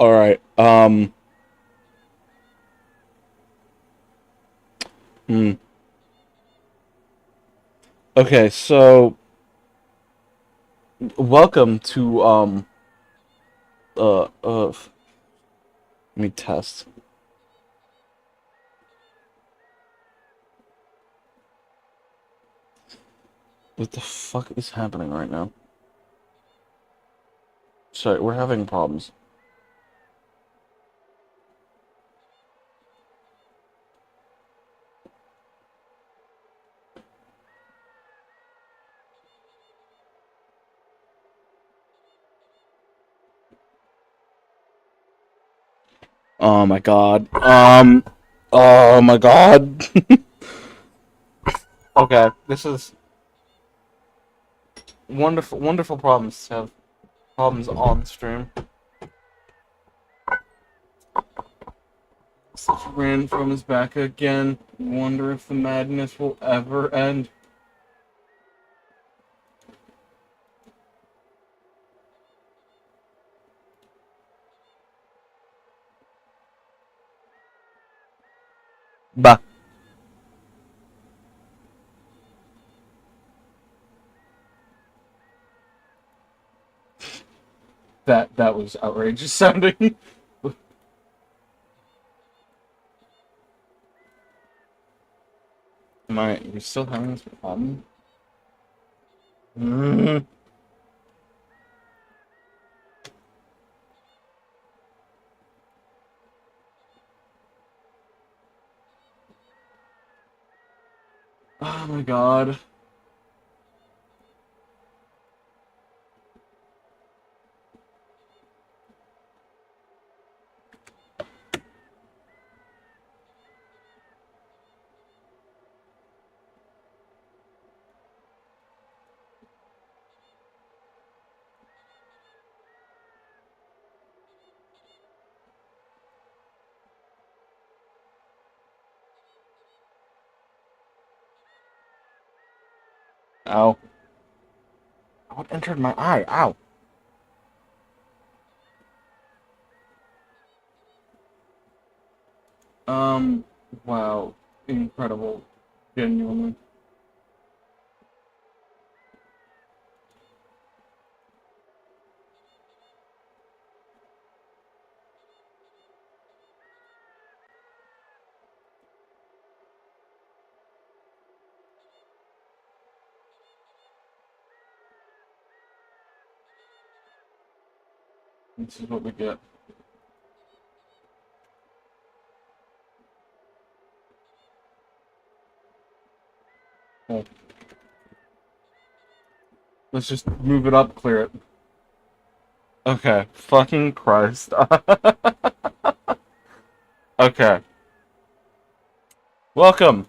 Alright, hmm. Okay, so, welcome to, let me test. What the fuck is happening right now? Sorry, we're having problems. Oh my god. Oh my god. Okay, this is wonderful, wonderful problems to have problems on stream. Such ran from his back again. Wonder if the madness will ever end. Bah. That was outrageous sounding. Are you still having this problem? Mm. Oh my god. Ow. What entered my eye? Ow. Um, wow. Incredible. Genuinely. This is what we get. Oh. Let's just move it up, clear it. Okay. Fucking Christ. Okay. Welcome.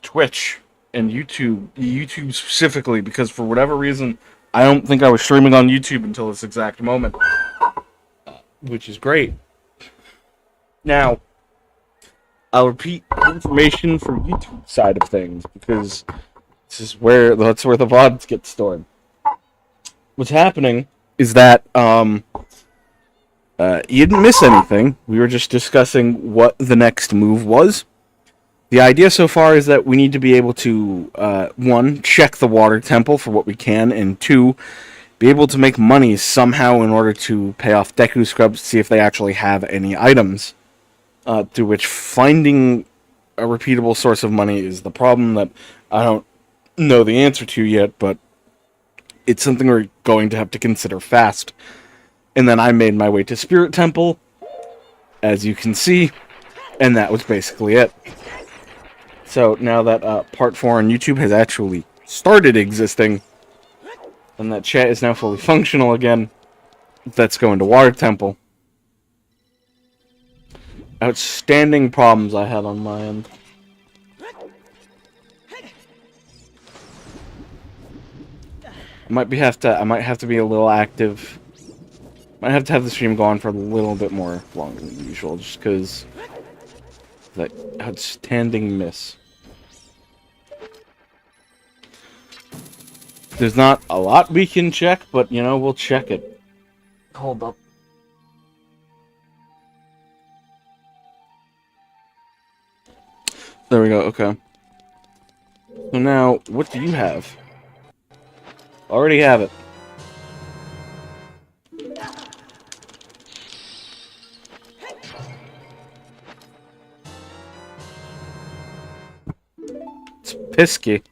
Twitch and YouTube specifically, because for whatever reason, I don't think I was streaming on YouTube until this exact moment, which is great. Now, I'll repeat the information for YouTube side of things because that's where the VODs get stored. What's happening is that you didn't miss anything. We were just discussing what the next move was. The idea so far is that we need to be able to, one, check the water temple for what we can, and two, be able to make money somehow in order to pay off Deku Scrubs to see if they actually have any items. To which finding a repeatable source of money is the problem that I don't know the answer to yet, but it's something we're going to have to consider fast. And then I made my way to Spirit Temple, as you can see, and that was basically it. So now that Part 4 on YouTube has actually started existing, and that chat is now fully functional again, let's go into Water Temple. Outstanding problems I had on my end. I might have to be a little active. Might have to have the stream go on for a little bit more longer than usual, just because that outstanding miss. There's not a lot we can check, but you know, we'll check it. Hold up. There we go, okay. So now, what do you have? Already have it. It's Pisky.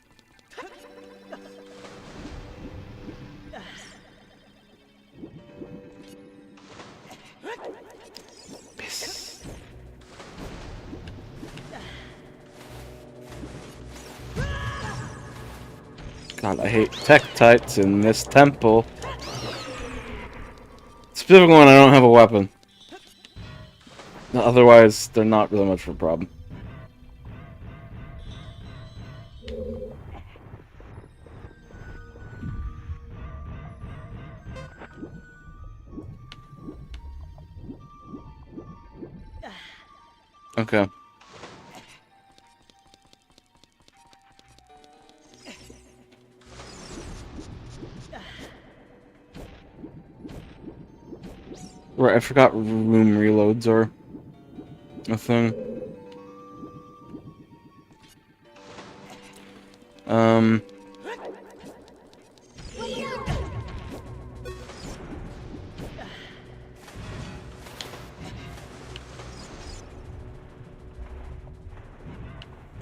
God, I hate Tektites in this temple. Specifically when I don't have a weapon. Otherwise, they're not really much of a problem. Okay. Right, I forgot room reloads are a thing.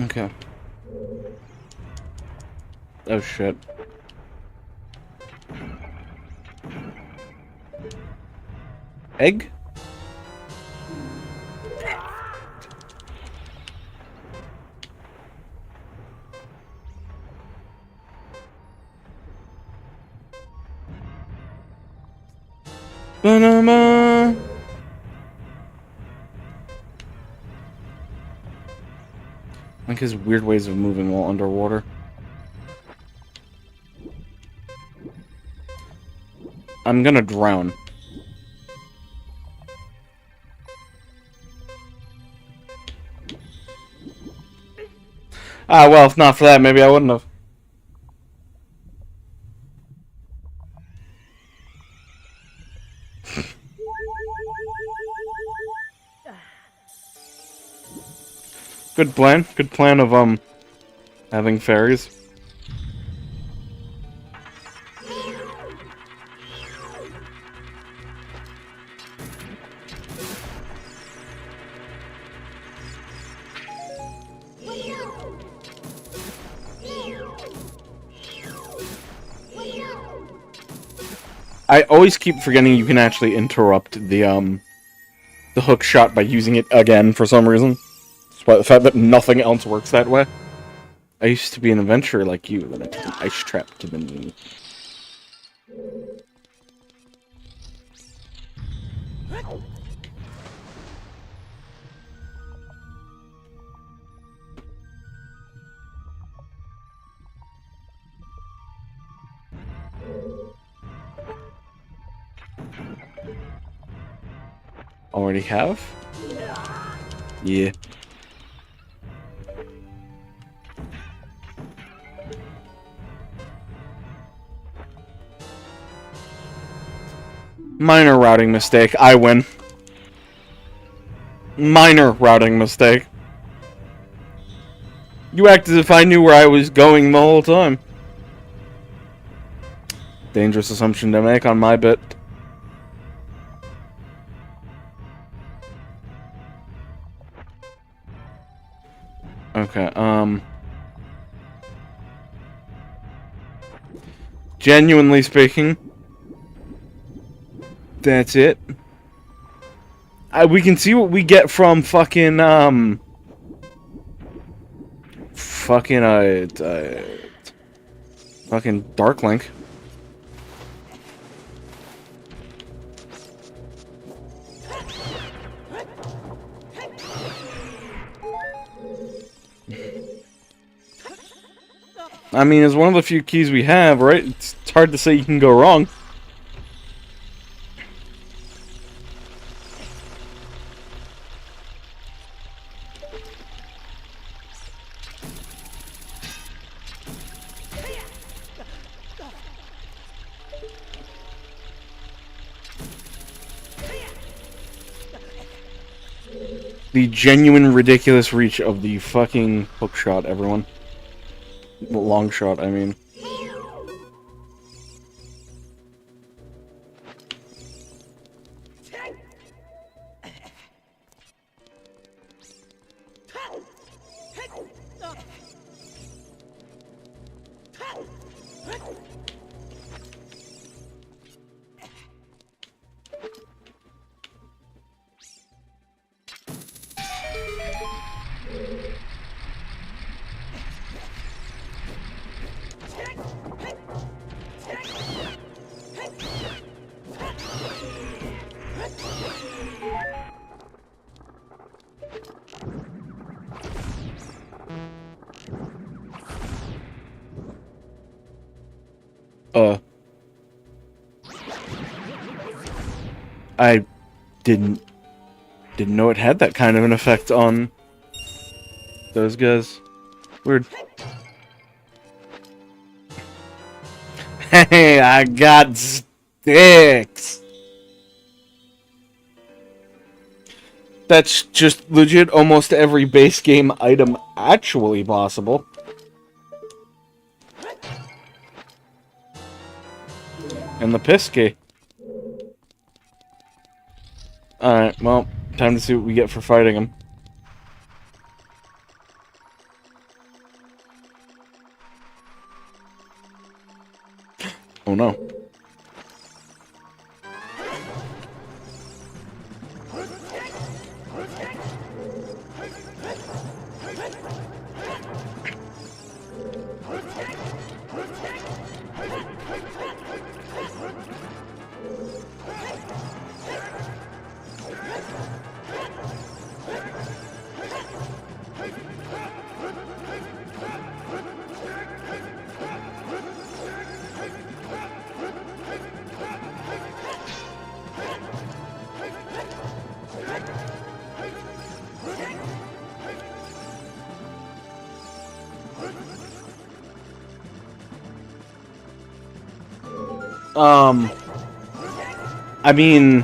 Okay. Oh shit. Egg? Banana. Like his weird ways of moving while underwater. I'm gonna drown. Ah, well, if not for that, maybe I wouldn't have. Good plan. Good plan of, having fairies. I always keep forgetting you can actually interrupt the hook shot by using it again for some reason. Despite the fact that nothing else works that way. I used to be an adventurer like you, then I took an ice trap to the knee. Already have? Yeah. Minor routing mistake. I win. Minor routing mistake. You act as if I knew where I was going the whole time. Dangerous assumption to make on my bit. Okay, genuinely speaking, that's it. We can see what we get from fucking, fucking Darklink. I mean, it's one of the few keys we have, right? It's hard to say you can go wrong. the genuine ridiculous reach of the fucking hook shot, everyone. The long shot, I mean. I didn't know it had that kind of an effect on those guys. Weird. Hey, I got sticks! That's just legit almost every base game item actually possible. And the Pisky. Alright, well, time to see what we get for fighting him. Oh no. I mean,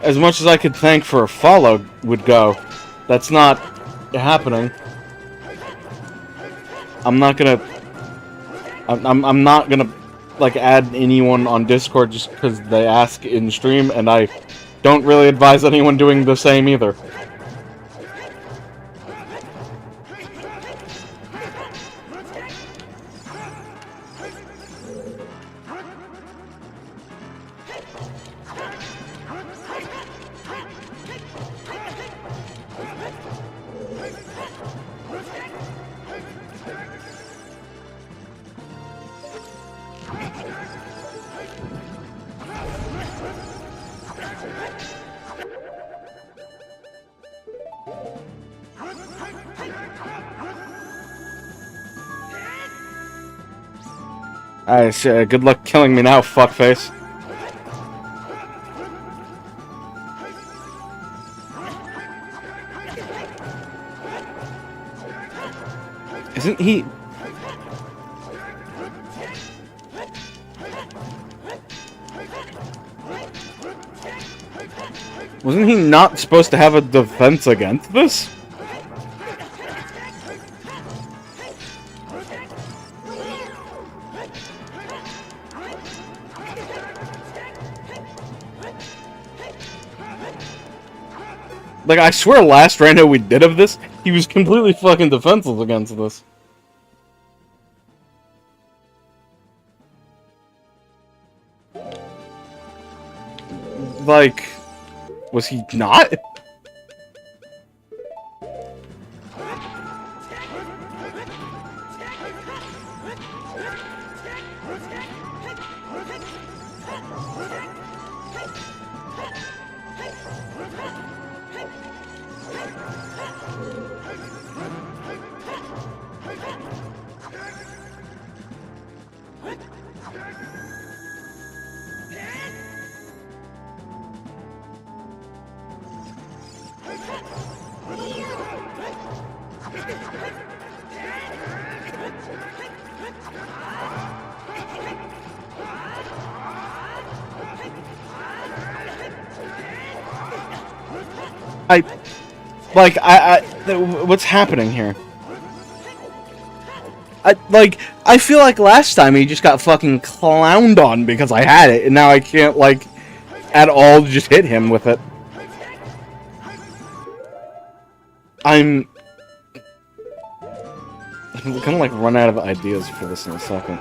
as much as I could thank for a follow would go, that's not happening. I'm not gonna like add anyone on Discord just because they ask in stream, and I don't really advise anyone doing the same either. Alright, good luck killing me now, fuckface. Isn't he... Wasn't he not supposed to have a defense against this? Like, I swear last rando we did of this, he was completely fucking defenseless against this. Like, was he not? I what's happening here? I feel like last time he just got fucking clowned on because I had it, and now I can't, like, at all just hit him with it. I'm gonna, like, run out of ideas for this in a second.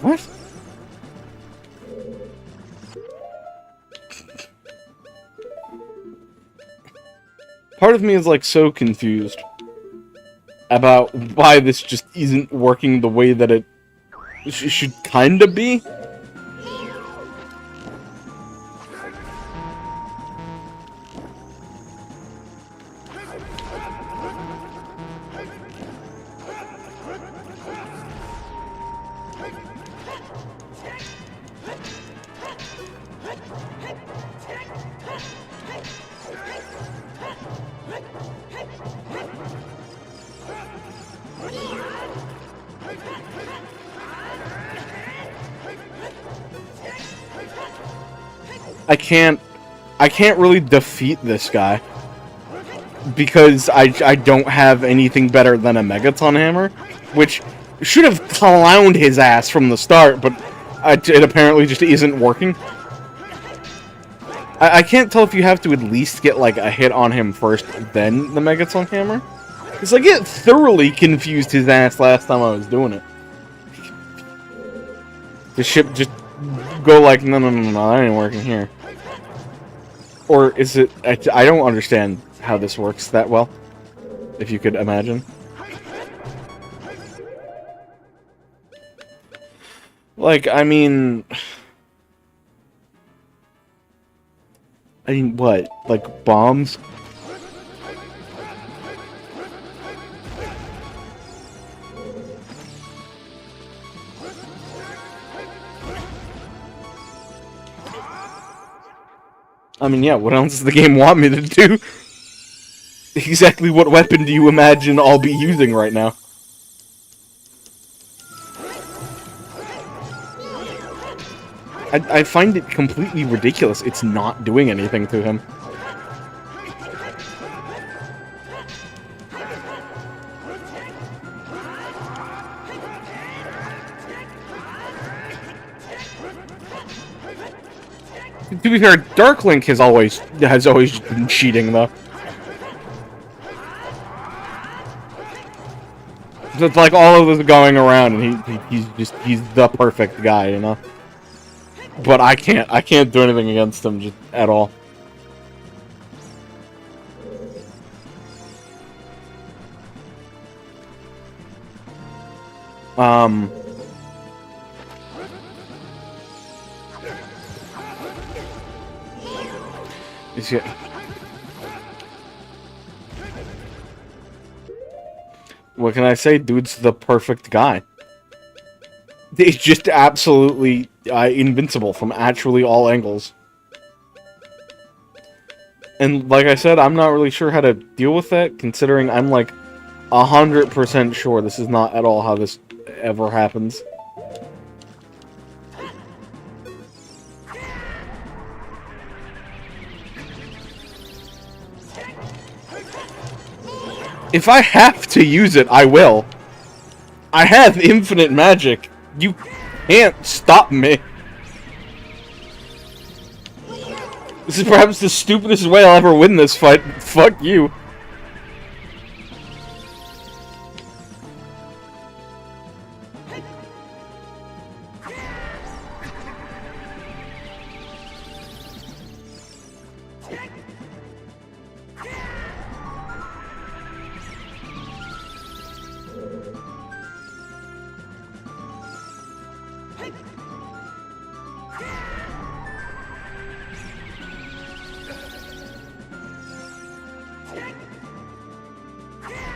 What? Part of me is, like, so confused about why this just isn't working the way that it should kinda be. I can't really defeat this guy because I don't have anything better than a Megaton Hammer, which should have clowned his ass from the start, but it apparently just isn't working. I can't tell if you have to at least get, like, a hit on him first, then the Megaton Hammer. Because I get thoroughly confused his ass last time I was doing it. The ship just go like, no, that ain't working here. Or is it... I don't understand how this works that well. If you could imagine. Like, I mean, what? Like, bombs? I mean, yeah, what else does the game want me to do? Exactly what weapon do you imagine I'll be using right now? I find it completely ridiculous it's not doing anything to him. To be fair, Dark Link has always been cheating, though. So it's like all of this going around, and he's the perfect guy, you know. But I can't do anything against him just at all. Is he... What can I say? Dude's the perfect guy. He's just absolutely invincible from actually all angles. And like I said, I'm not really sure how to deal with that, considering I'm like 100% sure this is not at all how this ever happens. If I have to use it, I will. I have infinite magic. You can't stop me. This is perhaps the stupidest way I'll ever win this fight. Fuck you.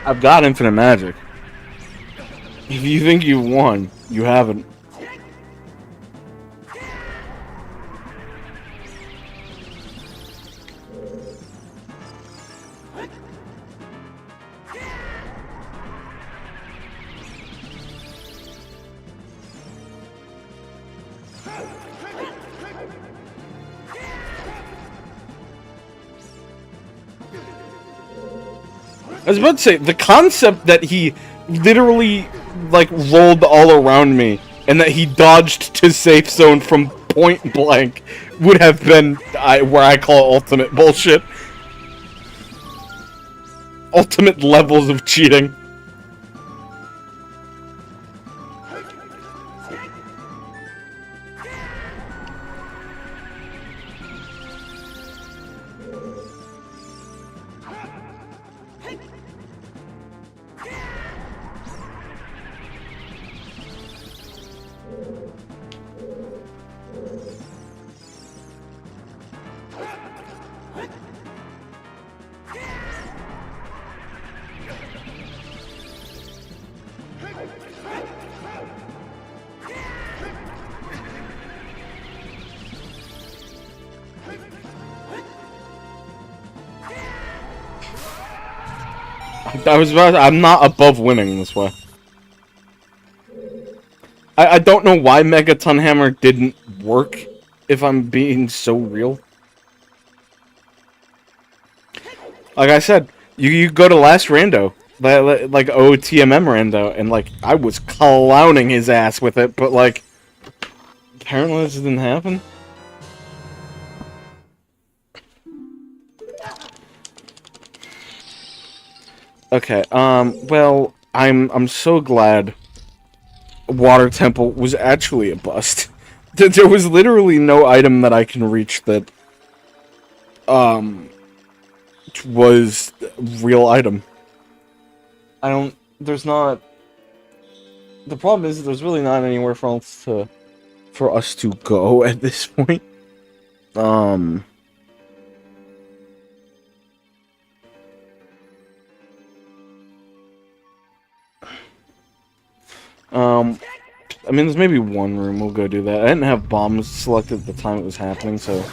I've got infinite magic. If you think you've won, you haven't. I was about to say, the concept that he literally, like, rolled all around me, and that he dodged to safe zone from point blank, would have been, where I call ultimate bullshit. Ultimate levels of cheating. I'm not above winning this way. I don't know why Megaton Hammer didn't work, if I'm being so real. Like I said, you go to last rando, like OTMM rando, and like, I was clowning his ass with it, but like, apparently this didn't happen. Okay, well, I'm so glad Water Temple was actually a bust. There was literally no item that I can reach that, was a real item. There's not... The problem is, there's really not anywhere for us to go at this point. I mean, there's maybe one room, we'll go do that. I didn't have bombs selected at the time it was happening, so...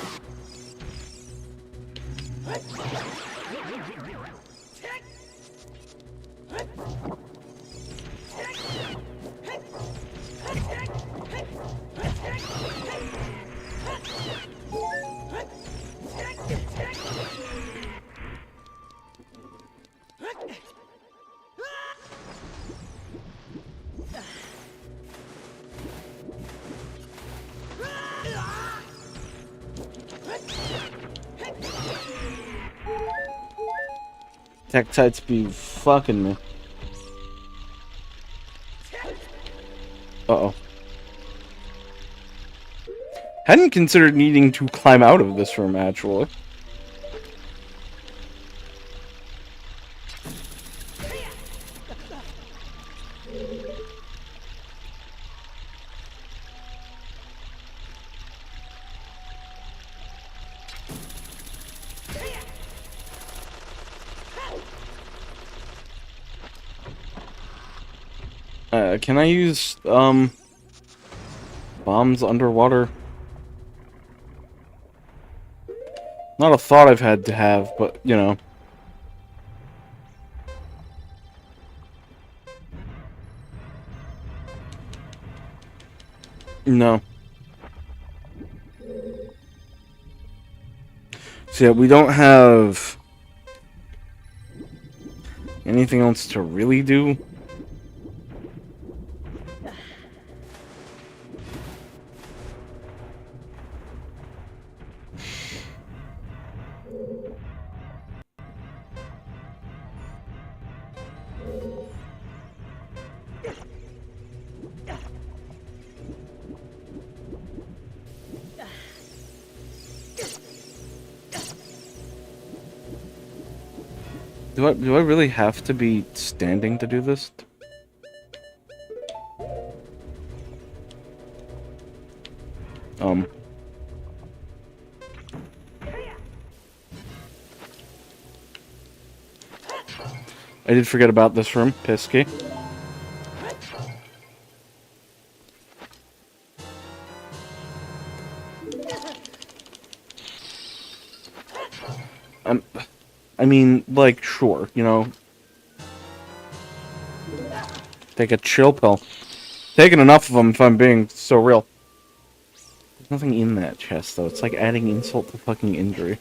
Tektites be fucking me. Uh-oh. Hadn't considered needing to climb out of this room, actually. Can I use, bombs underwater? Not a thought I've had to have, but, you know. No. So yeah, we don't have anything else to really do. Do I really have to be standing to do this? I did forget about this room. Pisky. I mean, like, sure, you know. Take a chill pill. Taking enough of them if I'm being so real. There's nothing in that chest, though. It's like adding insult to fucking injury.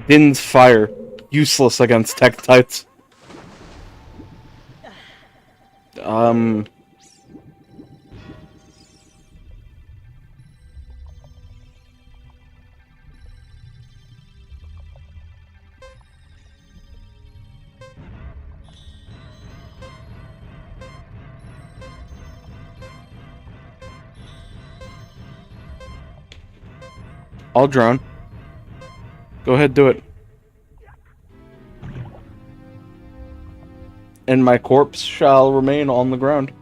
Din's fire. Useless against Tektites. I'll drown. Go ahead, do it. And my corpse shall remain on the ground.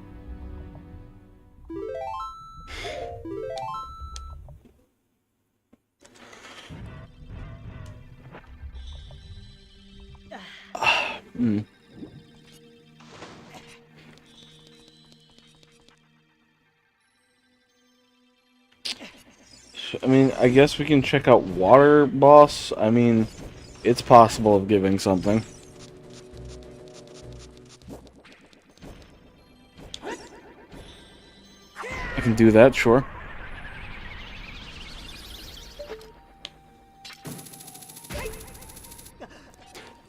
I mean, I guess we can check out water, boss. I mean, it's possible of giving something. I can do that, sure.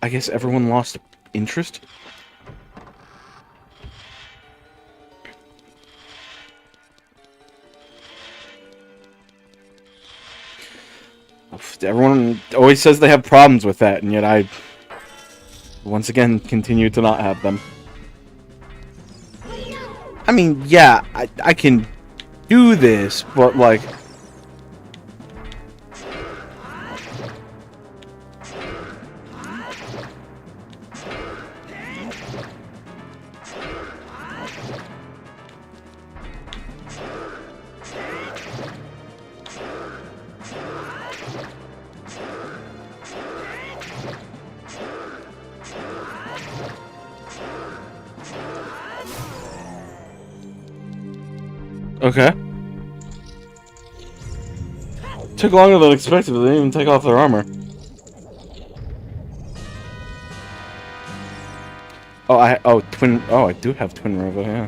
I guess everyone lost interest? Everyone always says they have problems with that, and yet I, once again, continue to not have them. I mean, yeah, I can do this, but, like... Okay. Took longer than expected, but they didn't even take off their armor. Oh, I do have Twin Robo, yeah.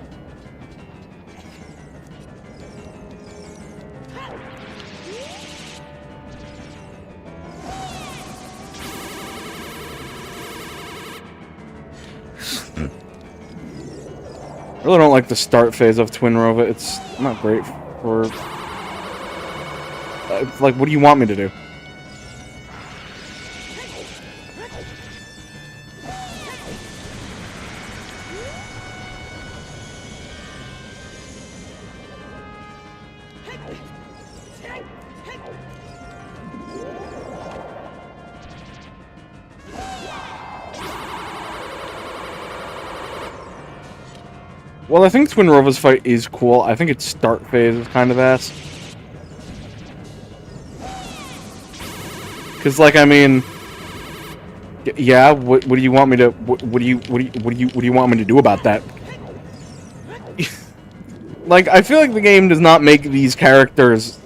I really don't like the start phase of Twin Rova. It's not great for... like, what do you want me to do? Well, I think Twin Rova's fight is cool. I think its start phase is kind of ass. Cause, like, I mean, yeah. What do you want me to? What do you want me to do about that? Like, I feel like the game does not make these characters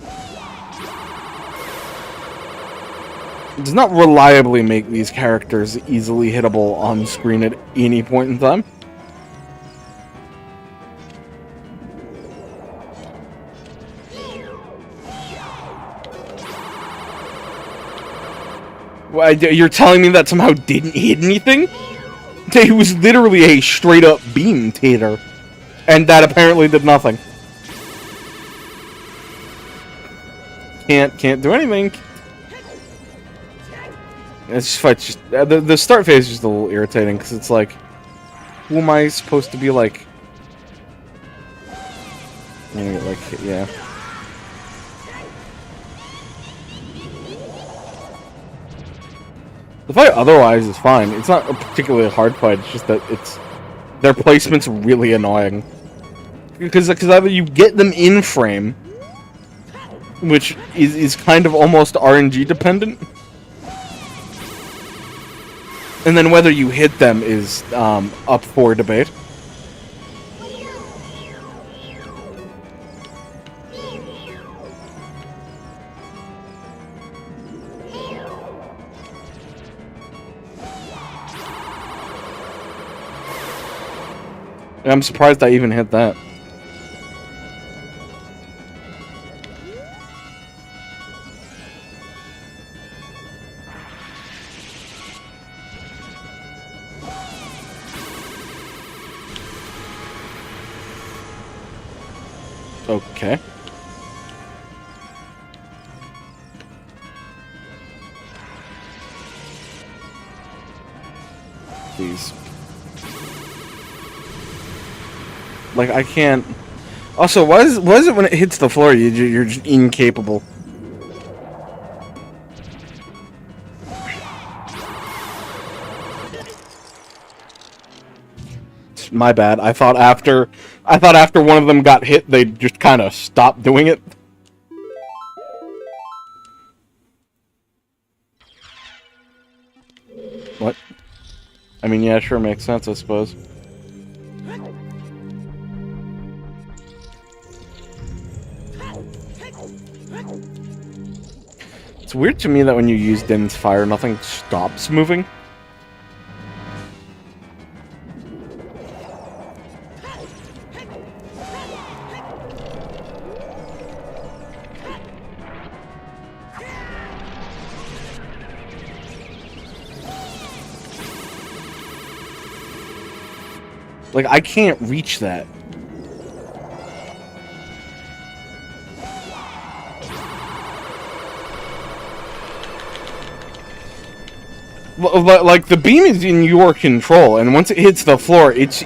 does not reliably make these characters easily hittable on screen at any point in time. You're telling me that somehow didn't hit anything? It was literally a straight-up beam tater. And that apparently did nothing. Can't do anything. This fight's just... the start phase is just a little irritating, because it's like... Who am I supposed to be, like... yeah. The fight otherwise is fine. It's not a particularly hard fight, it's just that it's... Their placement's really annoying. Because either you get them in frame, which is kind of almost RNG dependent, and then whether you hit them is up for debate. And I'm surprised I even hit that. Okay. Please. Like, I can't... Also, why is it when it hits the floor, you're just incapable? My bad. I thought after one of them got hit, they just kind of stopped doing it. What? I mean, yeah, sure, makes sense, I suppose. It's weird to me that when you use Din's fire, nothing stops moving. Like, I can't reach that. Like, the beam is in your control, and once it hits the floor, it's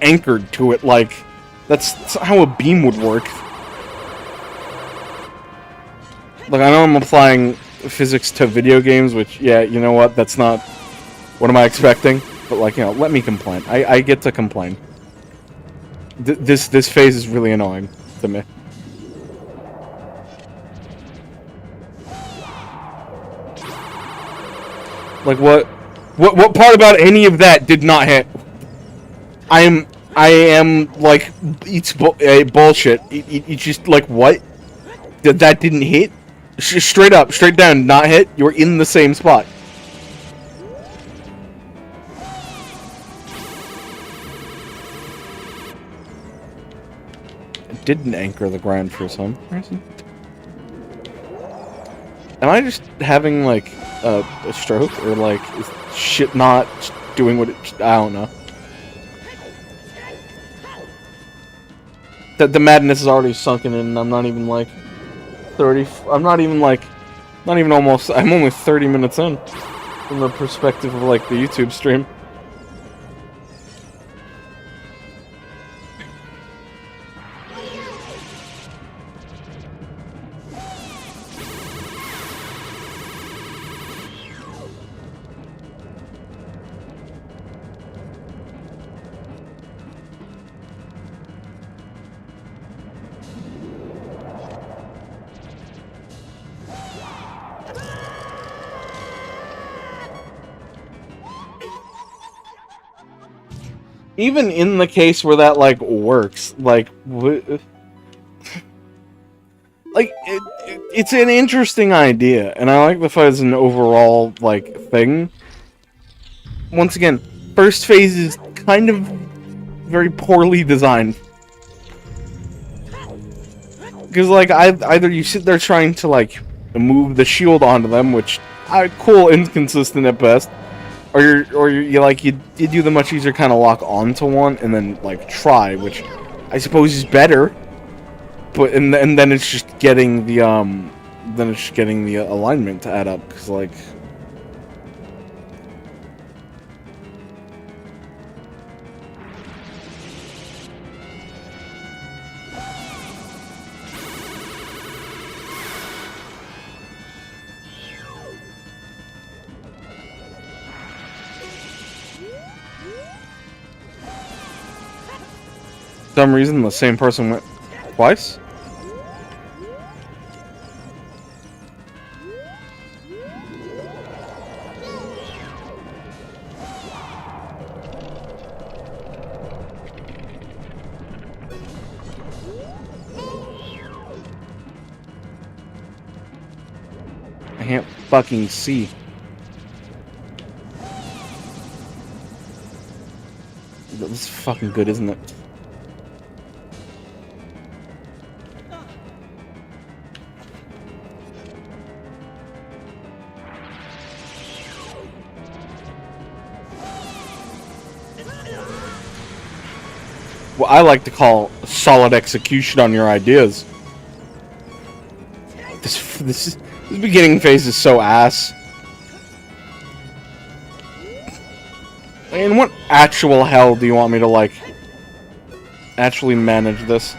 anchored to it. Like, that's how a beam would work. Like, I know I'm applying physics to video games, which, yeah, you know what, that's not... What am I expecting? But, like, you know, let me complain. I get to complain. This phase is really annoying to me. Like, what part about any of that did not hit? I am like, it's bullshit. It's just, like, what? That didn't hit? Straight up, straight down, not hit? You're in the same spot. It didn't anchor the ground for some reason. Am I just having, like, a stroke? Or, like, is shit not doing what it... I don't know. The madness is already sunken in, and I'm not even, like, 30... I'm not even, like... Not even almost... I'm only 30 minutes in. From the perspective of, like, the YouTube stream. Even in the case where that, like, works, like, like it's an interesting idea, and I like the fact it's an overall like thing. Once again, first phase is kind of very poorly designed. Because, like, either you sit there trying to, like, move the shield onto them, which, cool, inconsistent at best, or you do the much easier kind of lock onto one, and then, like, try, which I suppose is better, but, and then it's just getting the, alignment to add up, because, like... For some reason, the same person went twice? I can't fucking see. This is fucking good, isn't it? What I like to call solid execution on your ideas. This beginning phase is so ass. In what actual hell do you want me to, like, actually manage this?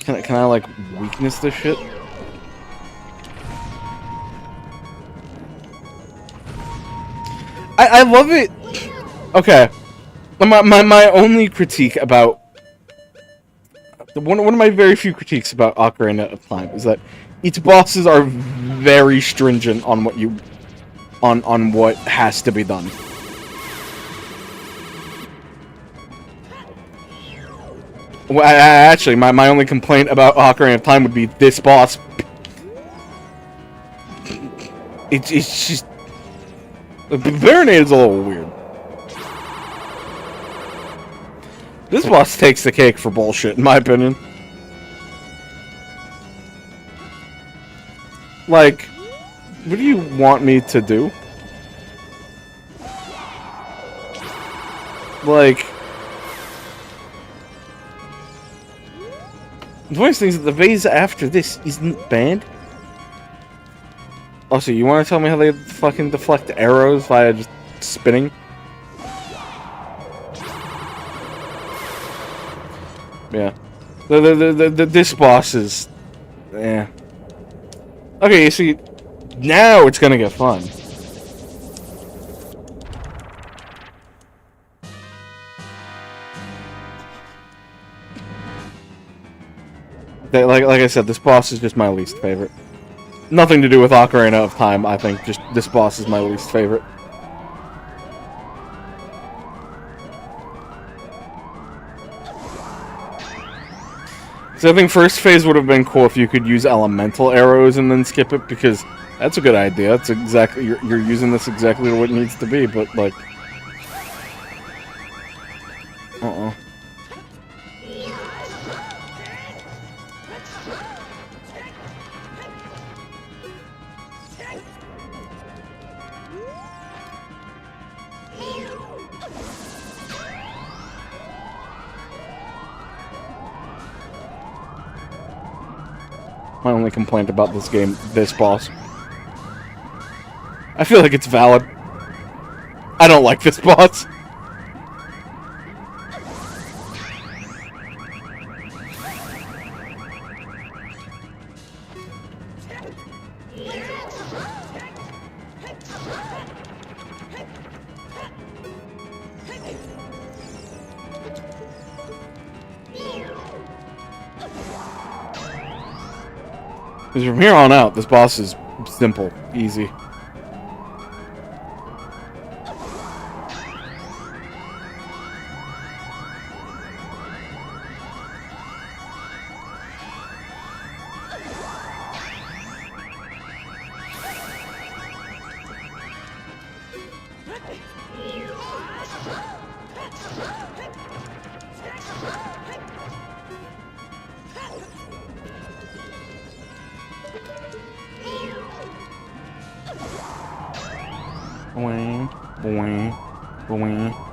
Can I like weakness this shit? I love it. Okay, my only critique about one of my very few critiques about Ocarina of Time is that its bosses are very stringent on what on what has to be done. Well, actually, my only complaint about Ocarina of Time would be this boss. It's just... The Baronade is a little weird. This boss takes the cake for bullshit, in my opinion. Like, what do you want me to do? Like... The funniest thing is that the phase after this isn't bad. Also, you want to tell me how they fucking deflect arrows via just spinning? Yeah. This boss is... Yeah. Okay, you see, now it's gonna get fun. Like I said, this boss is just my least favorite. Nothing to do with Ocarina of Time, I think. Just this boss is my least favorite. So I think first phase would have been cool if you could use elemental arrows and then skip it, because that's a good idea. That's exactly you're using this exactly what it needs to be, but like, my only complaint about this game, this boss. I feel like it's valid. I don't like this boss. Because from here on out, this boss is simple, easy. Boing, boing, boing.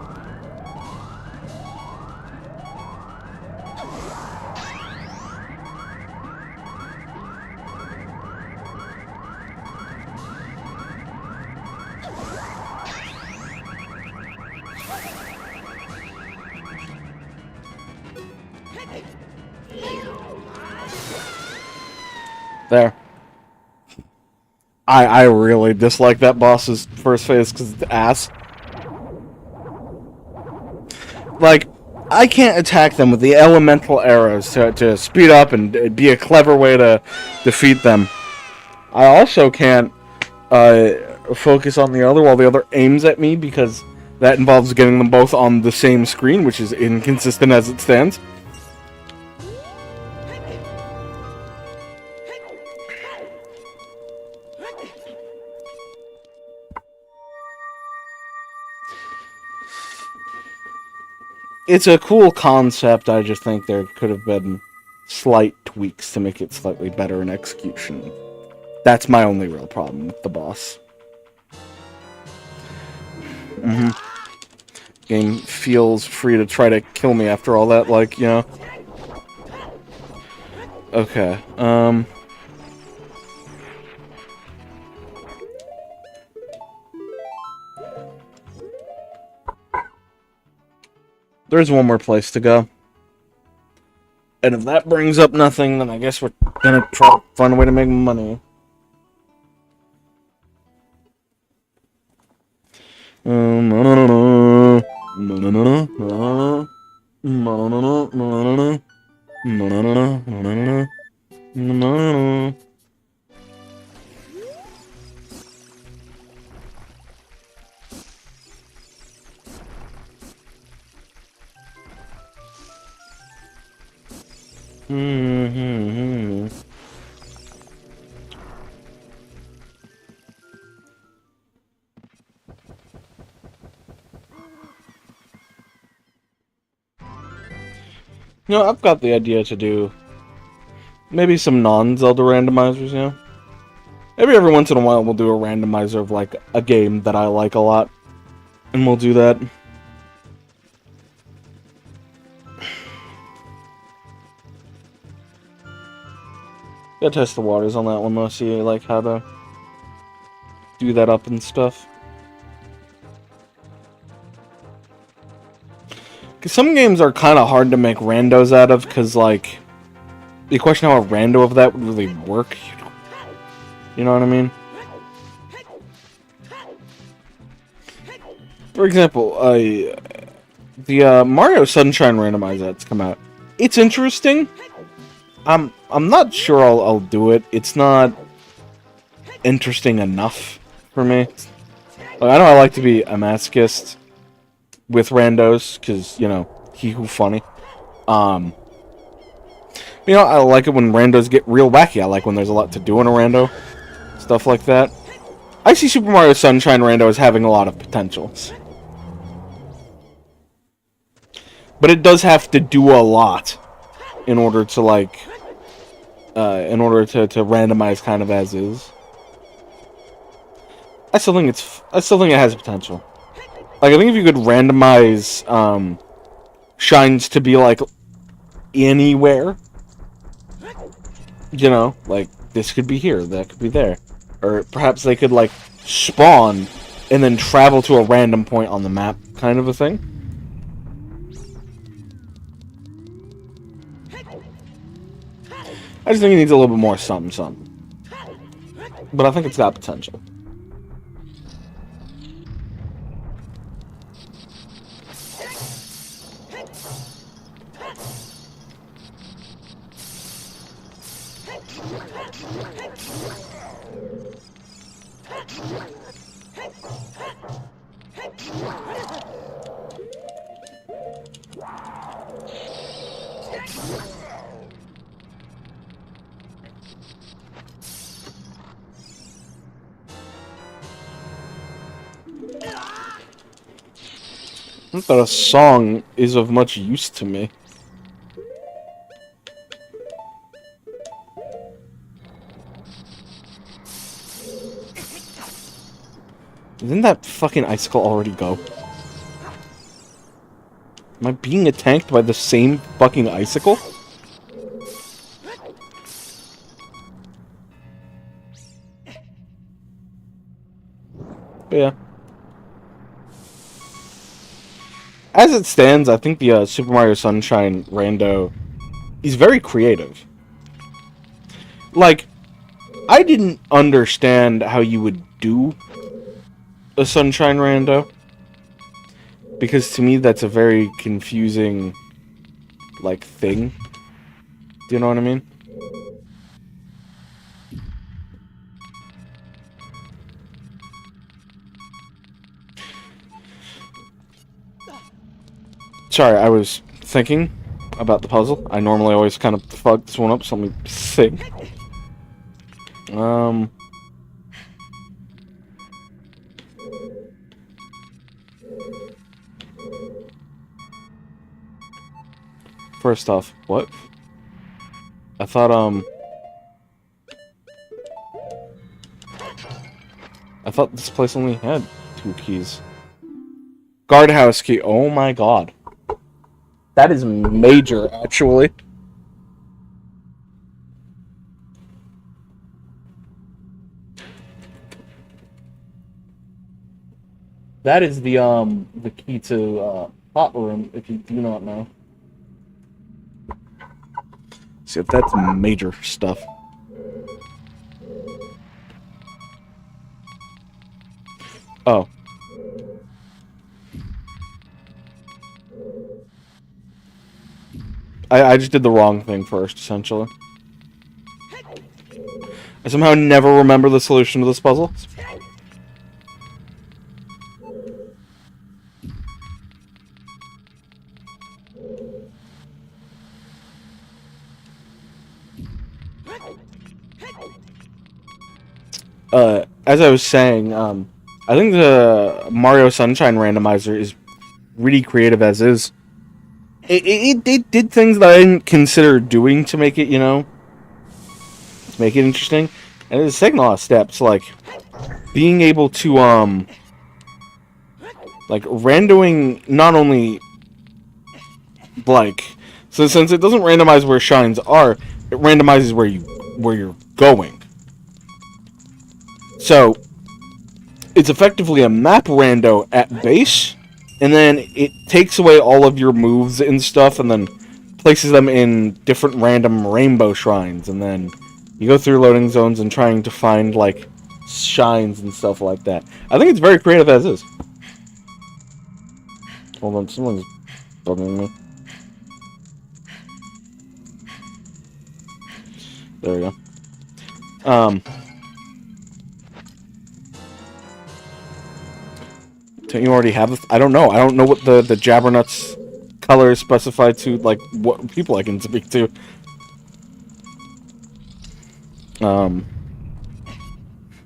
There. I really dislike that boss's first phase because it's ass. Like, I can't attack them with the elemental arrows to speed up and be a clever way to defeat them. I also can't focus on the other while the other aims at me because that involves getting them both on the same screen, which is inconsistent as it stands. It's a cool concept, I just think there could have been slight tweaks to make it slightly better in execution. That's my only real problem with the boss. Game feels free to try to kill me after all that, like, you know. Okay, there's one more place to go. And if that brings up nothing, then I guess we're gonna try to find a way to make money. You know, I've got the idea to do maybe some non-Zelda randomizers, you know? Maybe every once in a while we'll do a randomizer of, like, a game that I like a lot. And we'll do that. Gotta test the waters on that one, though, see, like, how to do that up and stuff. Because some games are kind of hard to make randos out of, because, like, the question how a rando of that would really work. You know what I mean? For example, the Mario Sunshine randomizer that's come out. It's interesting. I'm not sure I'll do it. It's not interesting enough for me. Like, I know I like to be a masochist with randos, because, you know, he who funny. You know, I like it when randos get real wacky. I like when there's a lot to do in a rando. Stuff like that. I see Super Mario Sunshine rando as having a lot of potentials. But it does have to do a lot in order to, like, in order to randomize kind of as is. I still think it has potential. Like, I think if you could randomize shines to be, like, anywhere, you know, like, this could be here, that could be there. Or perhaps they could, like, spawn and then travel to a random point on the map, kind of a thing. I just think it needs a little bit more something. But I think it's got potential. Not that a song is of much use to me. Didn't that fucking icicle already go? Am I being attacked by the same fucking icicle? But yeah. As it stands, I think the Super Mario Sunshine rando is very creative. Like, I didn't understand how you would do a Sunshine rando, because to me that's a very confusing, like, thing. Do you know what I mean? Sorry, I was thinking about the puzzle. I normally always kind of fuck this one up, so let me think. First off, what? I thought this place only had 2 keys. Guardhouse key. Oh my god. That is major, actually. That is the key to hot room, if you do not know. See, if that's major stuff. Oh. I just did the wrong thing first, essentially. I somehow never remember the solution to this puzzle. As I was saying, I think the Mario Sunshine randomizer is really creative as is. It did things that I didn't consider doing to make it, you know, to make it interesting. And it's taken a lot of steps, like being able to, like randoing not only, like, so since it doesn't randomize where shines are, it randomizes where you're going. So it's effectively a map rando at base. And then it takes away all of your moves and stuff, and then places them in different random rainbow shrines. And then you go through loading zones and trying to find, like, shines and stuff like that. I think it's very creative as is. Hold on, someone's bugging me. There we go. Don't you already have this? I don't know. I don't know what the Jabbernuts color is specified to, like, what people I can speak to. Yeah,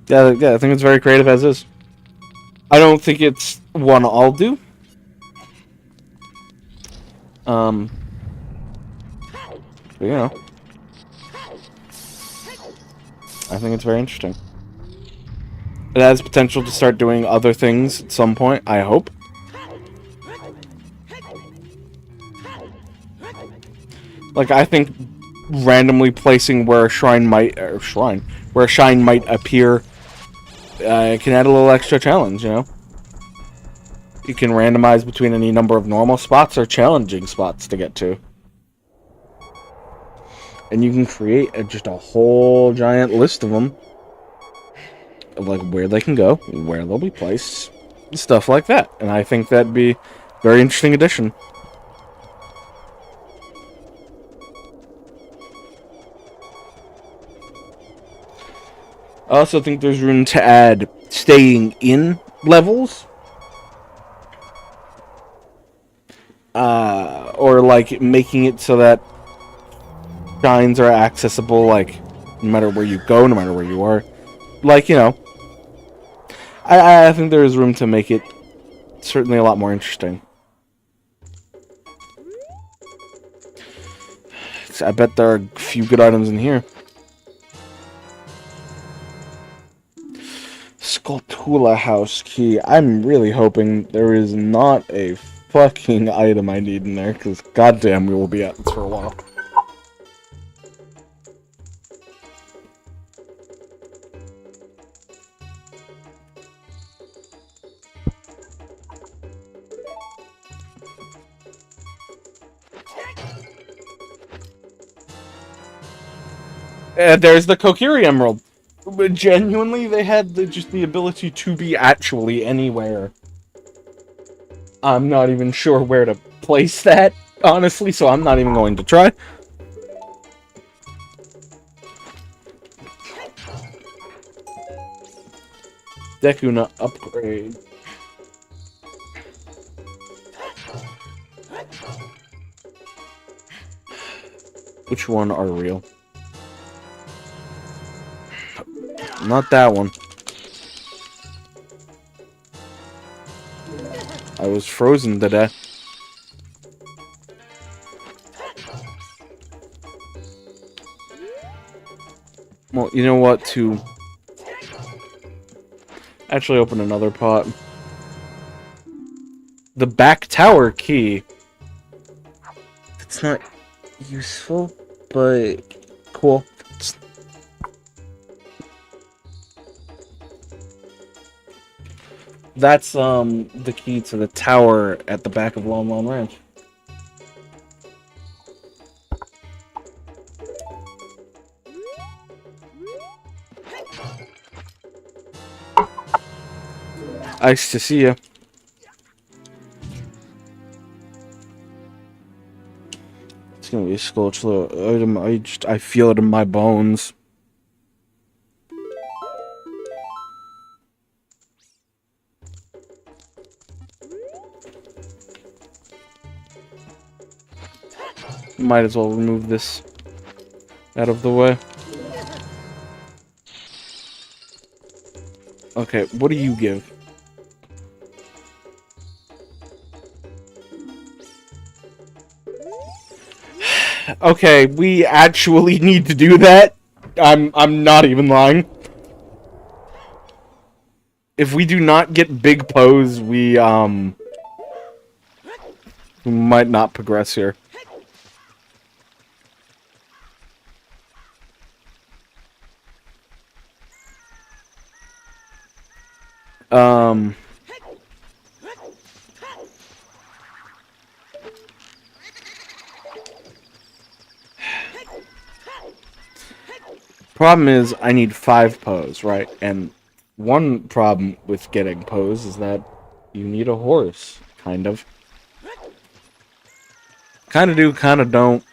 I think it's very creative as is. I don't think it's one I'll do. But, you know. I think it's very interesting. It has potential to start doing other things at some point, I hope. Like, I think randomly placing where a shine might appear can add a little extra challenge, you know? You can randomize between any number of normal spots or challenging spots to get to. And you can create just a whole giant list of them. Of, like, where they can go, where they'll be placed, stuff like that. And I think that'd be a very interesting addition. I also think there's room to add staying in levels. Or, like, making it so that shines are accessible, like, no matter where you go, no matter where you are. Like, you know, I think there is room to make it certainly a lot more interesting. I bet there are a few good items in here. Skulltula house key. I'm really hoping there is not a fucking item I need in there, because goddamn we will be at this for a while. There's the Kokiri Emerald. But genuinely, they had just the ability to be actually anywhere. I'm not even sure where to place that, honestly, so I'm not even going to try. Dekuna upgrade. Which one are real? Not that one. I was frozen to death. Well, you know what, to actually open another pot. The back tower key. It's not useful, but cool. That's the key to the tower at the back of Lon Lon Ranch. Nice to see you. It's gonna be a Skulltula item. I feel it in my bones. Might as well remove this out of the way. Okay, what do you give? Okay, we actually need to do that. I'm not even lying. If we do not get big pose, we might not progress here. Problem is, I need 5 pose, right? And one problem with getting pose is that you need a horse, kind of. Kind of do, kind of don't.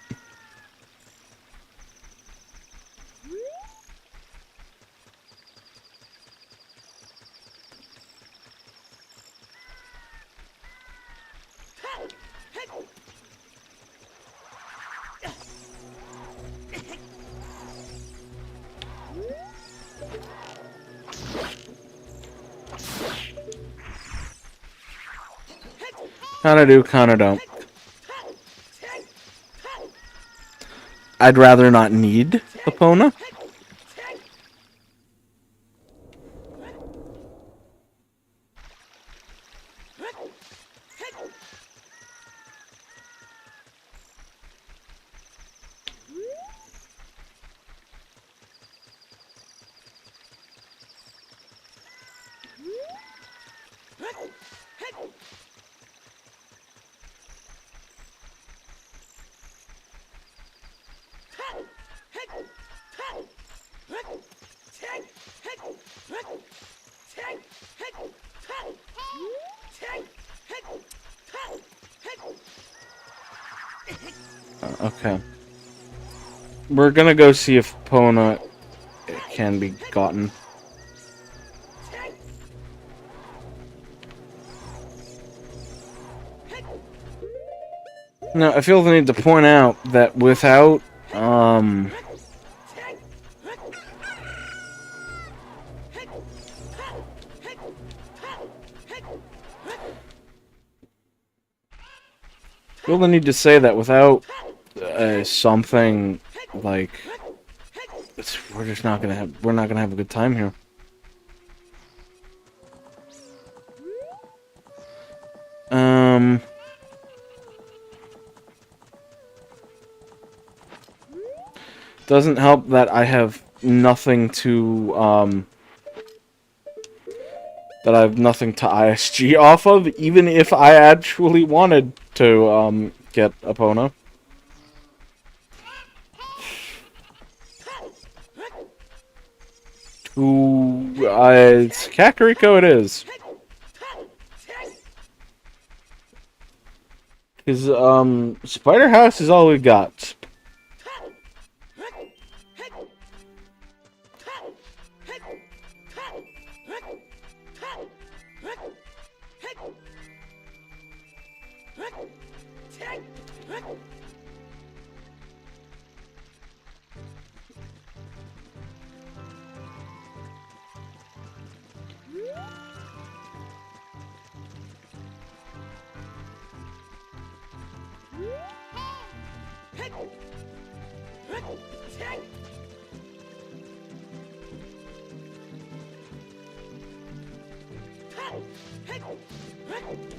Kinda do, kinda don't. I'd rather not need Epona. Okay. We're gonna go see if Epona can be gotten. Now, I feel the need to point out that without, feel the need to say that without something like we're not gonna have a good time here. Doesn't help that I have nothing to ISG off of, even if I actually wanted to get Epona. It's Kakariko it is. Because, Spider House is all we got.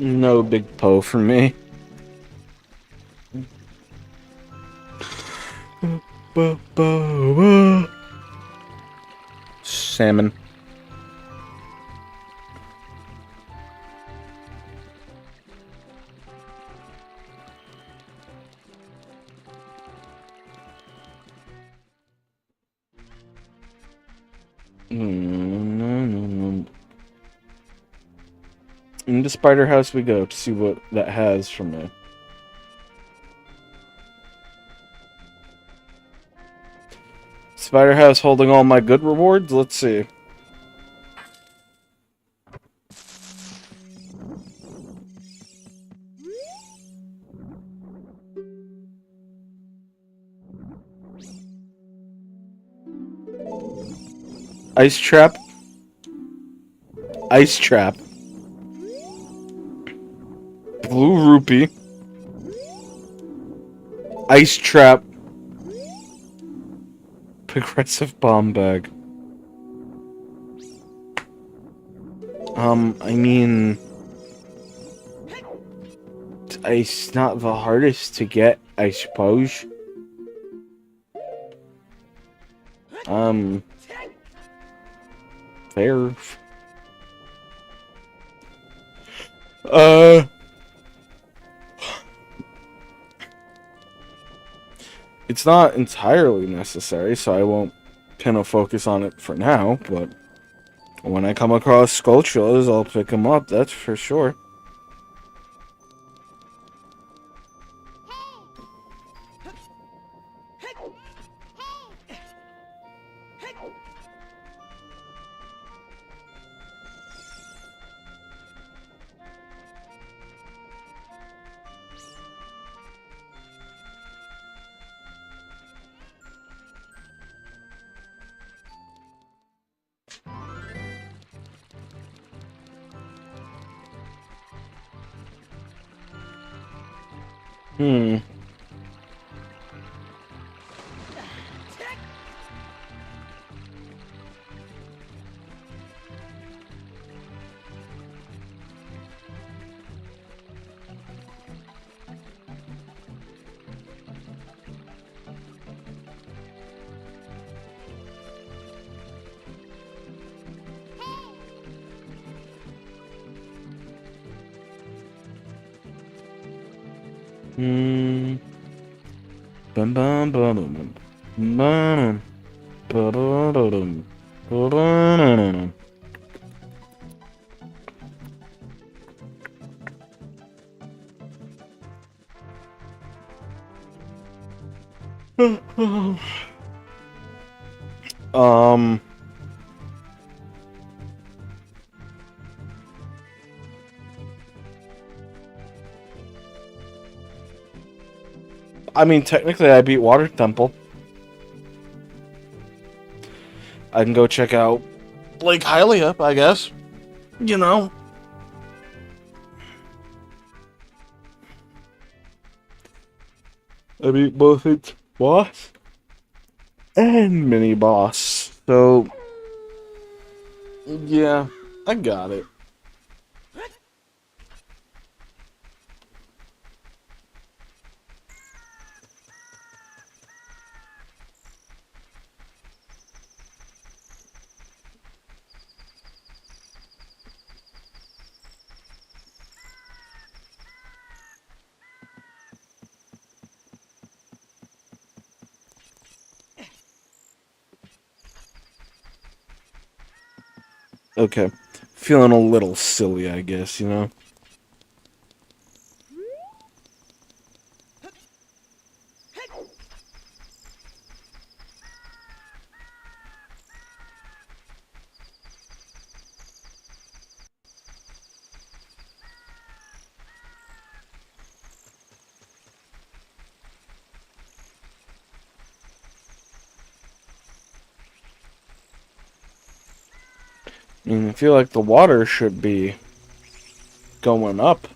No big Poe for me. Salmon. Into Spider House we go to see what that has for me. Spider House holding all my good rewards? Let's see. Ice Trap. Ice Trap. Blue Rupee. Ice Trap. Progressive Bomb Bag. I mean... It's not the hardest to get, I suppose. Fair. It's not entirely necessary, so I won't pin a focus on it for now, but when I come across Skulltulas, I'll pick them up, that's for sure. Bum bum bum bum bum bum. I mean, technically, I beat Water Temple. I can go check out Lake Hylia, I guess. You know. I beat both its boss and mini boss. So, yeah, I got it. Okay. Feeling a little silly, I guess, you know? I mean, I feel like the water should be going up.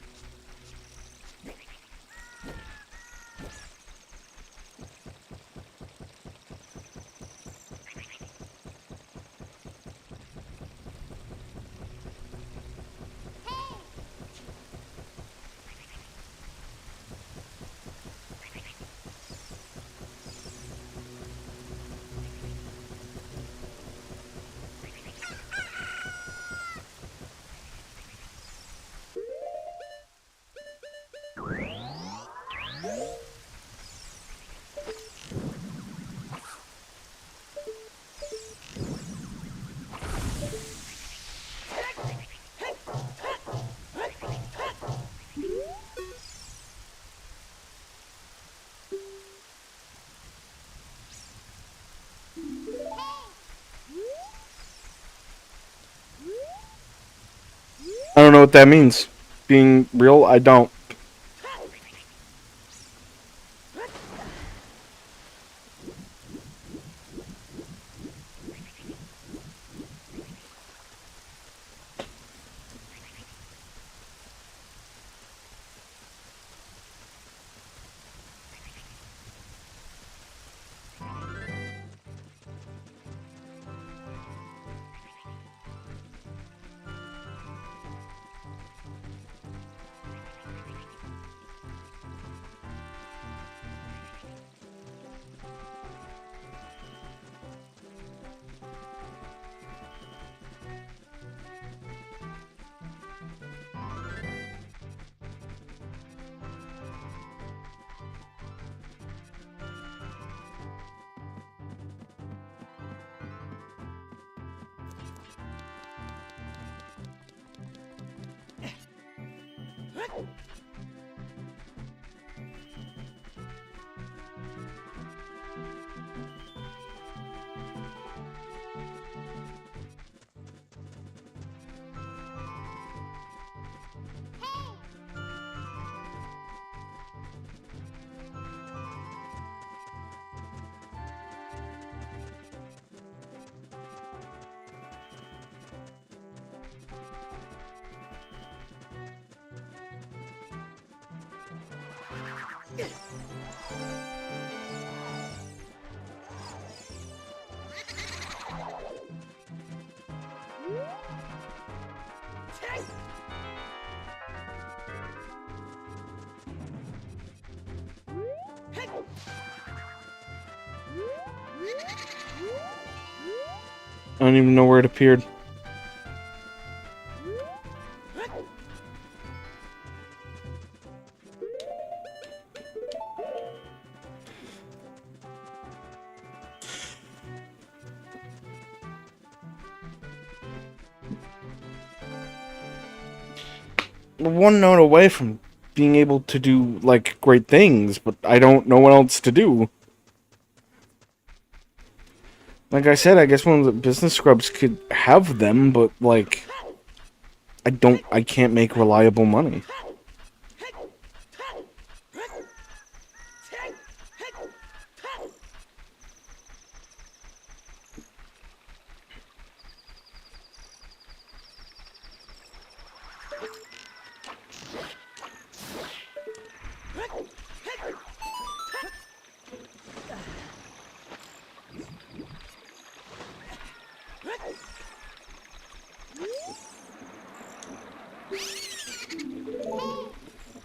I don't know what that means. Being real, I don't. I don't even know where it appeared. We're one note away from being able to do, like, great things, but I don't know what else to do. Like I said, I guess one of the business scrubs could have them, but, like, I can't make reliable money.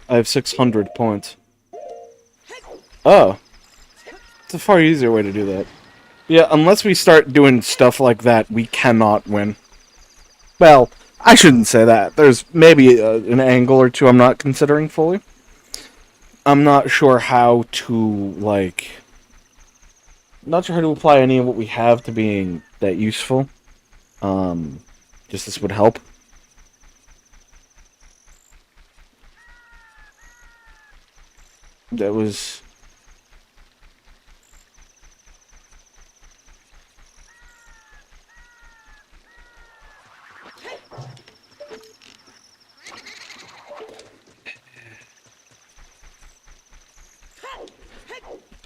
I have 600 points. Oh. It's a far easier way to do that. Yeah, unless we start doing stuff like that, we cannot win. Well, I shouldn't say that. There's maybe an angle or two I'm not considering fully. I'm not sure how to, like... Not sure how to apply any of what we have to being that useful. Just this would help. That was...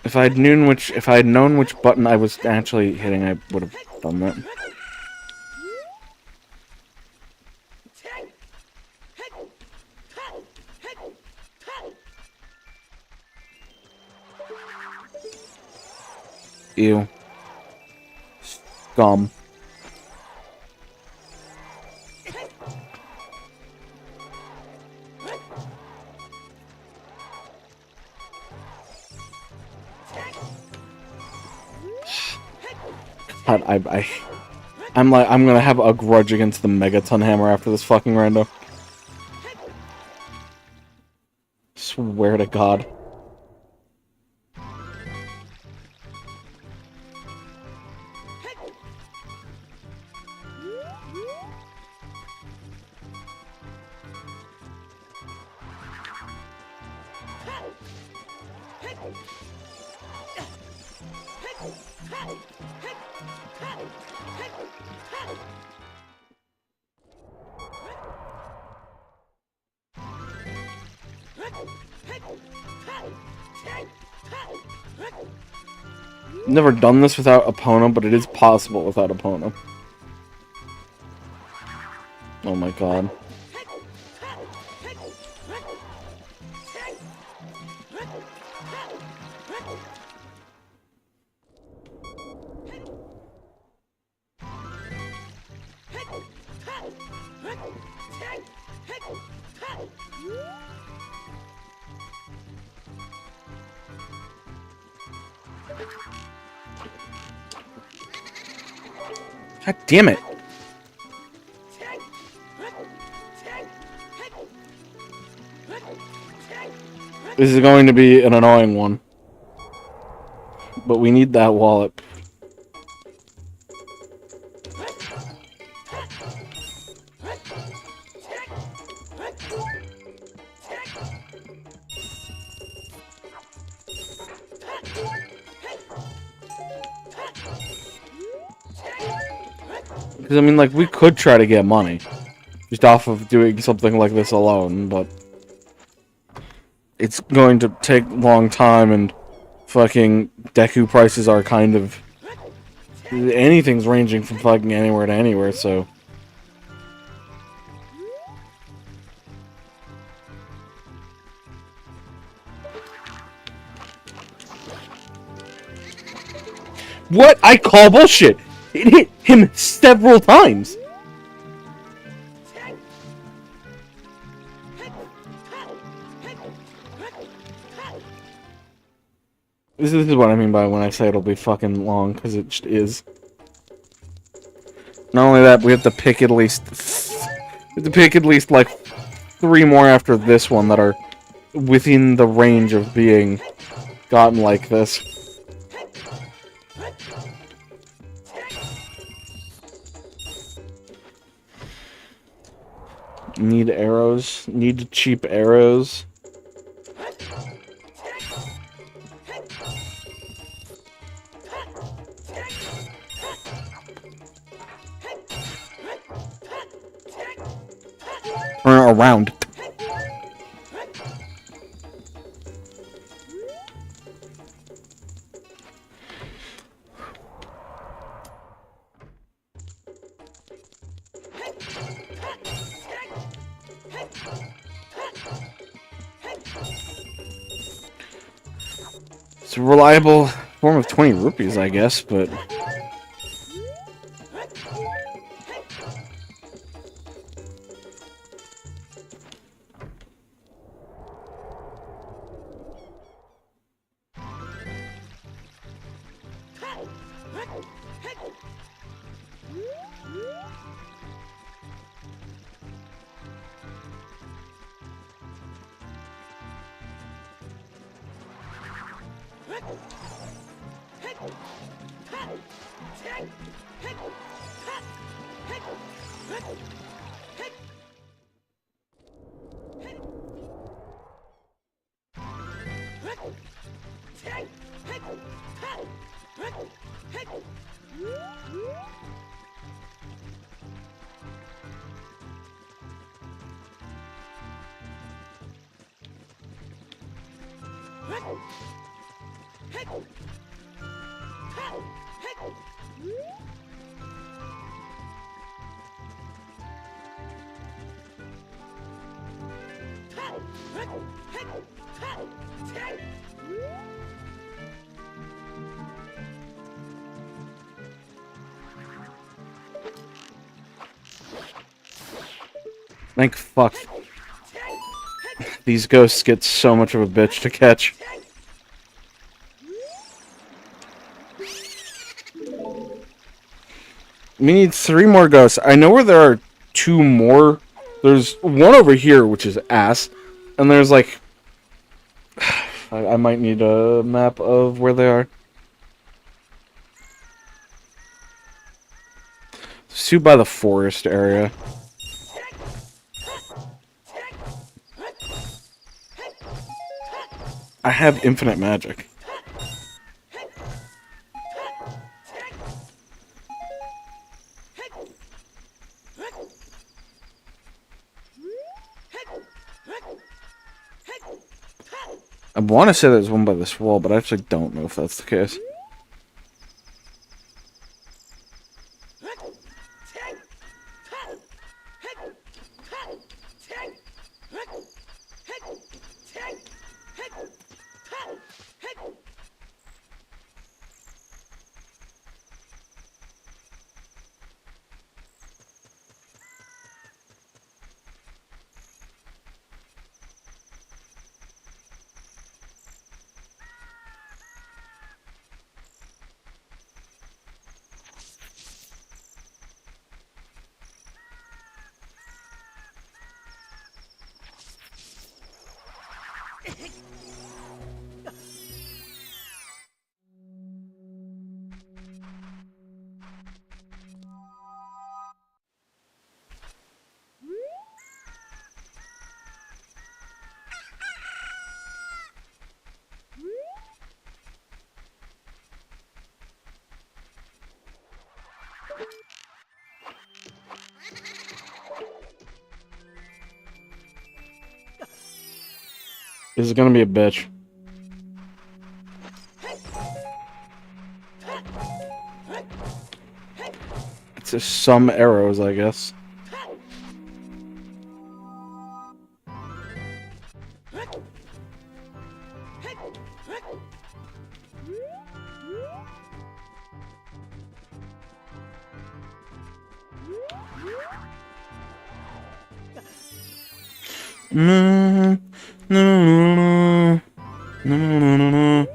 If I had known which button I was actually hitting, I would have done that. Ew. Scum. God, I'm gonna have a grudge against the Megaton Hammer after this fucking rando. Swear to God. Never done this without Epona, but it is possible without Epona. Oh my God. God damn it. This is going to be an annoying one. But we need that wallet. Because, I mean, like, we could try to get money. Just off of doing something like this alone, but... It's going to take a long time, and... Fucking Deku prices are kind of... Anything's ranging from fucking anywhere to anywhere, so... What? I call bullshit! It hit him several times! This is what I mean by when I say it'll be fucking long, because it just is. Not only that, we have to pick at least... like 3 more after this one that are within the range of being gotten like this. Need arrows. Need cheap arrows. Turn around. It's a reliable form of 20 rupees, I guess, but... Thank fuck. These ghosts get so much of a bitch to catch. We need 3 more ghosts. I know where there are 2 more. There's one over here, which is ass. And there's like... I might need a map of where they are. There's 2 by the forest area. I have infinite magic. I want to say there's one by this wall, but I actually don't know if that's the case. This is gonna be a bitch. It's just some arrows, I guess. No, no, no, no, no, no, no.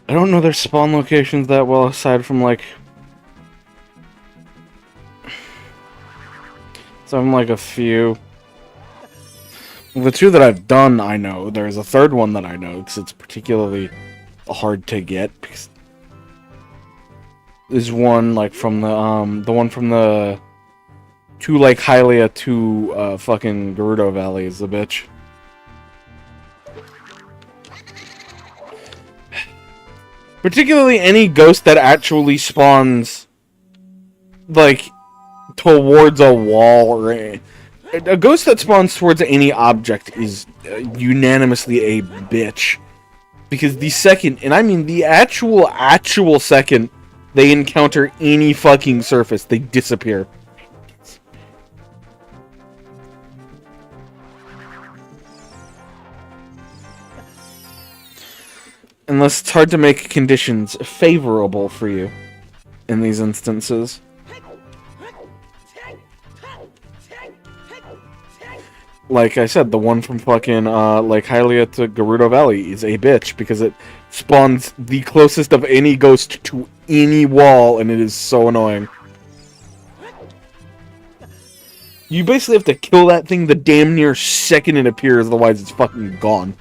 I don't know their spawn locations that well, aside from like a few. The 2 that I've done, I know. There's a 3rd one that I know, because it's particularly hard to get. Because there's one, like, from the one from the 2 Lake Hylia to, fucking Gerudo Valley is the bitch. Particularly any ghost that actually spawns, like, towards a wall or a ghost that spawns towards any object is unanimously a bitch. Because the second, and I mean the actual second they encounter any fucking surface, they disappear. Unless it's hard to make conditions favorable for you in these instances. Like I said, the one from fucking, Lake Hylia to Gerudo Valley is a bitch, because it spawns the closest of any ghost to any wall, and it is so annoying. You basically have to kill that thing the damn near second it appears, otherwise it's fucking gone.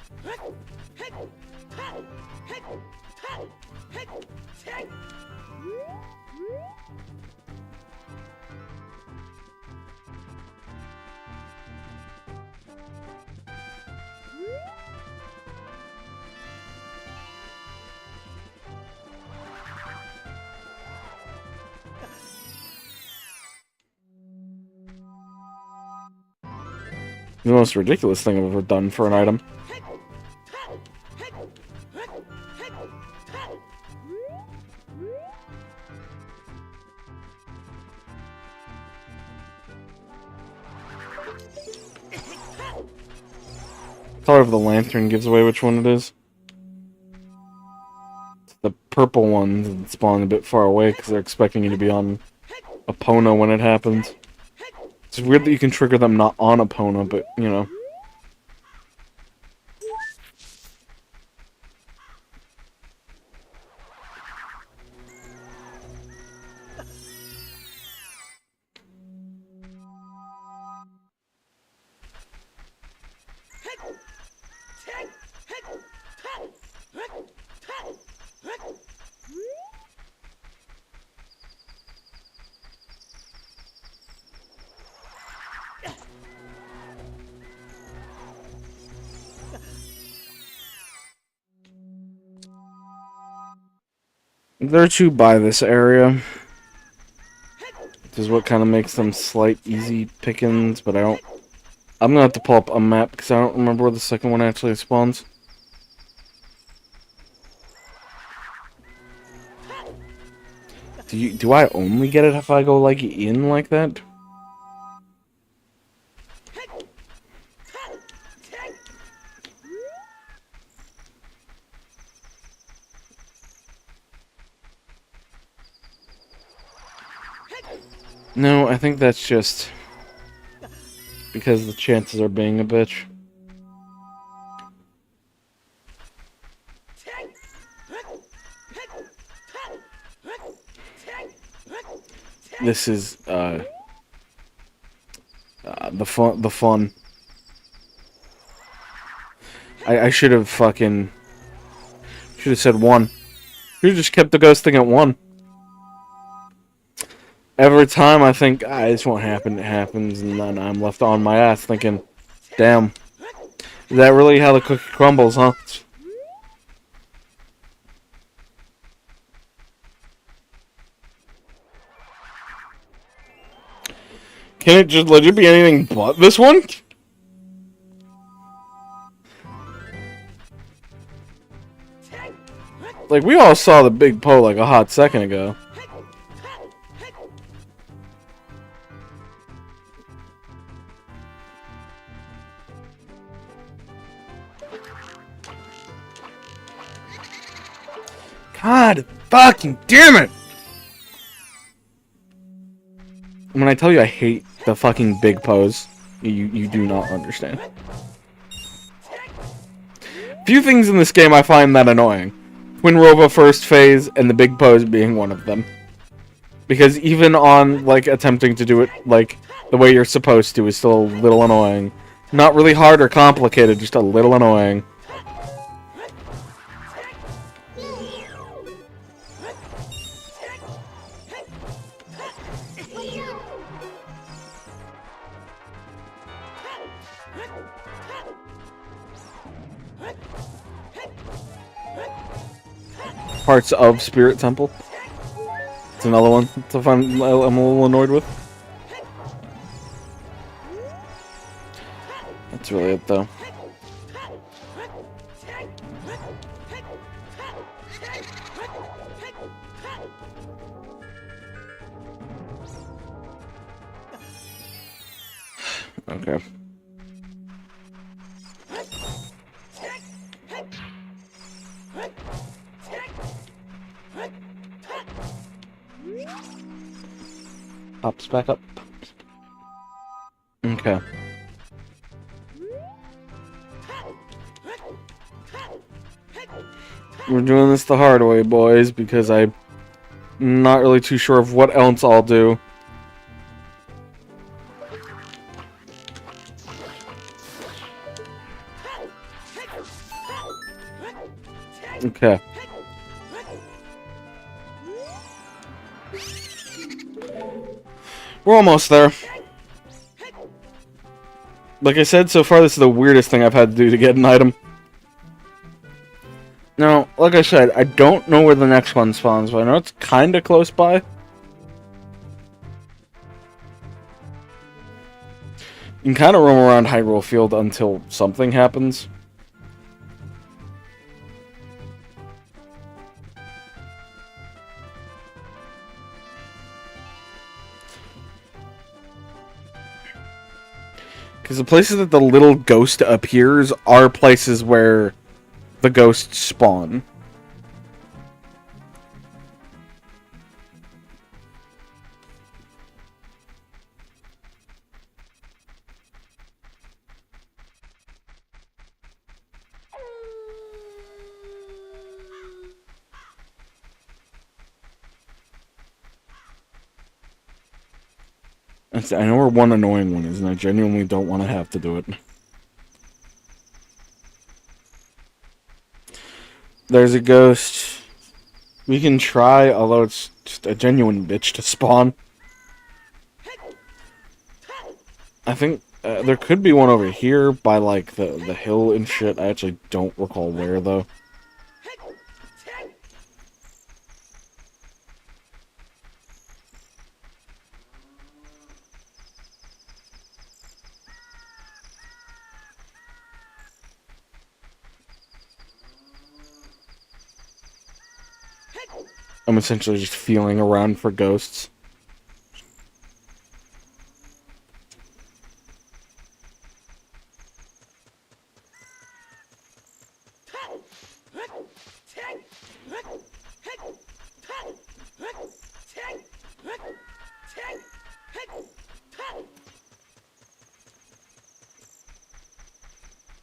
The most ridiculous thing I've ever done for an item. Color of the lantern gives away which one it is. The purple ones that spawn a bit far away because they're expecting you to be on Epona when it happens. It's weird that you can trigger them not on Epona, but, you know. There are two by this area, which is what kind of makes them slight easy pickings, but I'm gonna have to pull up a map because I don't remember where the second one actually spawns. Do I only get it if I go like in like that? No, I think that's just because the chances are being a bitch. This is the fun. I should have said 1. Should have just kept the ghost thing at 1. Every time I think, this won't happen, it happens, and then I'm left on my ass thinking, damn, is that really how the cookie crumbles, huh? Can it just legit be anything but this one? Like, we all saw the big Poe like a hot second ago. God fucking damn it! When I tell you I hate the fucking big pose, you do not understand. Few things in this game I find that annoying. Twin Rova first phase and the big pose being one of them. Because even on, like, attempting to do it, like, the way you're supposed to is still a little annoying. Not really hard or complicated, just a little annoying. Parts of Spirit Temple. It's another one. It's a fun. I'm a little annoyed with. That's really it, though. Okay. Pops back up. Okay. We're doing this the hard way, boys, because I Not really too sure of what else I'll do. Okay. We're almost there. Like I said, so far this is the weirdest thing I've had to do to get an item. Now, like I said, I don't know where the next one spawns, but I know it's kinda close by. You can kinda roam around Hyrule Field until something happens. Because the places that the little ghost appears are places where the ghosts spawn. I know where one annoying one is, and I genuinely don't want to have to do it. There's a ghost. We can try, although it's just a genuine bitch to spawn. I think there could be one over here by, like, the hill and shit. I actually don't recall where, though. I'm essentially just feeling around for ghosts.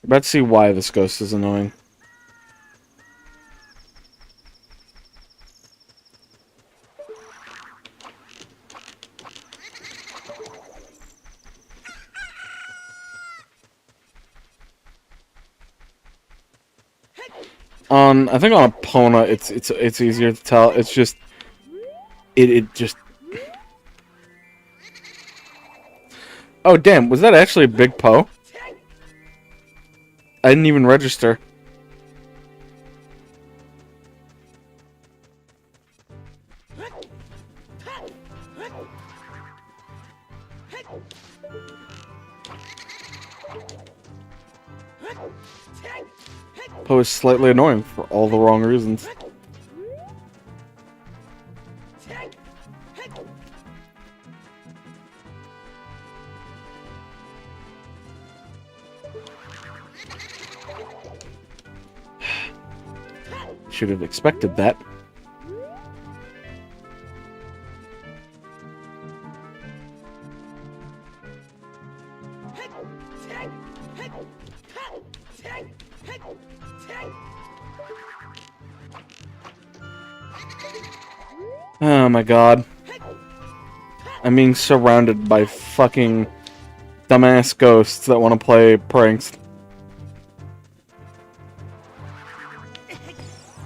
Let's see why this ghost is annoying. I think on Epona, it's easier to tell. It's just, it just. Oh damn! Was that actually a big Poe? I didn't even register. Poe is slightly annoying for all the wrong reasons. Should have expected that. Oh my god. I'm being surrounded by fucking dumbass ghosts that want to play pranks.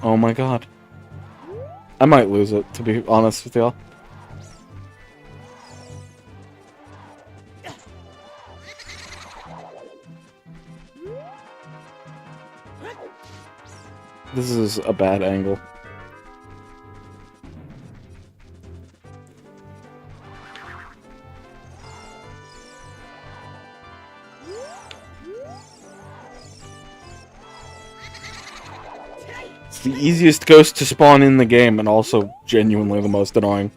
Oh my god. I might lose it, to be honest with y'all. This is a bad angle. It's the easiest ghost to spawn in the game, and also genuinely the most annoying.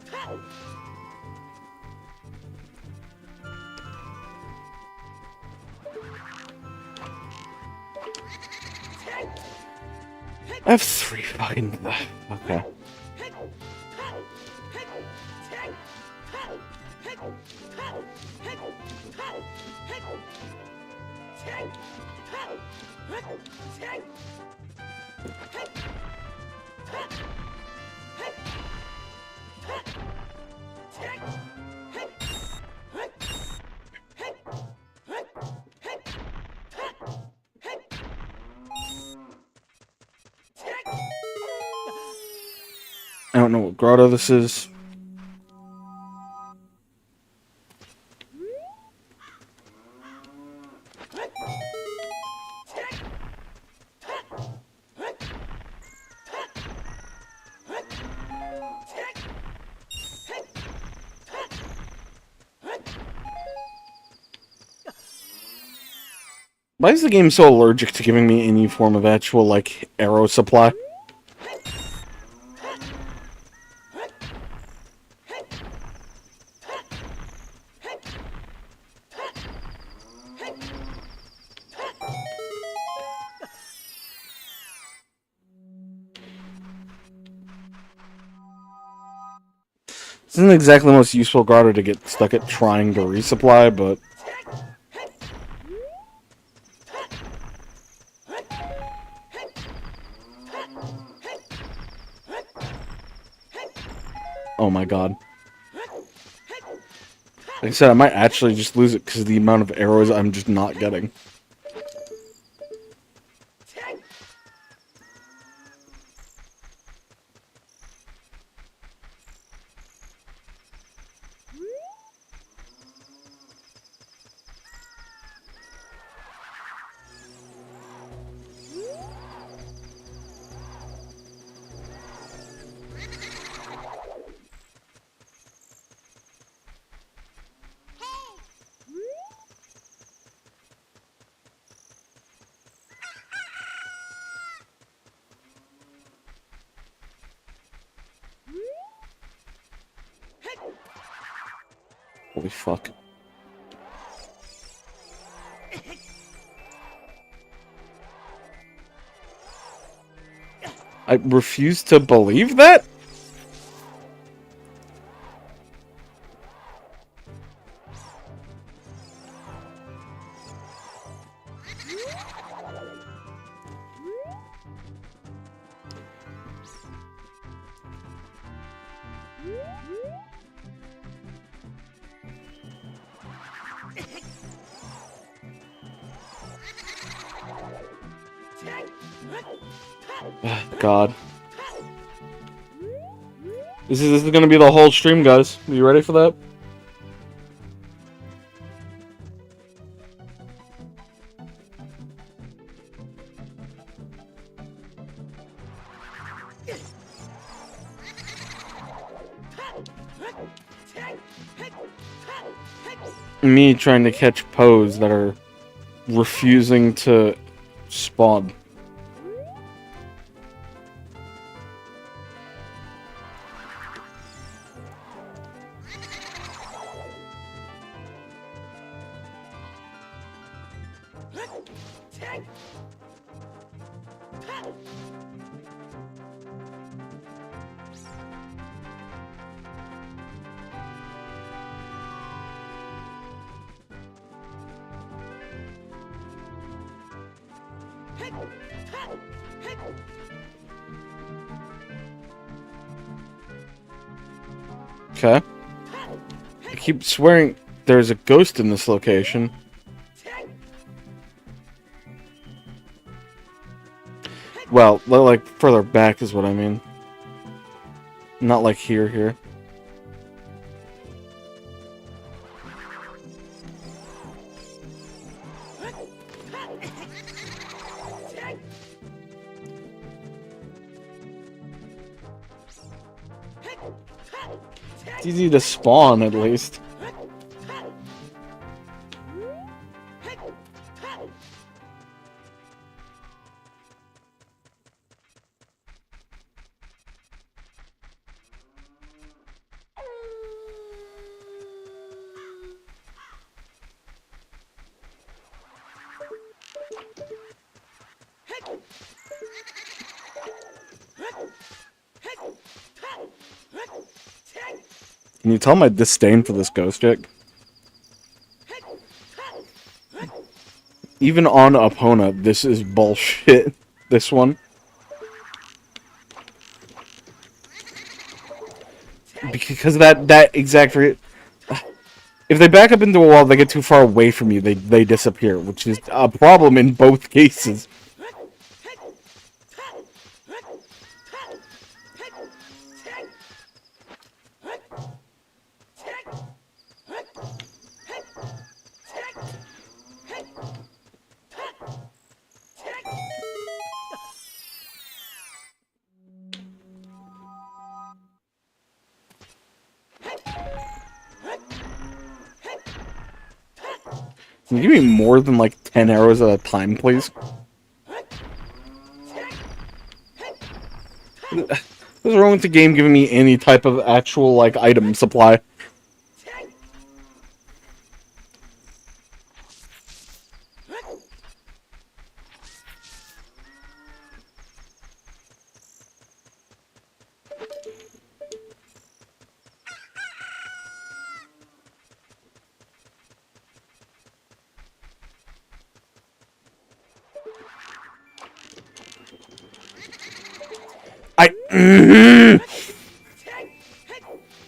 I have 3 fucking... Okay. don't know what grotto this is. Why is the game so allergic to giving me any form of actual, like, arrow supply? This isn't exactly the most useful grotto to get stuck at trying to resupply, but... Oh my god. Like I said, I might actually just lose it because of the amount of arrows I'm just not getting. Holy fuck. I refuse to believe that? God. This is gonna be the whole stream, guys. Are you ready for that? Me trying to catch Poes that are refusing to spawn. Okay. I keep swearing there's a ghost in this location. Well, like further back is what I mean. Not like here. It's easy to spawn, at least. Can you tell my disdain for this ghost yet? Even on Epona, this is bullshit. This one. Because that exact... If they back up into a wall, they get too far away from you, they disappear, which is a problem in both cases. Can you give me more than, like, 10 arrows at a time, please? What's wrong with the game giving me any type of actual, like, item supply?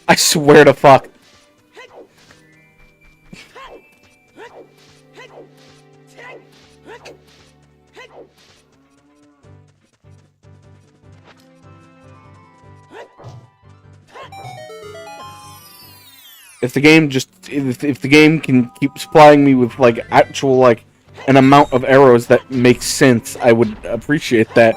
I swear to fuck. If the game if the game can keep supplying me with, like, actual, like, an amount of arrows that makes sense, I would appreciate that.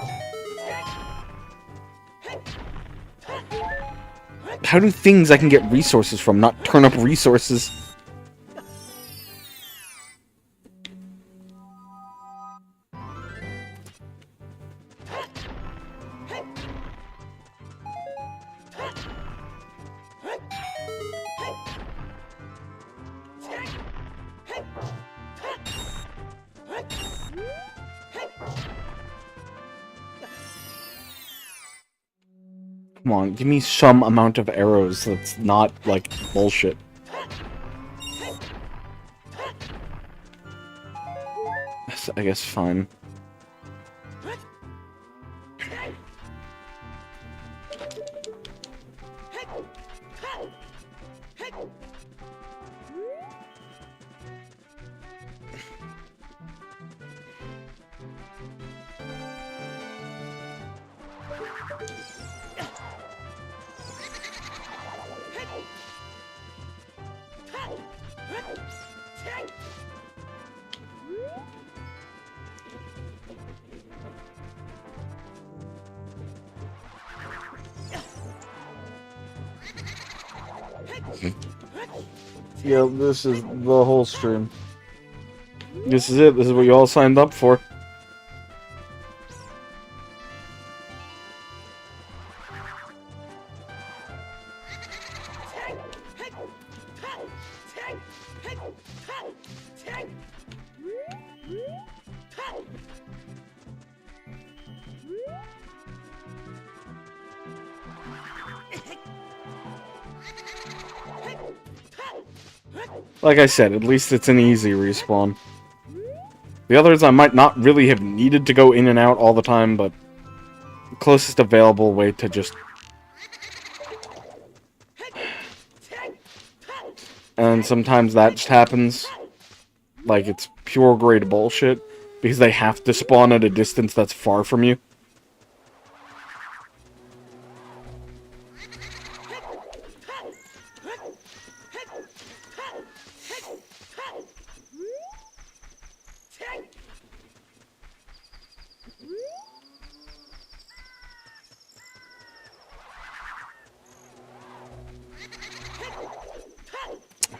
How do things I can get resources from not turn up resources? Come on, give me some amount of arrows that's not, like, bullshit. I guess fine. Yeah, this is the whole stream. This is it. This is what you all signed up for. Like I said, at least it's an easy respawn. The others I might not really have needed to go in and out all the time, but the closest available way to just... And sometimes that just happens. Like, it's pure grade bullshit, because they have to spawn at a distance that's far from you.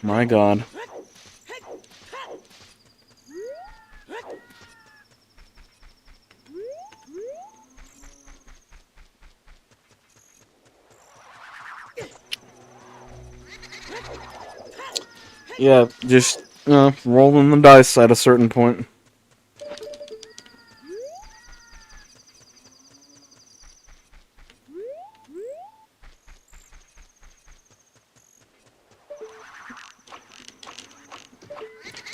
My god. Yeah, just, rolling the dice at a certain point.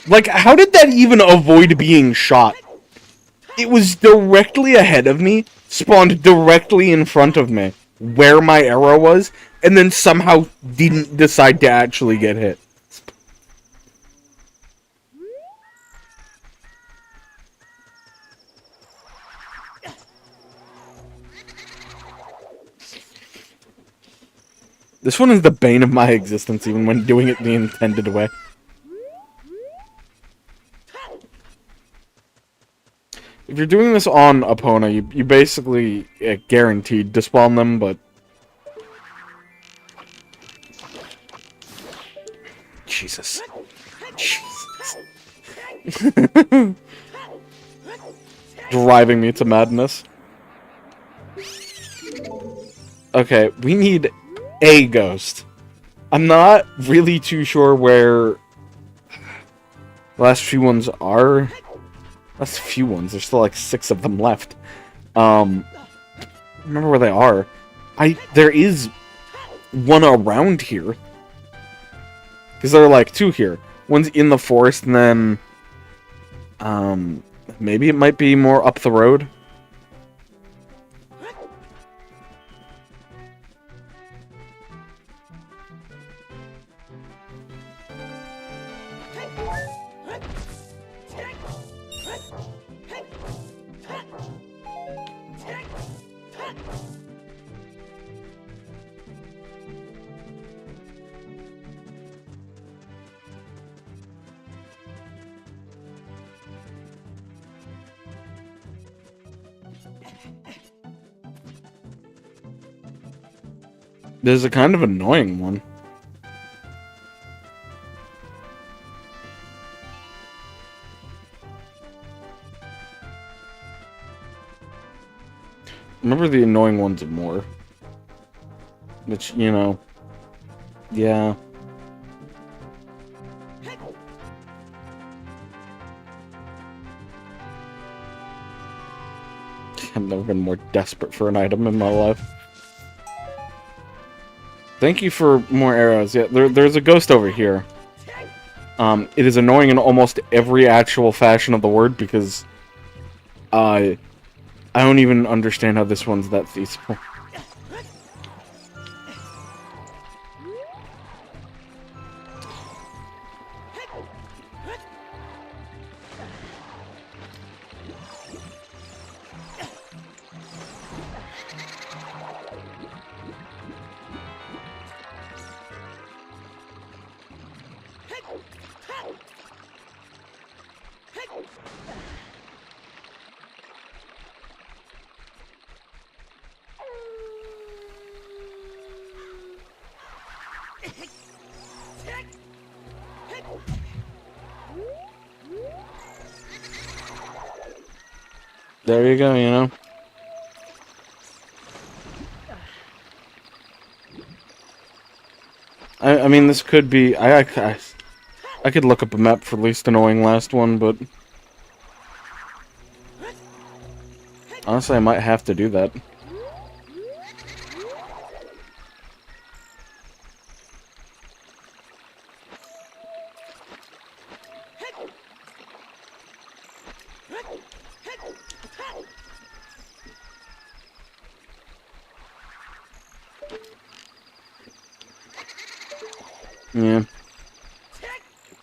Like, how did that even avoid being shot? It was directly ahead of me, spawned directly in front of me, where my arrow was, and then somehow didn't decide to actually get hit. This one is the bane of my existence, even when doing it the intended way. If you're doing this on Epona, you basically guaranteed to spawn them, but... Jesus. Jesus. Driving me to madness. Okay, we need a ghost. I'm not really too sure where the last few ones are. Last few ones. There's still like 6 of them left. Remember where they are. There is one around here. Because there are like 2 here. One's in the forest and then maybe it might be more up the road. There's a kind of annoying one. Remember the annoying ones more. Which, you know... Yeah. I've never been more desperate for an item in my life. Thank you for more arrows. Yeah, there's a ghost over here. It is annoying in almost every actual fashion of the word because I don't even understand how this one's that feasible. There you go, you know. I mean, this could be... I could look up a map for least annoying last one, but... honestly, I might have to do that. Yeah.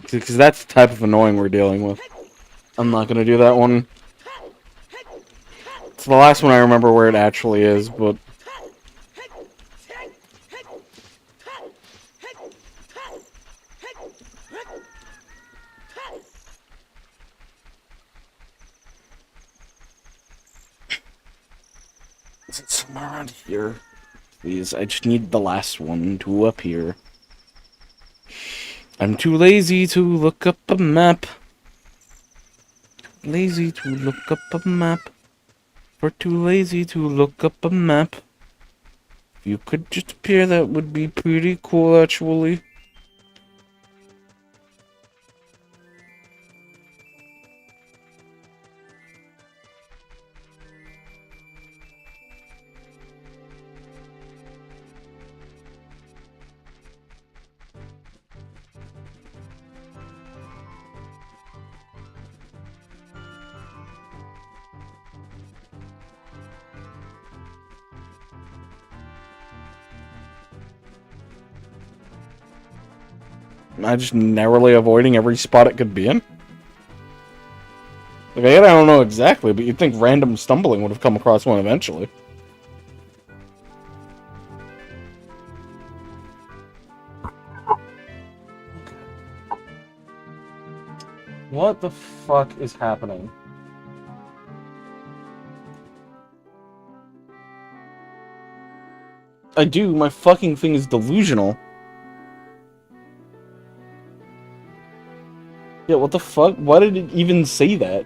Because that's the type of annoying we're dealing with. I'm not gonna do that one. It's the last one I remember where it actually is, but... is it somewhere around here? Please, I just need the last one to appear. I'm too lazy to look up a map. Lazy to look up a map. We're too lazy to look up a map. If you could just appear, that would be pretty cool, actually. Am I just narrowly avoiding every spot it could be in? Like, I don't know exactly, but you'd think random stumbling would have come across one eventually. What the fuck is happening? I do, my fucking thing is delusional. Yeah, what the fuck? Why did it even say that?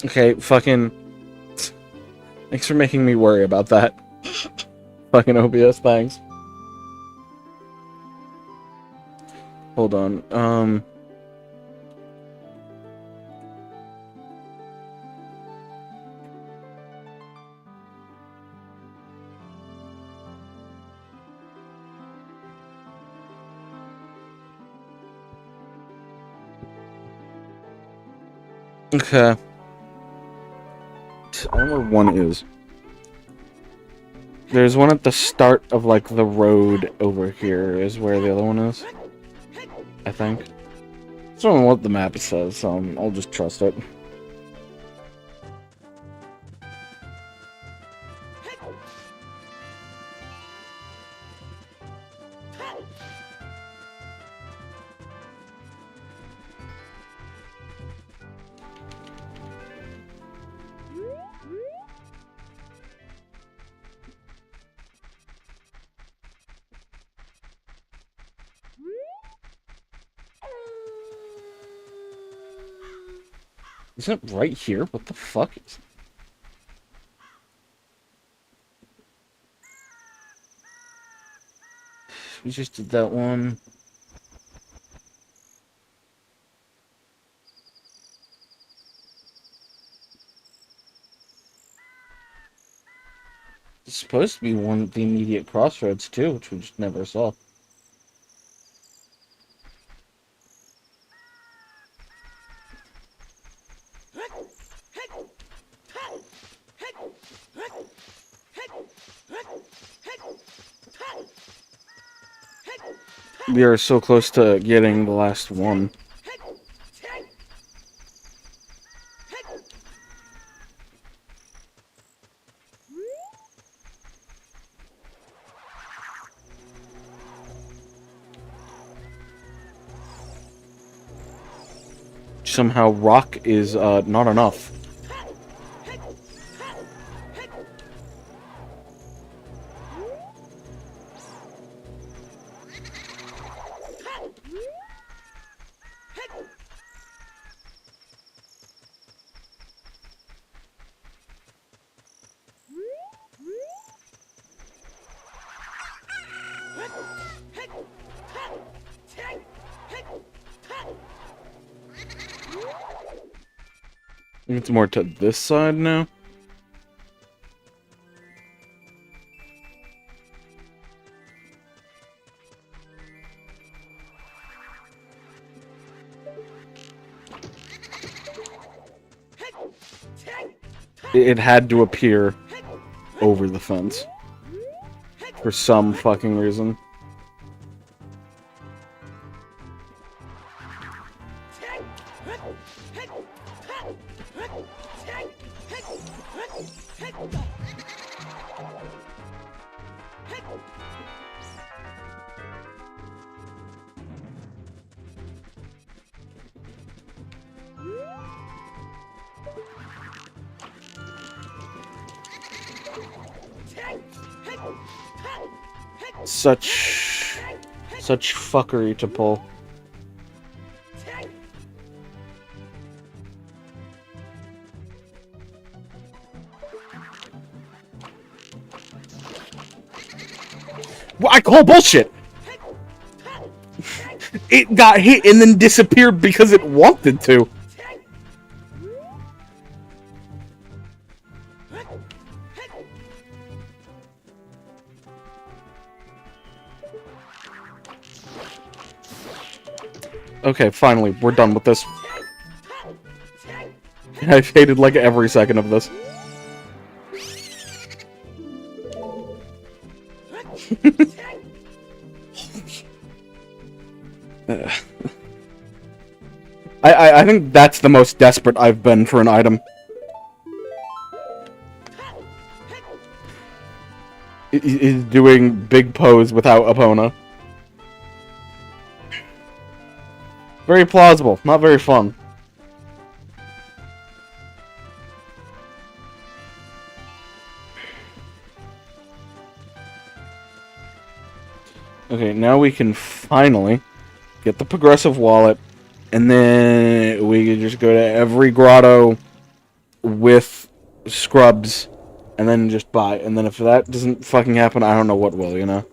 Okay, fucking... Thanks for making me worry about that. Fucking OBS, thanks. Hold on, Okay. I don't know where one is. There's one at the start of, like, the road over here is where the other one is. I think. I don't know what the map says, so I'll just trust it. Isn't it right here? What the fuck? We just did that one. It's supposed to be one of the immediate crossroads too, which we just never saw. We are so close to getting the last one. Somehow rock is not enough. It's more to this side now. It had to appear over the fence. For some fucking reason. Such fuckery to pull. Well, I call bullshit! It got hit and then disappeared because it wanted to. Okay, finally, we're done with this. I've hated like every second of this. I think that's the most desperate I've been for an item. Is doing big pose without Epona. Very plausible, not very fun. Okay, now we can finally get the progressive wallet, and then we can just go to every grotto with scrubs, and then just buy. And then if that doesn't fucking happen, I don't know what will, you know?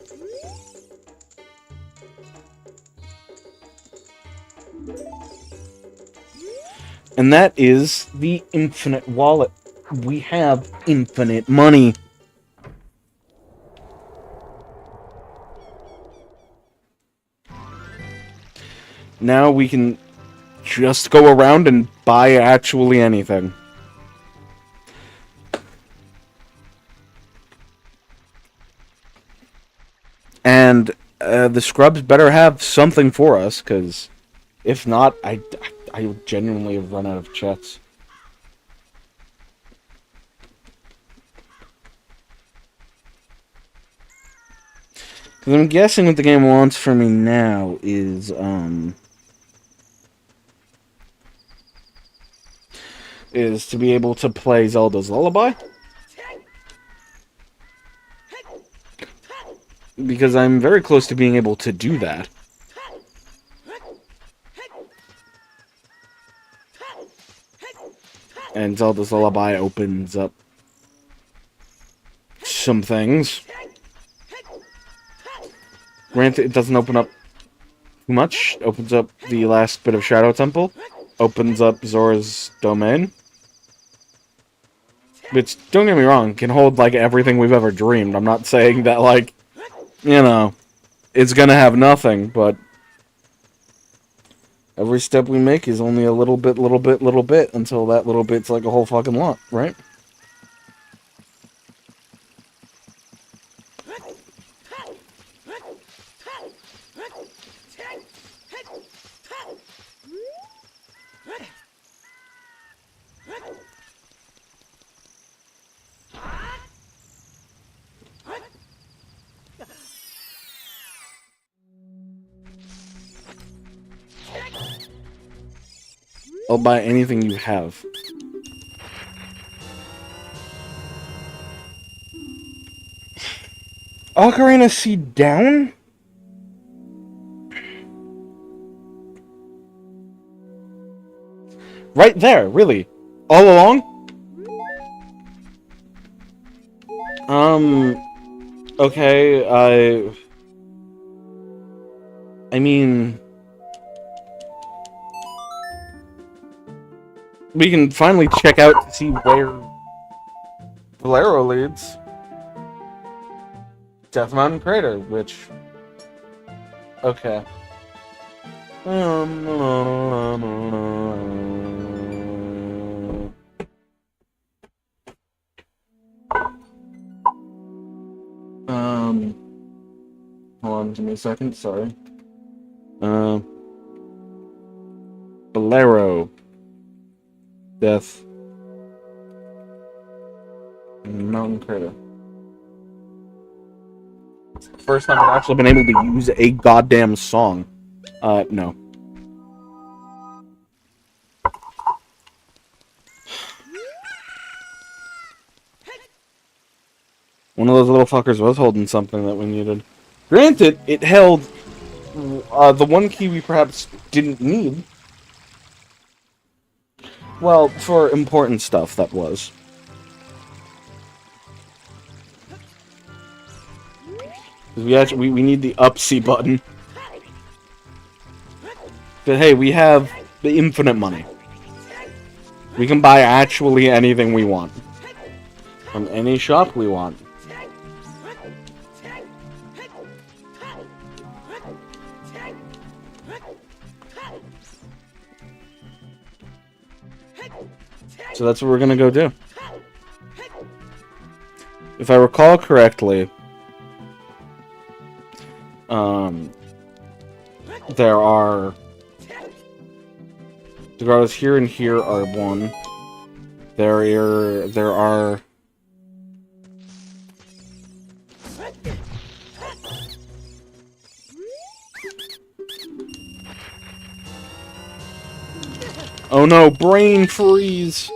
And that is the infinite wallet. We have infinite money. Now we can just go around and buy actually anything. And the scrubs better have something for us, because if not, I genuinely have run out of checks. Because I'm guessing what the game wants from me now is to be able to play Zelda's Lullaby. Because I'm very close to being able to do that. And Zelda's Lullaby opens up some things. Granted, it doesn't open up too much. It opens up the last bit of Shadow Temple. Opens up Zora's Domain. Which, don't get me wrong, can hold, like, everything we've ever dreamed. I'm not saying that, like, you know, it's gonna have nothing, but every step we make is only a little bit, until that little bit's like a whole fucking lot, right? I'll buy anything you have. Ocarina Seed down? Right there, really. All along? Okay, I mean... We can finally check out to see where Valero leads. Death Mountain Crater, which... Okay. Hold on, give me a second, sorry. Valero. Death Mountain Crater. It's the first time I've actually been able to use a goddamn song. No. One of those little fuckers was holding something that we needed. Granted, it held the one key we perhaps didn't need. Well, for important stuff, that was. We need the up C button. But hey, we have the infinite money. We can buy actually anything we want. From any shop we want. So that's what we're gonna go do. If I recall correctly, there are... The grottos here and here are one. There are... Oh no, brain freeze!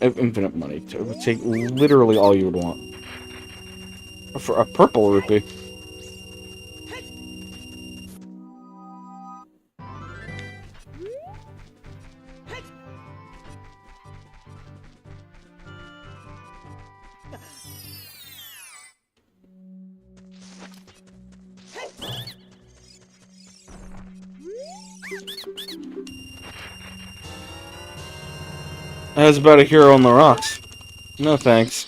I have infinite money. It would take literally all you would want. For a purple rupee. How's about a hero on the rocks? No thanks.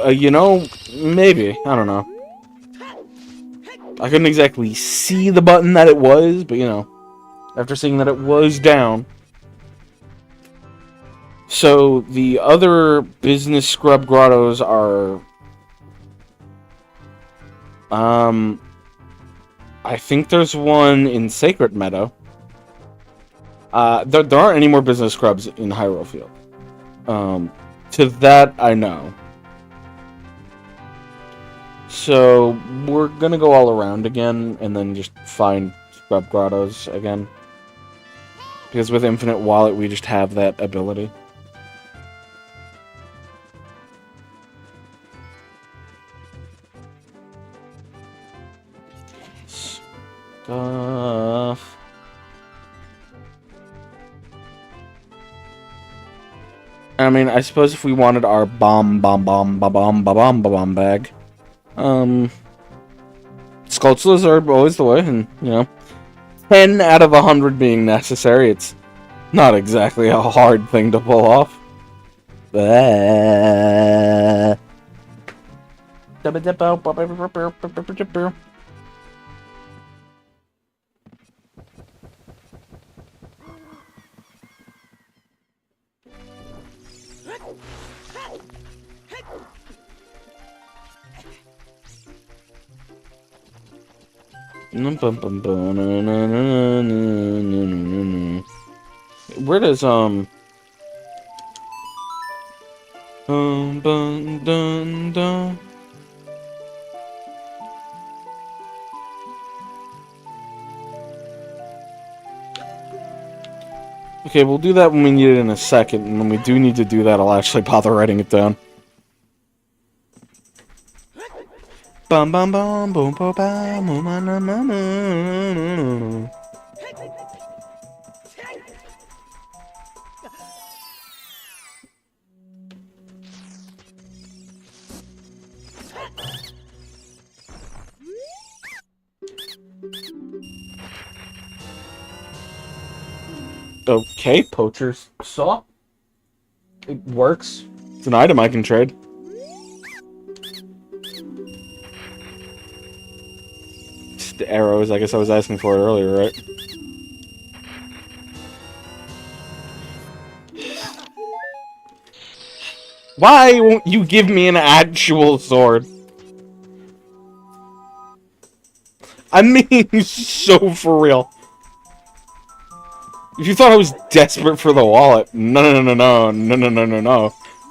You know, maybe. I don't know. I couldn't exactly see the button that it was, but you know, after seeing that it was down. So, the other business scrub grottos are... I think there's one in Sacred Meadow. There aren't any more business scrubs in Hyrule Field. To that, I know. So, we're gonna go all around again, and then just find scrub grottos again. Because with Infinite Wallet, we just have that ability. Stuff. I mean, I suppose if we wanted our bomb bag, Sculptures are always the way, and, you know, 10 out of 100 being necessary, it's not exactly a hard thing to pull off. Where does Okay, we'll do that when we need it in a second, and when we do need to do that, I'll actually bother writing it down. Bum bum bum boom boom bum boom bum bum bum. Okay, poacher's saw. It works. It's an item I can trade. Just the arrows, I guess I was asking for it earlier, right? Why won't you give me an actual sword? I mean, so for real. If you thought I was desperate for the wallet, no.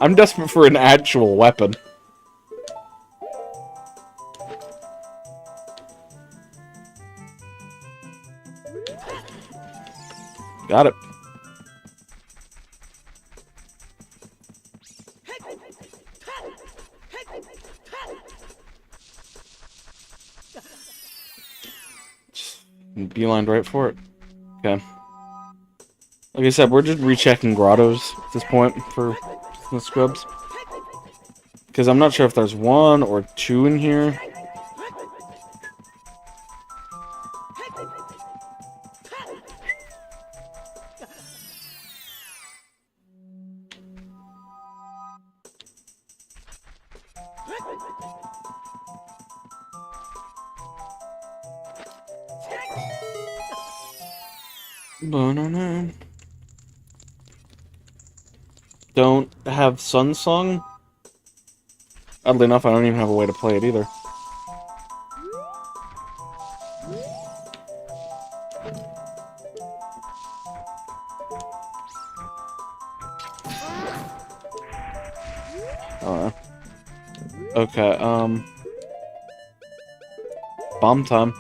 I'm desperate for an actual weapon. Got it. Beelined right for it. Okay. Like I said, we're just rechecking grottos at this point for the scrubs. Because I'm not sure if there's one or two in here. Don't have Sun Song? Oddly enough, I don't even have a way to play it either. Okay, bomb time.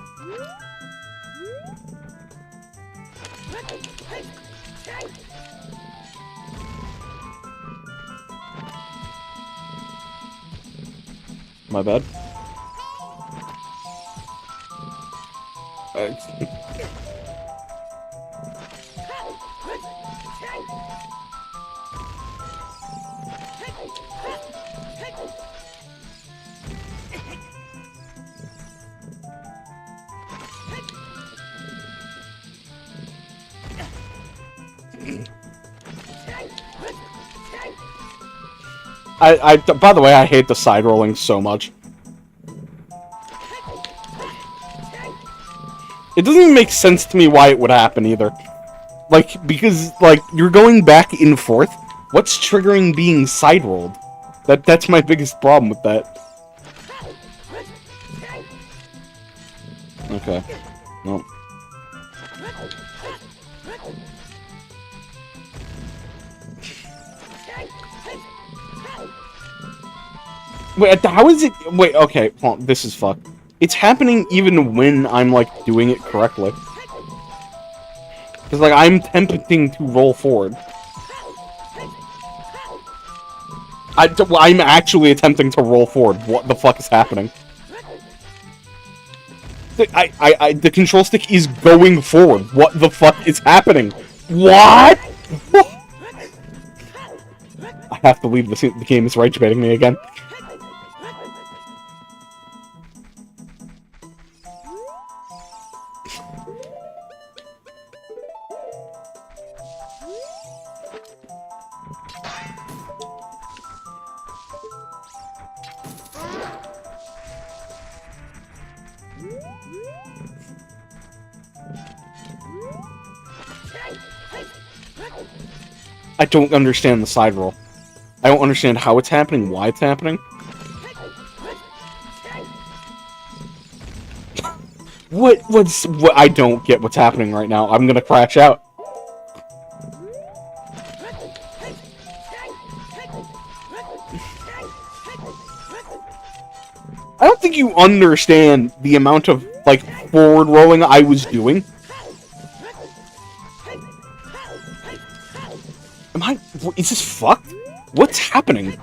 My bad. By the way, I hate the side rolling so much. It doesn't even make sense to me why it would happen either. Like, because, like, you're going back and forth. What's triggering being side rolled? That's my biggest problem with that. Okay. Well. Wait, how is it? Wait, okay, hold on, this is fucked. It's happening even when I'm, like, doing it correctly. Because, like, I'm tempting to roll forward. I'm actually attempting to roll forward. What the fuck is happening? The control stick is going forward. What the fuck is happening? What? I have to leave the game is rage baiting me again. I don't understand the side roll. I don't understand how it's happening, why it's happening. What? I don't get what's happening right now. I'm gonna crash out. I don't think you understand the amount of, like, forward rolling I was doing. Is this fucked? What's happening?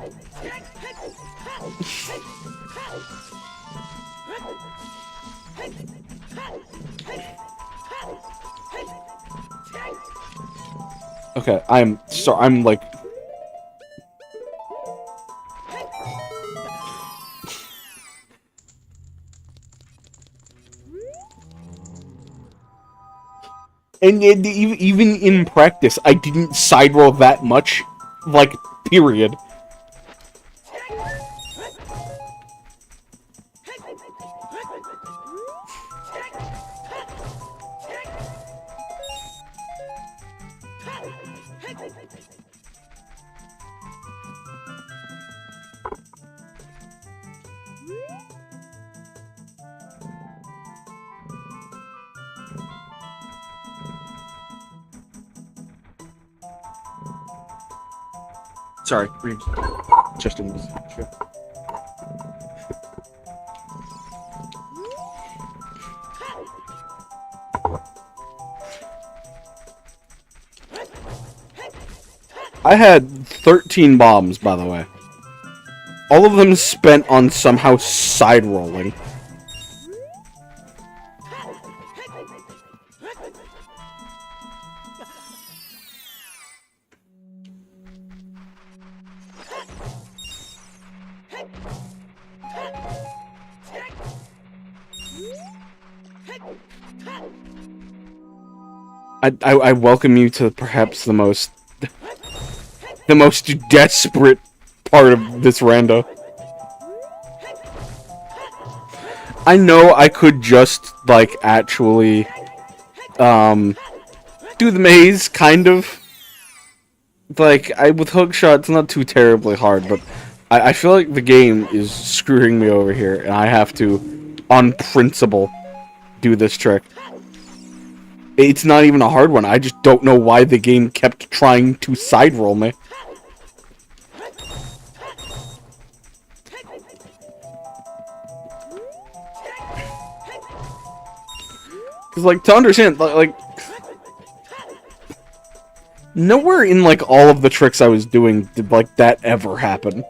Okay, I'm sorry, I'm like... And even in practice, I didn't side roll that much, like, period. Sorry, just in this. Sure. I had 13 bombs, by the way. All of them spent on somehow side rolling. I welcome you to perhaps the most desperate part of this rando. I know I could just, like, actually do the maze, kind of. Like, with hookshot, it's not too terribly hard, but I feel like the game is screwing me over here, and I have to, on principle, do this trick. It's not even a hard one, I just don't know why the game kept trying to side roll me. Because, like, to understand, like... Nowhere in, like, all of the tricks I was doing did, like, that ever happen.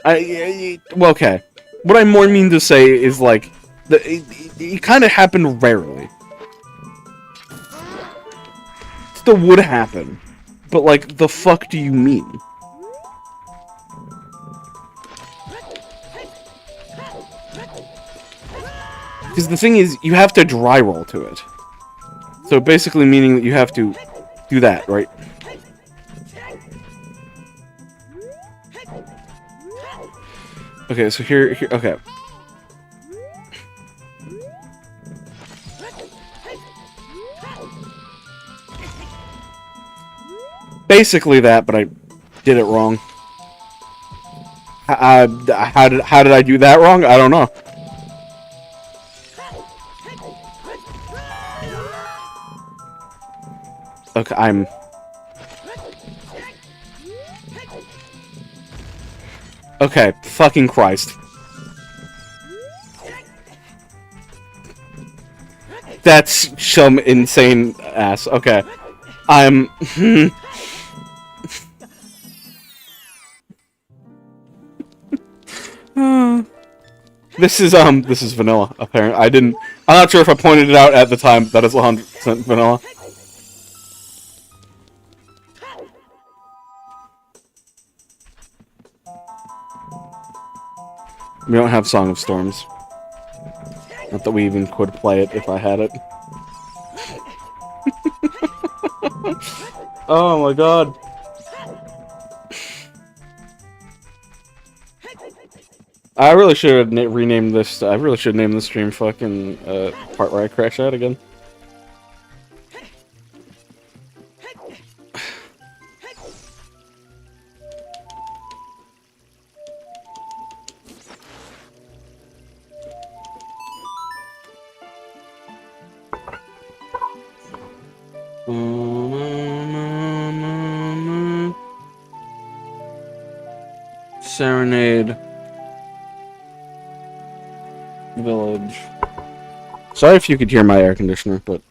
Well, okay. What I more mean to say is, like, it kind of happened rarely. Still would happen. But, like, the fuck do you mean? Because the thing is, you have to dry roll to it. So basically meaning that you have to do that, right? Okay, so here, okay. Basically that, but I did it wrong. How did I do that wrong? I don't know. Okay, I'm... Okay, fucking Christ. That's some insane ass. Okay. I'm... This is vanilla, apparently. I'm not sure if I pointed it out at the time, that is 100% vanilla. We don't have Song of Storms. Not that we even could play it if I had it. Oh my god. I really should have renamed this. I really should name the stream fucking part where I crash out again. Serenade Village. Sorry if you could hear my air conditioner, but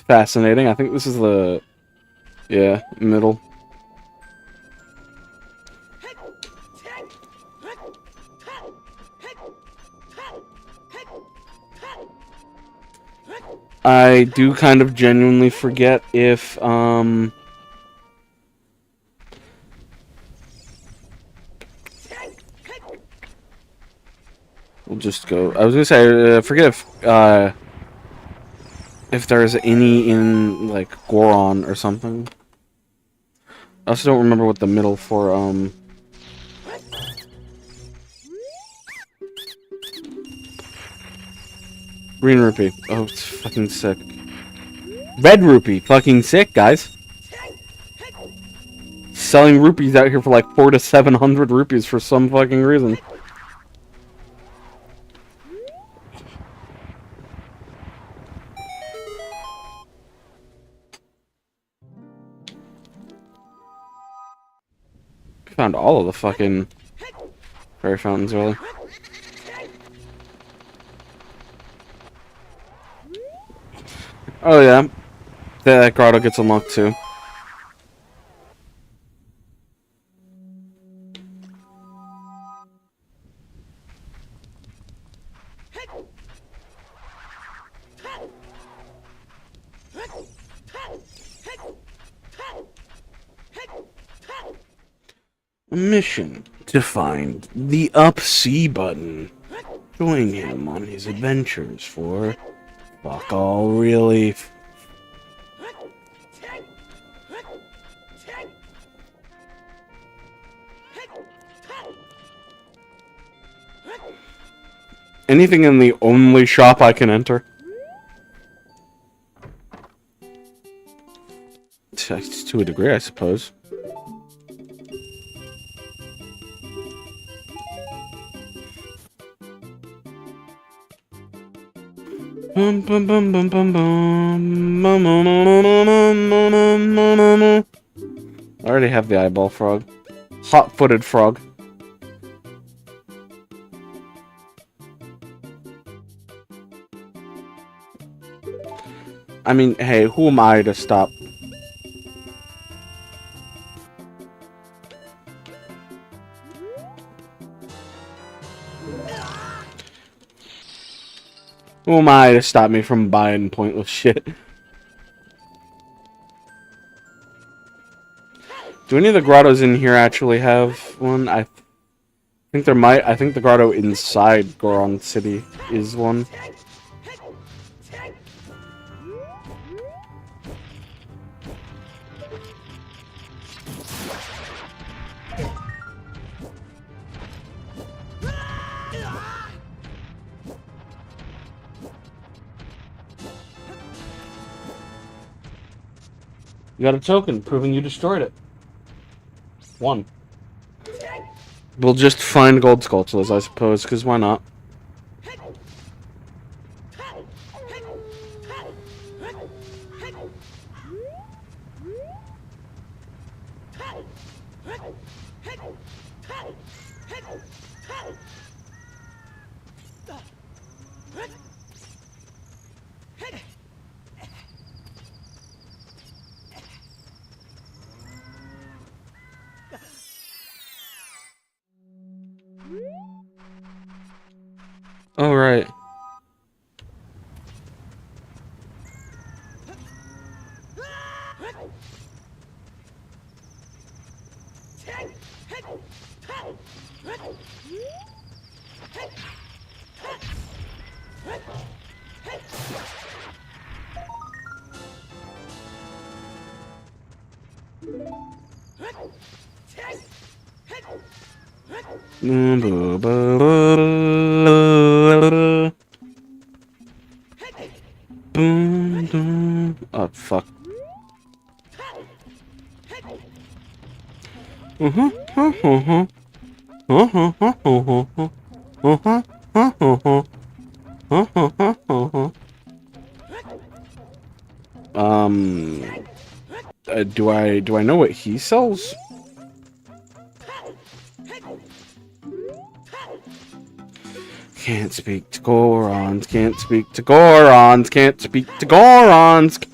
fascinating. I think this is the middle. I do kind of genuinely forget if, we'll just go. I was gonna say, I forget if there's any in, like, Goron or something. I also don't remember what the middle for, Green rupee. Oh, it's fucking sick. Red rupee. Fucking sick, guys. Selling rupees out here for like 400 to 700 rupees for some fucking reason. Found all of the fucking fairy fountains, really. Oh yeah, that grotto gets unlocked too. A mission to find the up C button. Join him on his adventures for fuck all relief. Anything in the only shop I can enter? To a degree, I suppose. I already have the eyeball frog. Hot-footed frog. I mean, hey, who am I to stop? Who am I to stop me from buying pointless shit? Do any of the grottos in here actually have one? I think there might. I think the grotto inside Goron City is one. You got a token proving you destroyed it. 1. We'll just find gold sculptures, I suppose, because why not? All right. Oh, fuck. Do I know what he sells? Can't speak to Gorons, can't speak to Gorons, can't speak to Gorons.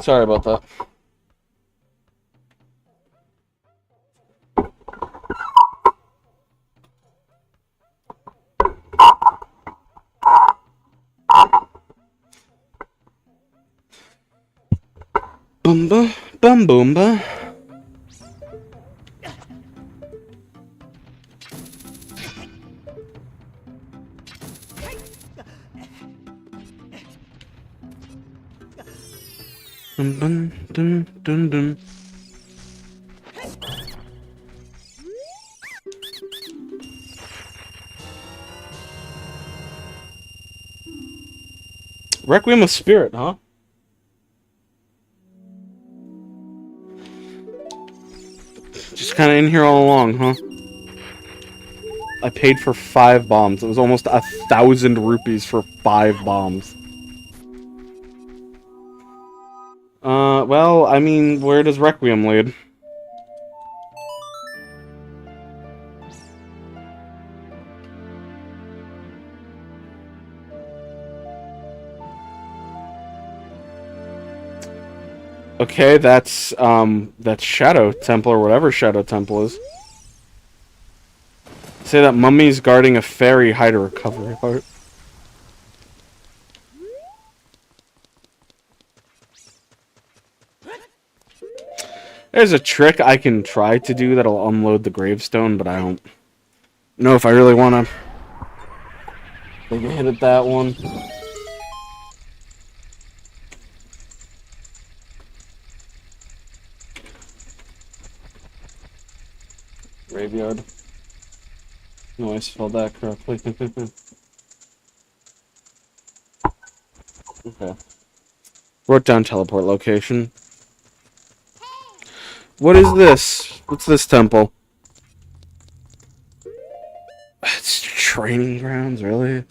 Sorry about that. Bumba, bum boomba. Dun dun dun dun dun. Requiem of Spirit, huh? Just kind of in here all along, huh? I paid for 5 bombs. It was almost 1,000 rupees for 5 bombs. Well, I mean, where does Requiem lead? Okay, that's Shadow Temple or whatever Shadow Temple is. Say that mummy's guarding a fairy hide a recovery heart. There's a trick I can try to do that'll unload the gravestone, but I don't know if I really want to take a hit at that one. Graveyard. No, I spelled that correctly. Okay. Wrote down teleport location. What is this? What's this temple? It's training grounds, really?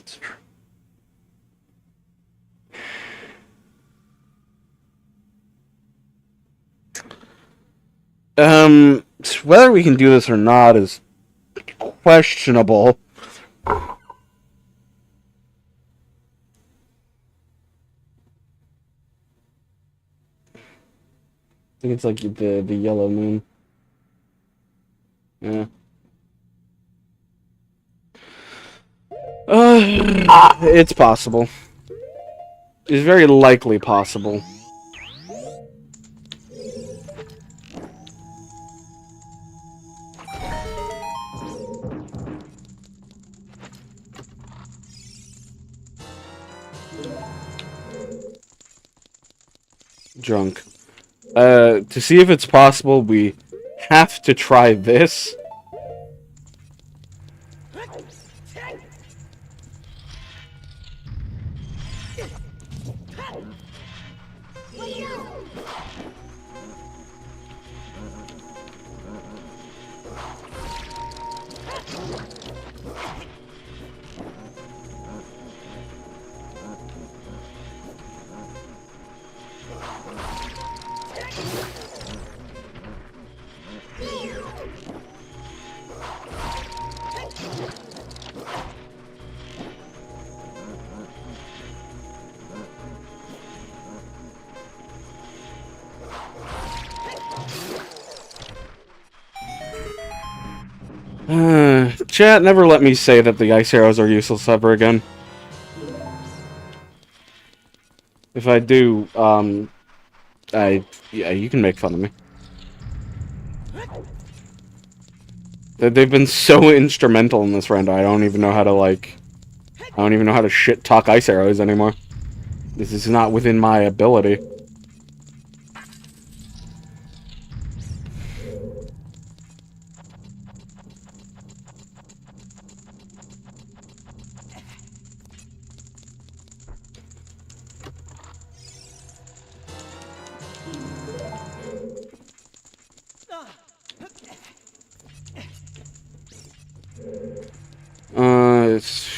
Whether we can do this or not is questionable. I think it's like the yellow moon. Yeah. It's possible. It's very likely possible. Drunk. To see if it's possible, we have to try this. Chat, never let me say that the ice arrows are useless ever again. If I do, yeah, you can make fun of me. They've been so instrumental in this render, I don't even know how to, like... I don't even know how to shit-talk ice arrows anymore. This is not within my ability. It's...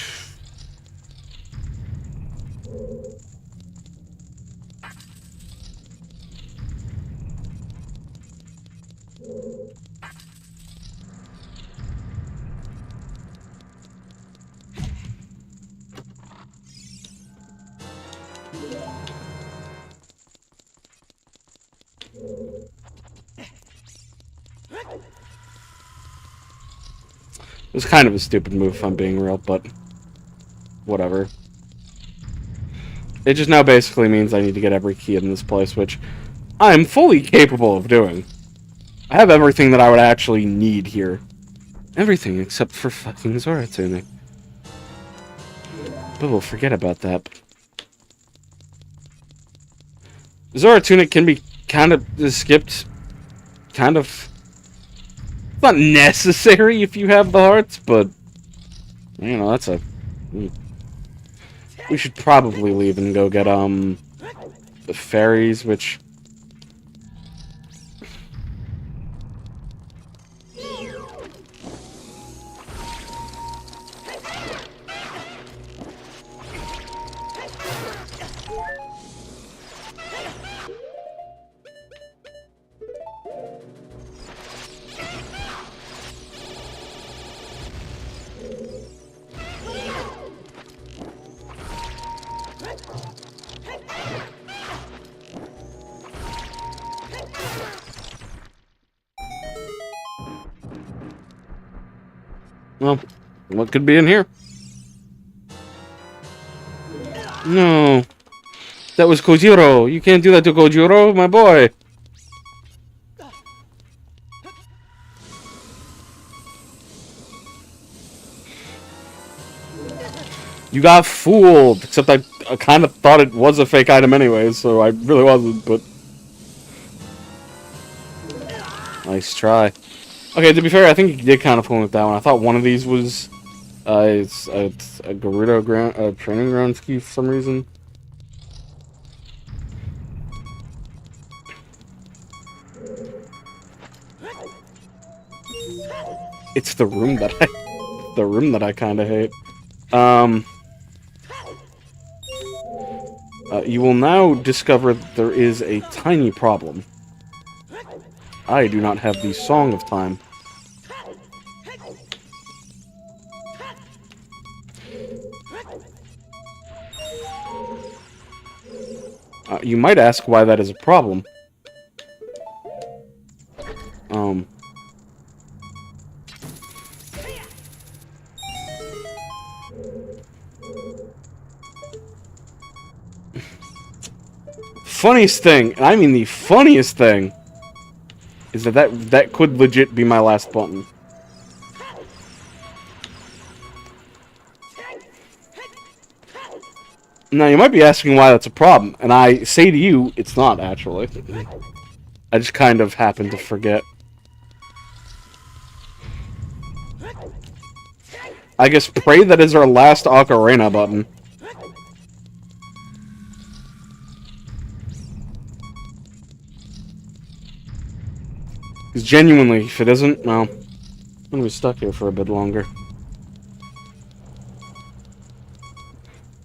It was kind of a stupid move if I'm being real, but whatever. It just now basically means I need to get every key in this place, which I'm fully capable of doing. I have everything that I would actually need here. Everything except for fucking Zora Tunic. But we'll forget about that. Zora Tunic can be kind of skipped. Kind of. It's not necessary if you have the hearts, but you know, that's a... We should probably leave and go get, the fairies, which... Well, what could be in here? No. That was Kojiro. You can't do that to Kojiro, my boy. You got fooled. Except I kind of thought it was a fake item anyways, so I really wasn't, but... Nice try. Okay, to be fair, I think you did kind of fool me with that one. I thought one of these was... it's a Gerudo training ground ski for some reason. It's the room that I kind of hate. You will now discover that there is a tiny problem. I do not have the Song of Time. You might ask why that is a problem. Funniest thing, and I mean the funniest thing, is that could legit be my last button. Now, you might be asking why that's a problem, and I say to you, it's not, actually. I just kind of happened to forget. I guess pray that is our last Ocarina button. Because genuinely, if it isn't, well, I'm gonna be stuck here for a bit longer.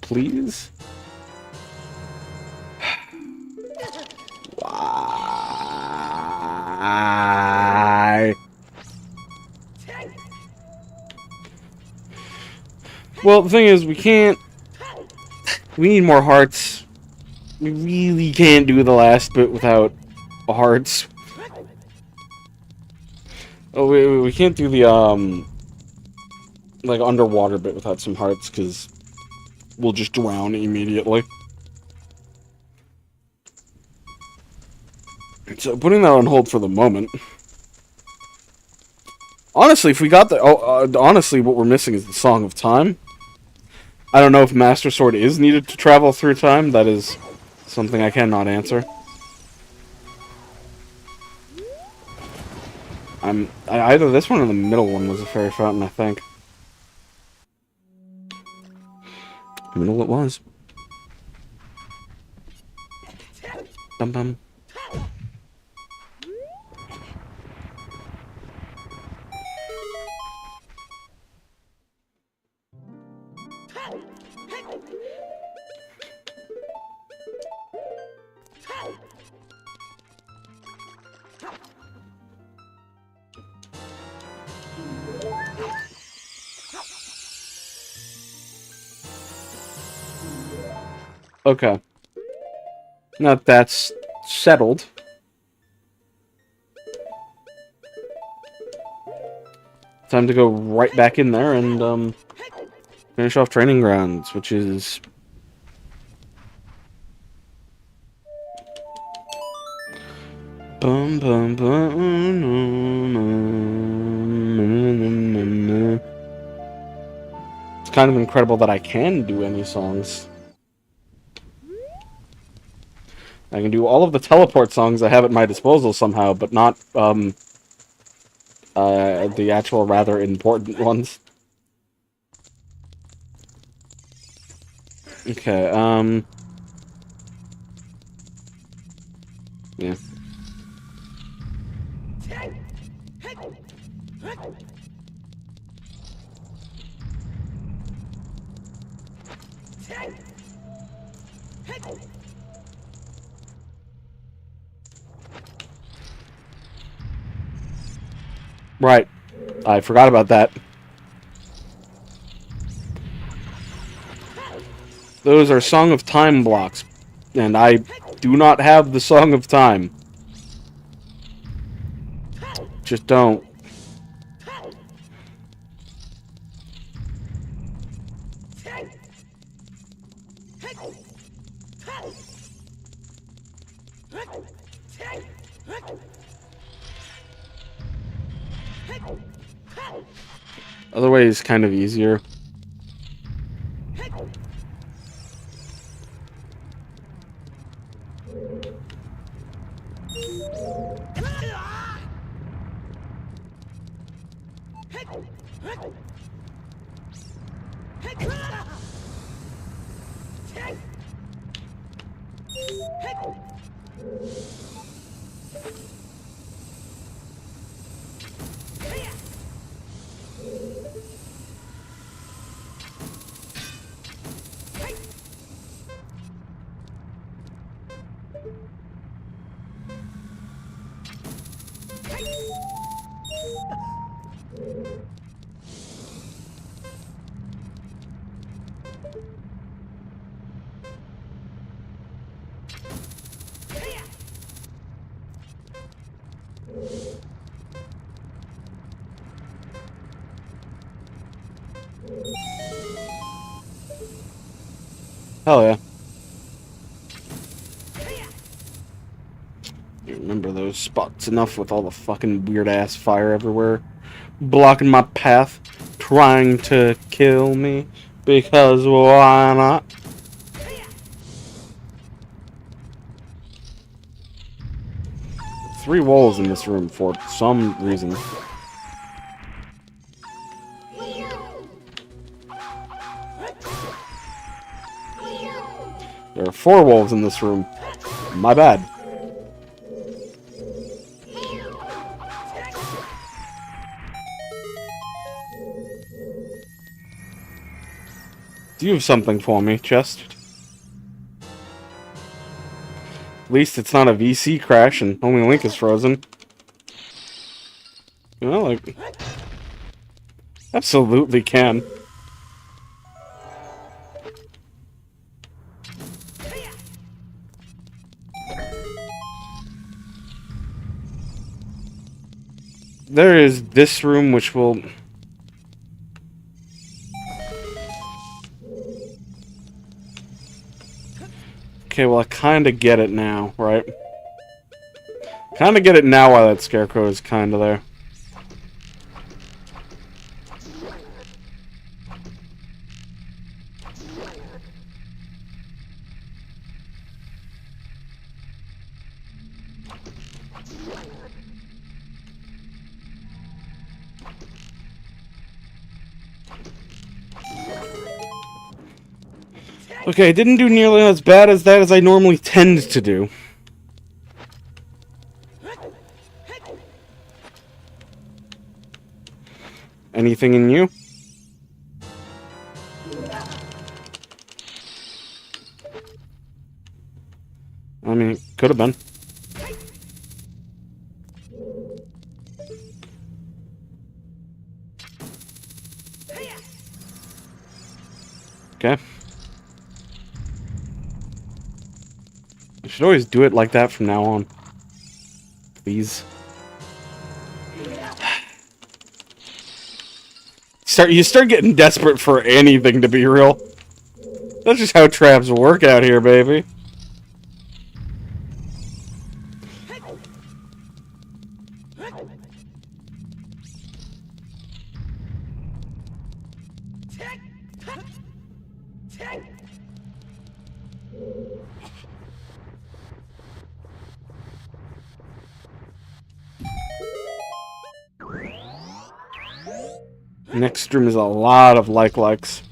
Please? Why? Well, the thing is, we can't... We need more hearts. We really can't do the last bit without hearts. Oh, we can't do the, like, underwater bit without some hearts, because we'll just drown immediately. So, putting that on hold for the moment. Honestly, if we got the... honestly, what we're missing is the Song of Time. I don't know if Master Sword is needed to travel through time. That is something I cannot answer. Either this one or the middle one was a fairy fountain, I think. Middle it was. Bum bum. Okay. Now that that's settled. Time to go right back in there and, finish off training grounds, which is... Bum bum bum. It's kind of incredible that I can do any songs. I can do all of the teleport songs I have at my disposal somehow, but not, the actual rather important ones. Okay, yeah. Right. I forgot about that. Those are Song of Time blocks. And I do not have the Song of Time. Just don't. Other way is kind of easier. Hell yeah. You remember those spots enough with all the fucking weird-ass fire everywhere, blocking my path, trying to kill me, because why not? Three walls in this room for some reason. There are 4 wolves in this room. My bad. Do you have something for me, chest? At least it's not a VC crash and only Link is frozen. You know, like... Absolutely can. There is this room which will... Okay, well I kinda get it now, right? Kinda get it now why that scarecrow is kinda there. Okay, I didn't do nearly as bad as that as I normally tend to do. Anything in you? I mean, it could have been. Okay. I should always do it like that from now on. Please. You start getting desperate for anything to be real. That's just how traps work out here, baby. Next room is a lot of likes.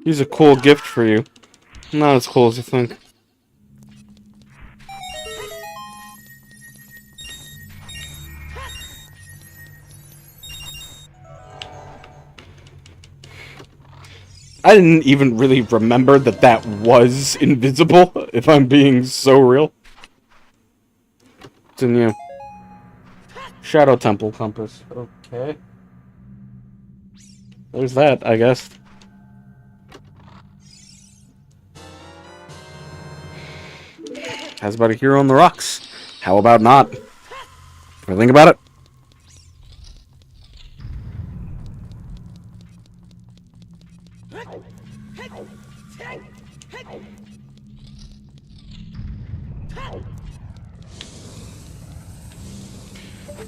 Here's a cool gift for you. Not as cool as you think. I didn't even really remember that that was invisible, if I'm being so real. It's in you. Shadow Temple Compass. Okay. There's that, I guess. How's about a hero on the rocks? How about not? I think about it.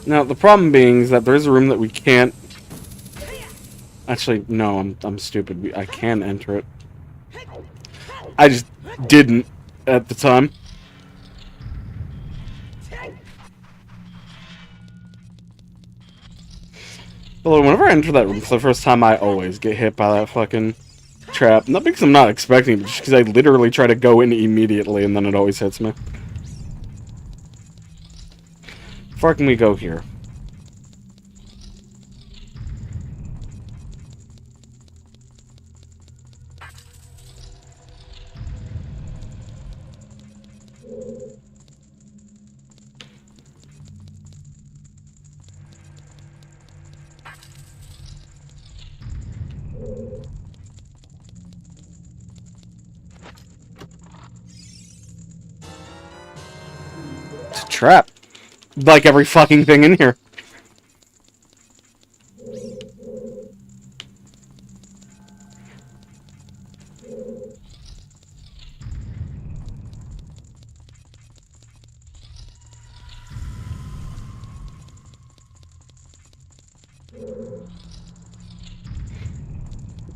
Now, the problem being is that there is a room that we can't... Actually, no, I'm stupid. I can enter it. I just didn't at the time. Although, whenever I enter that room for the first time, I always get hit by that fucking trap. Not because I'm not expecting it, but just because I literally try to go in immediately and then it always hits me. How far can we go here? It's a trap. Like every fucking thing in here.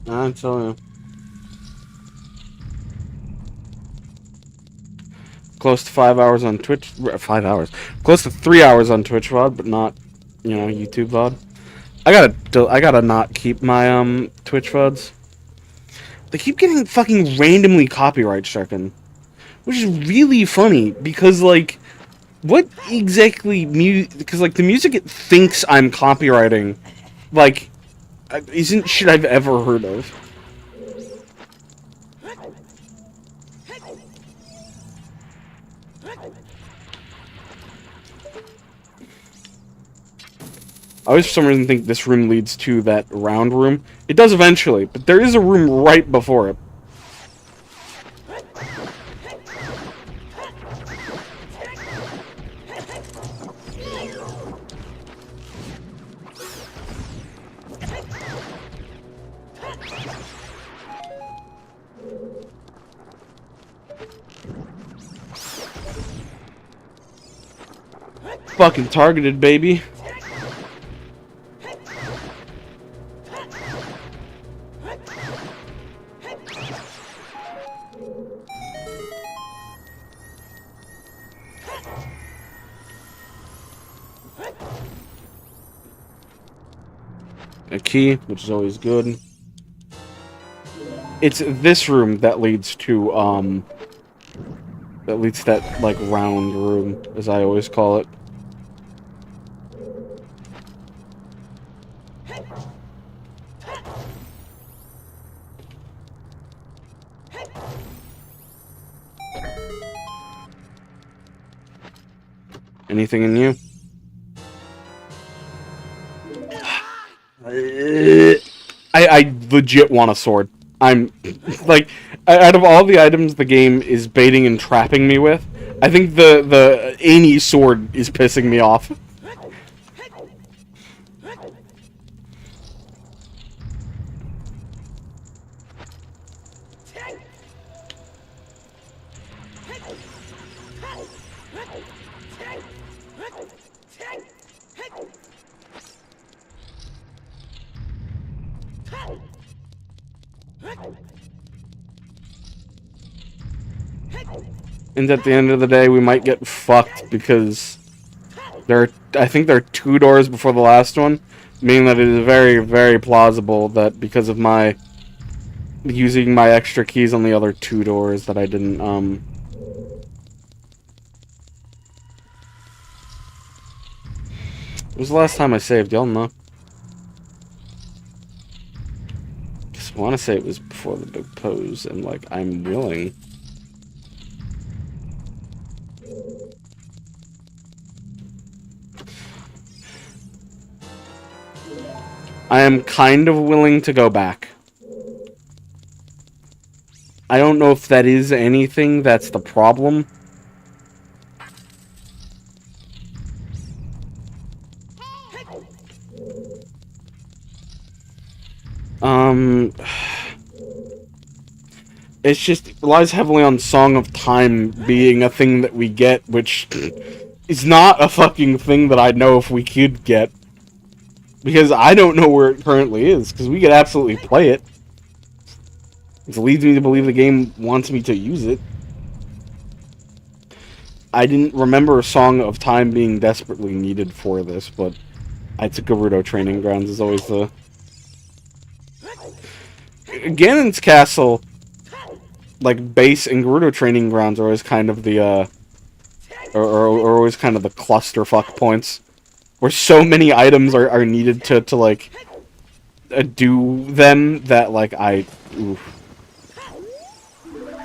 I'm telling you. Close to 5 hours on Twitch. 5 hours. Close to 3 hours on Twitch VOD, but not, you know, YouTube VOD. I gotta not keep my Twitch VODs. They keep getting fucking randomly copyright stricken, which is really funny because like, what exactly because like the music it thinks I'm copywriting, like, isn't shit I've ever heard of. I always for some reason think this room leads to that round room. It does eventually, but there is a room right before it. Fucking targeted, baby. A key, which is always good. It's this room that leads to that like round room, as I always call it. Anything in you? I legit want a sword. I'm like, out of all the items the game is baiting and trapping me with, I think the any sword is pissing me off. And at the end of the day, we might get fucked because I think there are 2 doors before the last one, meaning that it is very, very plausible that because of my using my extra keys on the other 2 doors that I didn't, When was the last time I saved? Y'all know. Because I want to say it was before the big pose, and like, I'm willing. I am kind of willing to go back. I don't know if that is anything that's the problem. Um, it's just, it relies heavily on Song of Time being a thing that we get, which is not a fucking thing that I know if we could get. Because I don't know where it currently is, because we could absolutely play it. It leads me to believe the game wants me to use it. I didn't remember a Song of Time being desperately needed for this, but I took Gerudo Training Grounds is always the... Ganon's Castle, like, base and Gerudo Training Grounds are always kind of the, are always kind of the clusterfuck points. Where so many items are needed to like, do them that, like, oof.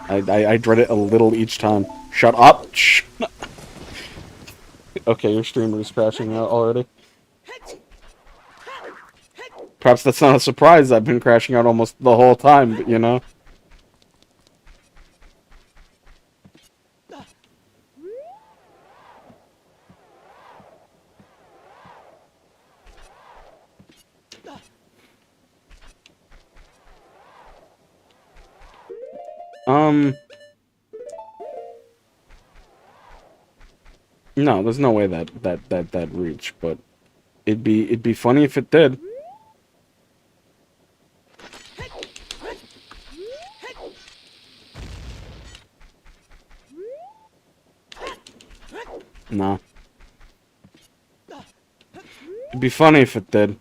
I dread it a little each time. Shut up! Okay, your streamer is crashing out already. Perhaps that's not a surprise, I've been crashing out almost the whole time, but you know. No, there's no way that reach, but it'd be funny if it did. No. It'd be funny if it did.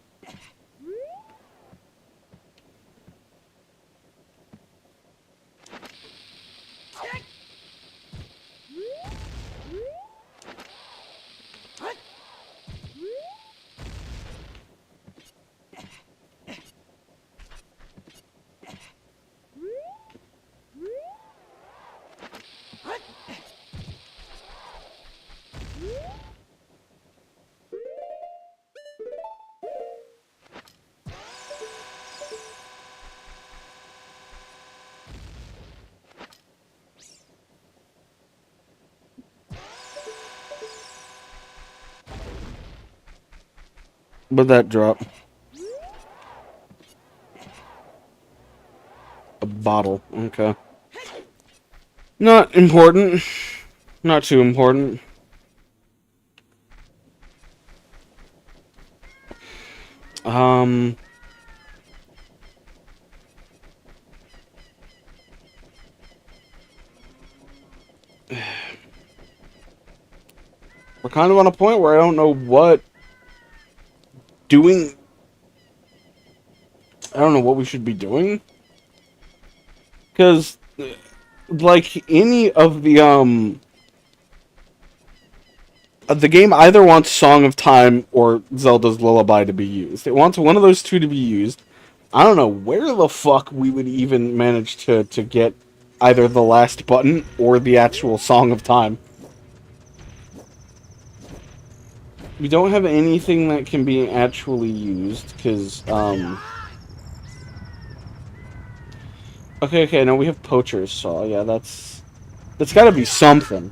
But that drop. A bottle. Okay. Not important. Not too important. We're kind of on a point where I don't know what doing... I don't know what we should be doing. Because, like, any of the game either wants Song of Time or Zelda's Lullaby to be used. It wants one of those two to be used. I don't know where the fuck we would even manage to get either the last button or the actual Song of Time. We don't have anything that can be actually used, because, Okay, no, we have Poacher's Saw. Yeah, that's gotta be something.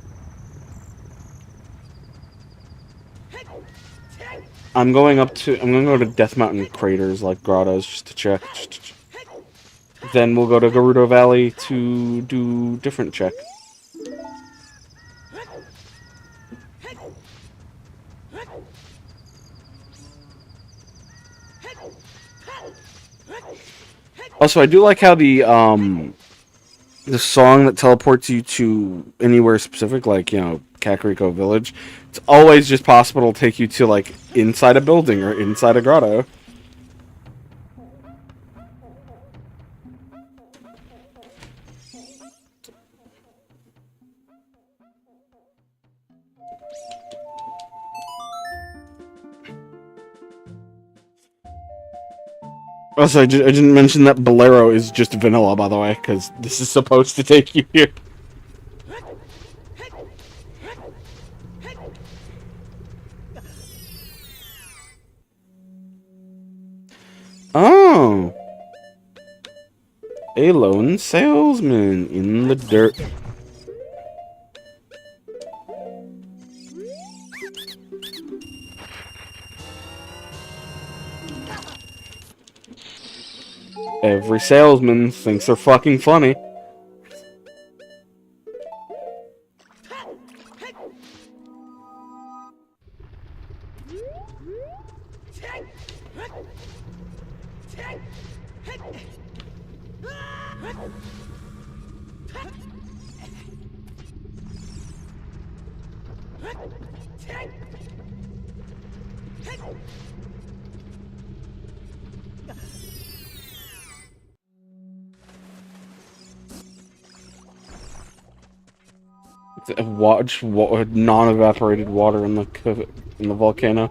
I'm gonna go to Death Mountain Craters, like grottos, just to check. Then we'll go to Gerudo Valley to do different check. Also, I do like how the song that teleports you to anywhere specific, like, you know, Kakariko Village, it's always just possible to take you to, like, inside a building or inside a grotto. Also, I didn't mention that Bolero is just vanilla, by the way, because this is supposed to take you here. Oh. A lone salesman in the dirt. Every salesman thinks they're fucking funny. Watch non-evaporated water in the volcano.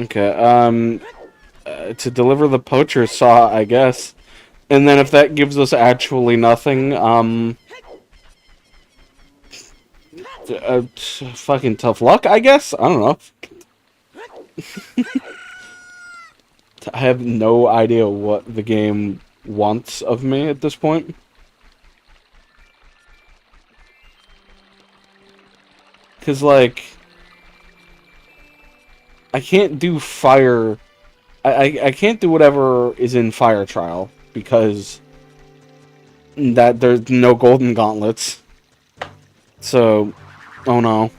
Okay, to deliver the poacher's saw, I guess. And then if that gives us actually nothing, fucking tough luck, I guess? I don't know. I have no idea what the game wants of me at this point. Because, like, I can't do fire... I can't do whatever is in Fire Trial, because there's no golden gauntlets. So, oh no.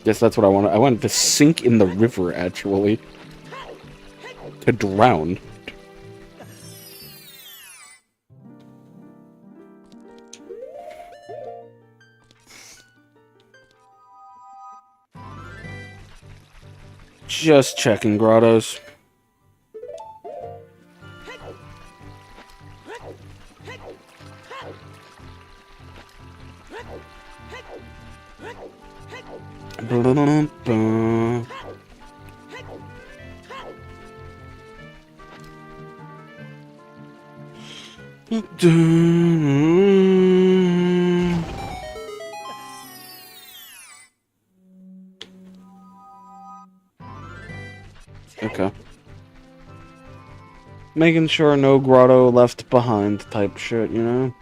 Yes, that's what I wanted. I wanted to sink in the river, actually. To drown. Just checking grottos. Okay. Making sure no grotto left behind type shit, you know?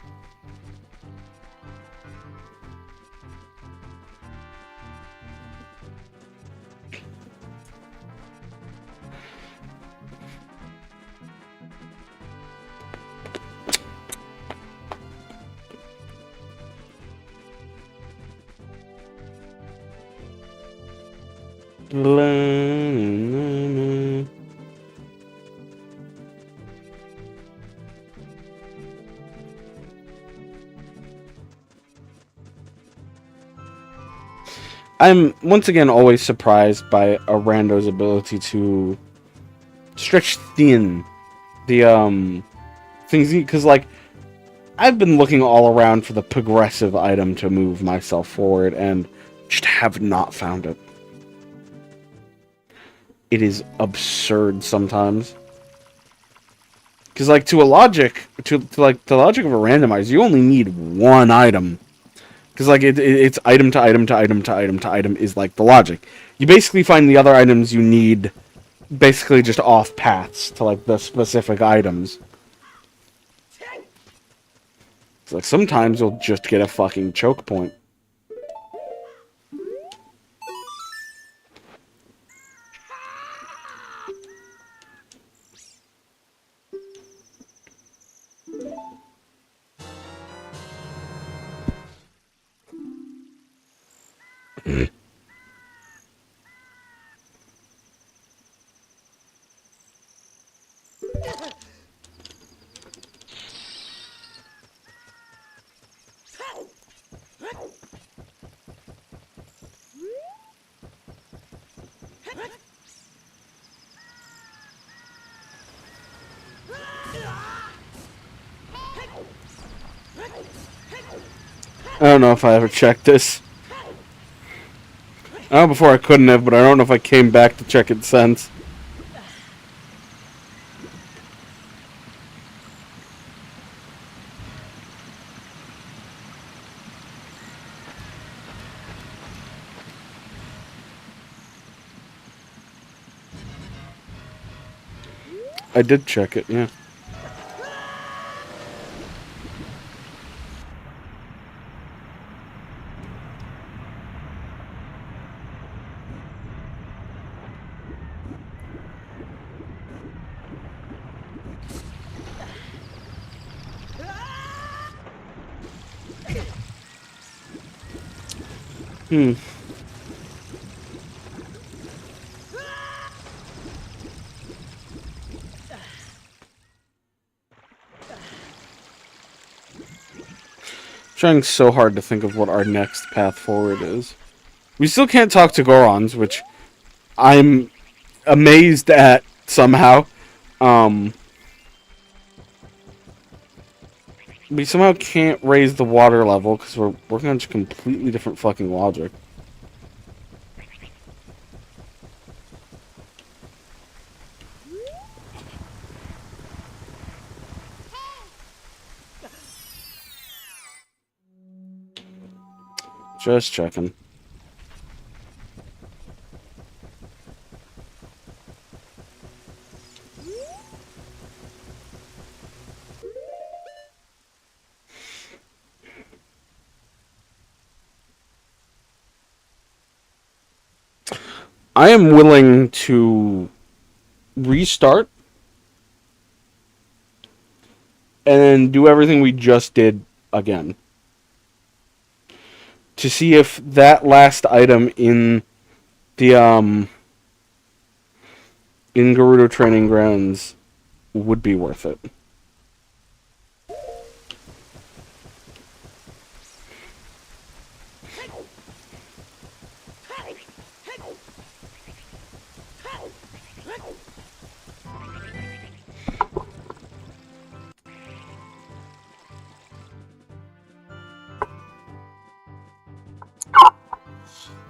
I'm, once again, always surprised by a rando's ability to stretch thin the, things, because, like, I've been looking all around for the progressive item to move myself forward, and just have not found it. It is absurd sometimes. Because, like, to like, the logic of a randomizer, you only need one item. Because, like, it's item to item to item to item to item is, like, the logic. You basically find the other items you need basically just off paths to, like, the specific items. It's like, sometimes you'll just get a fucking choke point. I don't know if I ever checked this. I know before I couldn't have, but I don't know if I came back to check it since. I did check it, yeah. Hmm. Trying so hard to think of what our next path forward is. We still can't talk to Gorons, which I'm amazed at somehow. We somehow can't raise the water level because we're working on just completely different fucking logic. Just checking. I am willing to restart and then do everything we just did again. To see if that last item in the in Gerudo Training Grounds would be worth it.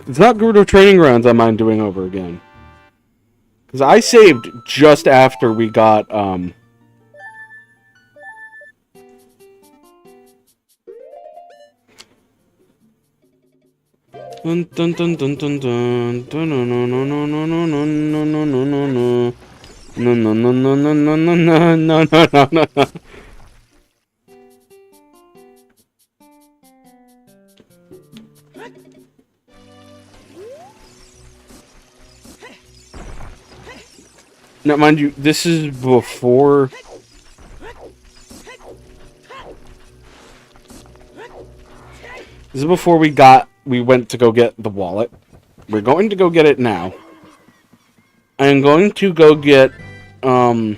It's not Gerudo Training Grounds I mind doing over again. Because I saved just after we got, Dun, dun, dun, dun, dun, dun. Dun, no, no, no, no, no, no, no, no, no, no, no, no. No, no, no, no, no, no, no, no, no, no, no, no. Now, mind you, this is before... This is before we went to go get the wallet. We're going to go get it now. I'm going to go get, I'm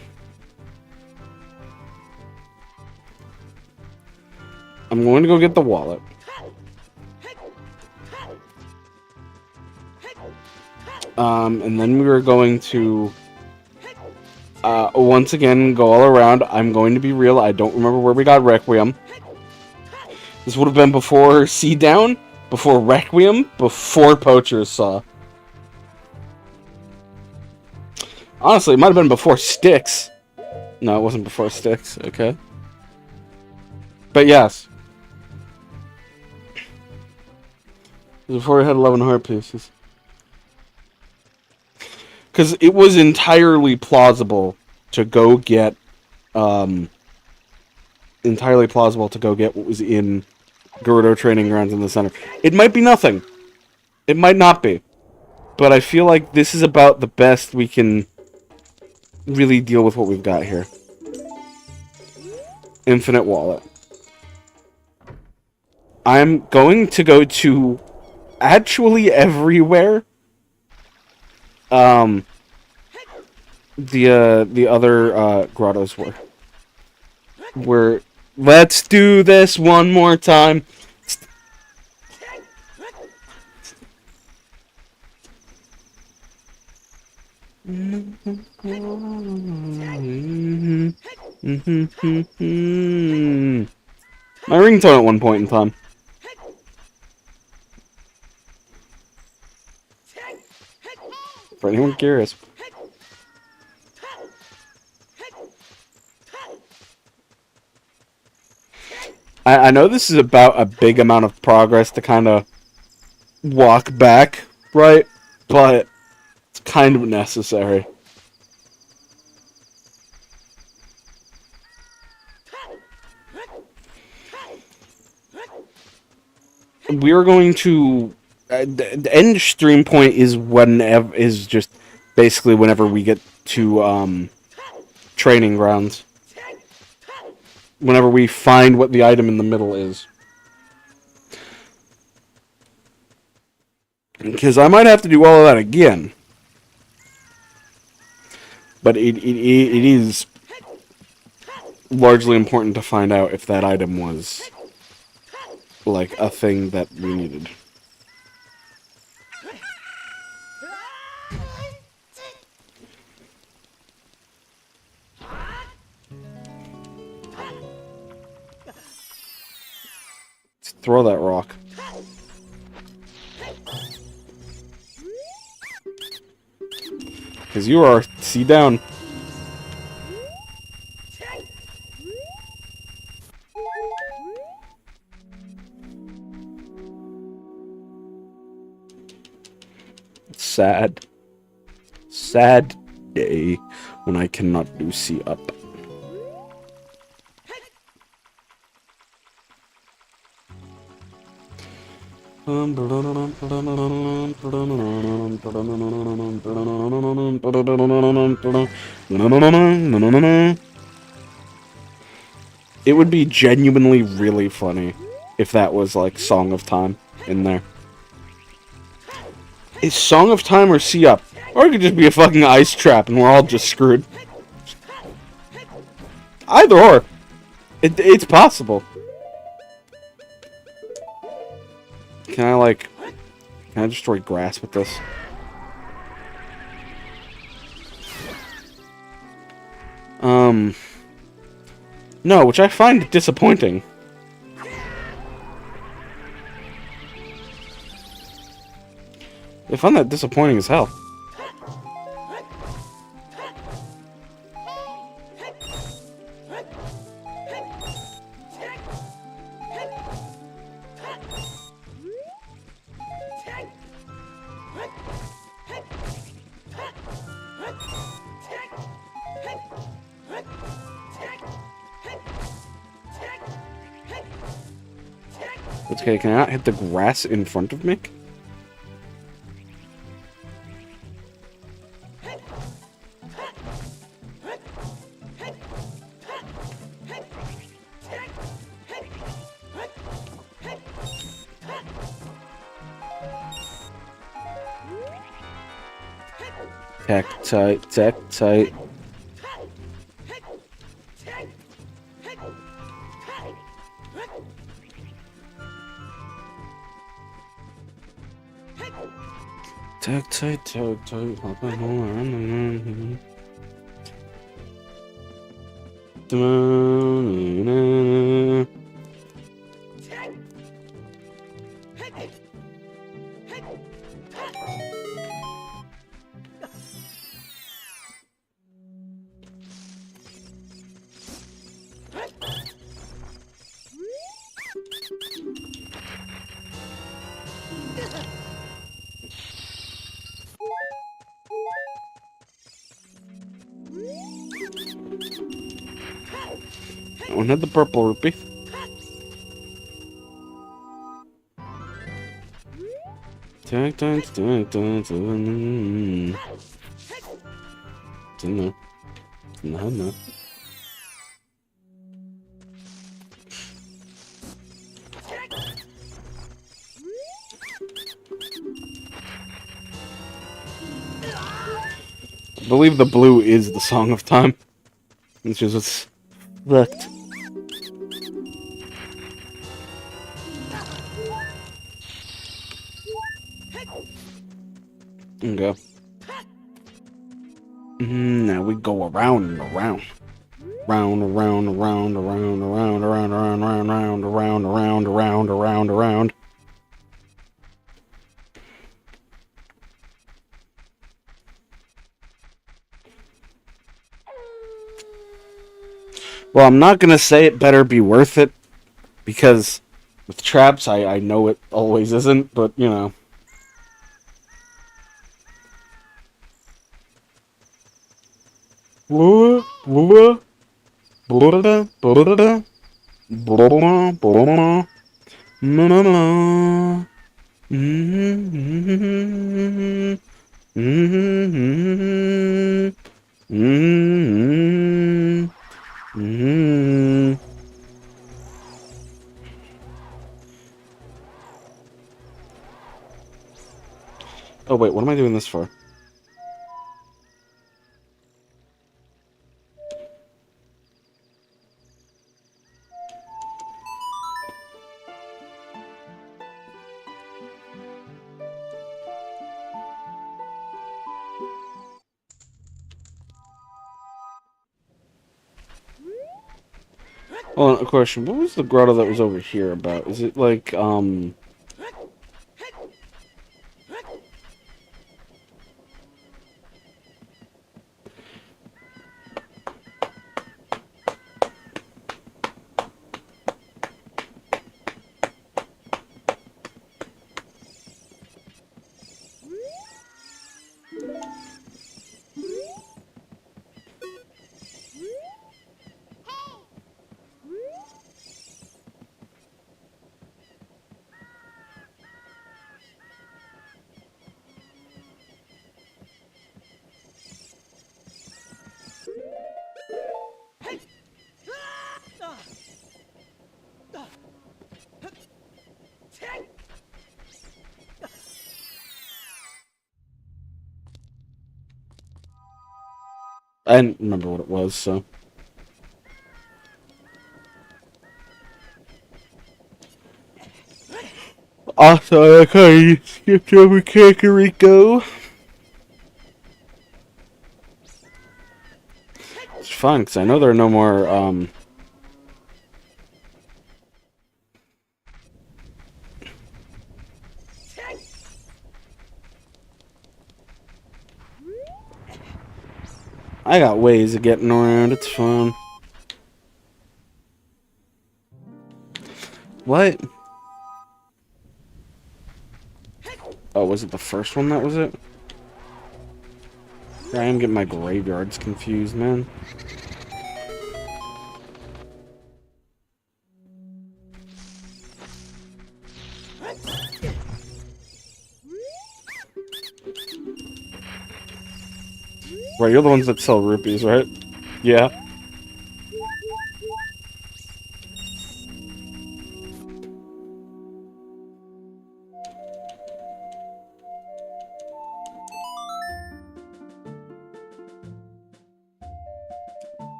going to go get the wallet. And then we were going to, once again, go all around. I'm going to be real, I don't remember where we got Requiem. This would have been before Sea Down, before Requiem, before Poacher's Saw. Honestly, it might have been before Styx. No, it wasn't before Styx, okay. But yes. It was before we had 11 heart pieces. Because it was entirely plausible to go get, what was in Gerudo Training Grounds in the center. It might be nothing. It might not be. But I feel like this is about the best we can really deal with what we've got here. Infinite Wallet. I'm going to go to actually everywhere. The other grottos were. Let's do this one more time. My ringtone at one point in time. For anyone curious. I know this is about a big amount of progress to kind of walk back, right? But it's kind of necessary. We're going to the end stream point is whenever is just basically whenever we get to training grounds. Whenever we find what the item in the middle is. Because I might have to do all of that again. But it is largely important to find out if that item was like a thing that we needed. Let's throw that rock. Because you are see down. Sad. Sad day when I cannot do see up. It would be genuinely really funny if that was like Song of Time in there. Is Song of Time or See Up? Or it could just be a fucking ice trap and we're all just screwed. Either or. It's possible. Can I destroy grass with this? No, which I find disappointing. I find that disappointing as hell. Okay, can I not hit the grass in front of me? Tack tight, tack tight. Tack tight, tack tight, hopping all around the moon. That one had the purple rupee. Tack tight, tack tight, it's in there. It's in the head now. I believe the blue is the Song of Time. It's just what's fucked. Okay. Now we go around and around. Round, around, around, around, around, around, around, around, around, around, around, around, around, around. Well, I'm not gonna say it better be worth it, because with traps, I know it always isn't, but you know. Oh wait, what am I doing this for? Well, a question. What was the grotto that was over here about? Is it like, I didn't remember what it was, so. Also, I like how you skipped over Kakariko. It's fun, because I know there are no more, I got ways of getting around, it's fun. What? Oh, was it the first one that was it? I am getting my graveyards confused, man. Right, you're the ones that sell rupees, right? Yeah.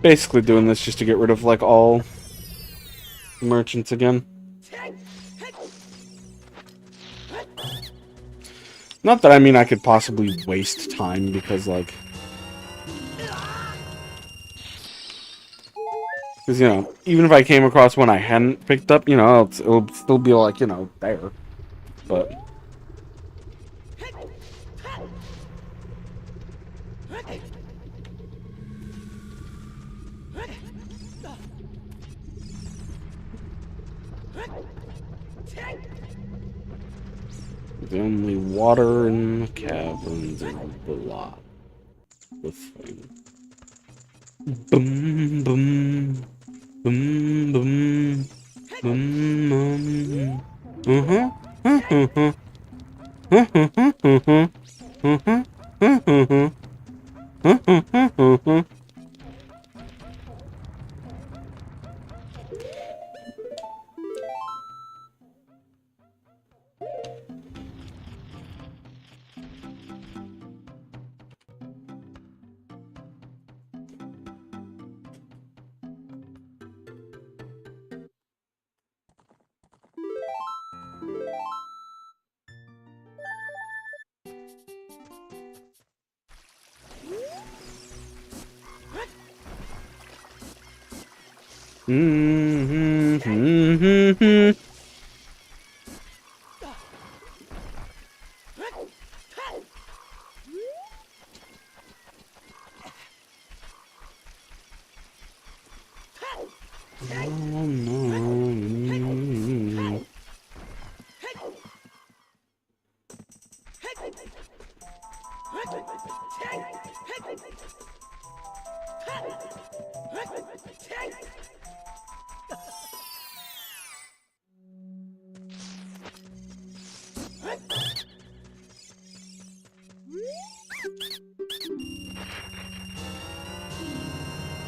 Basically doing this just to get rid of, like, all merchants again. Not that I mean I could possibly waste time, because, like... Because, you know, even if I came across one I hadn't picked up, you know, it'll still be, like, you know, there. But... The only water in the caverns is the lot. The thing. Boom, boom. Boom, boom. Boom, boom. Uh-huh. Uh-huh. Uh-huh. Uh-huh. Uh-huh. Uh-huh. Uh-huh.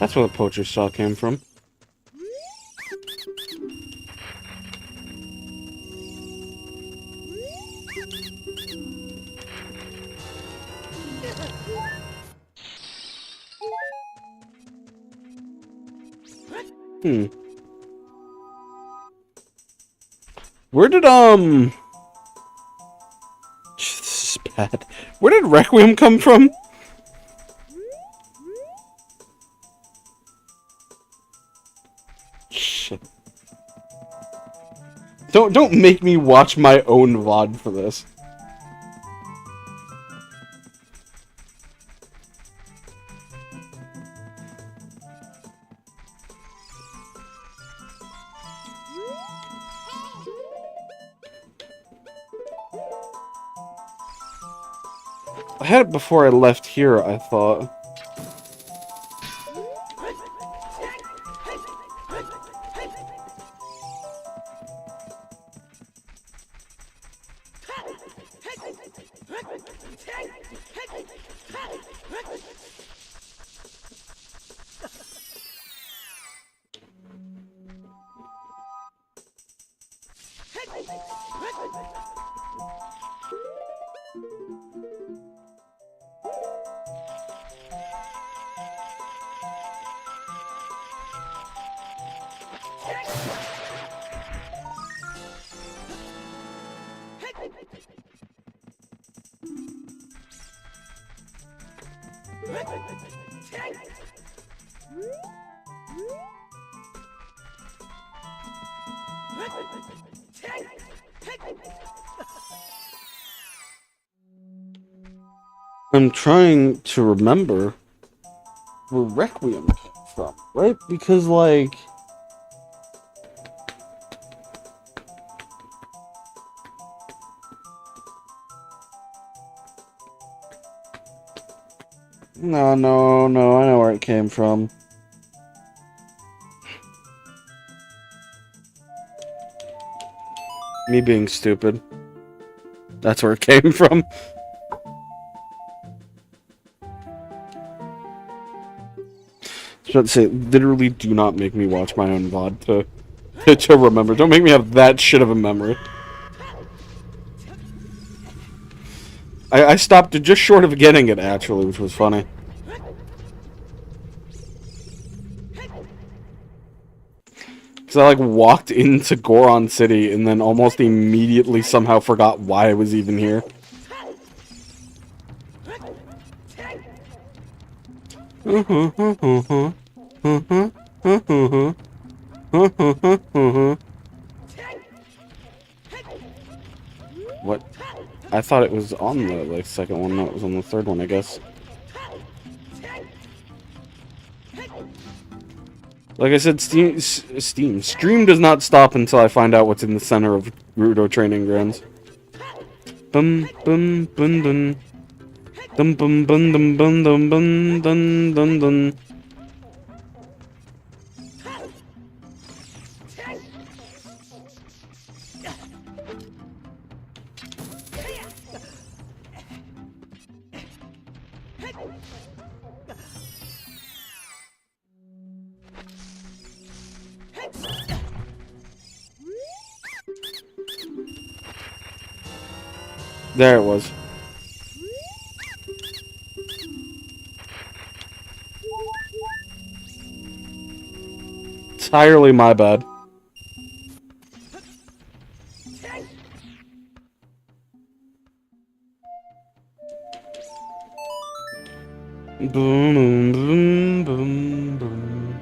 That's where the poacher's saw came from. Where did, this is bad. Where did Requiem come from? Shit. Don't make me watch my own VOD for this. I had it before I left here, I thought. I'm trying to remember where Requiem came from, right? Because, like... No, I know where it came from. Me being stupid. That's where it came from. I was about to say, literally do not make me watch my own VOD to remember. Don't make me have that shit of a memory. I stopped just short of getting it, actually, which was funny. Because I, like, walked into Goron City and then almost immediately somehow forgot why I was even here. What? I thought it was on the, like, second one. No, it was on the third one, I guess. Like I said, stream does not stop until I find out what's in the center of Gerudo training grounds. Bum bum bum bum. Dum bum bum dum bum dum bum dun dun dun. There it was. Entirely my bad. Boom, boom, boom, boom.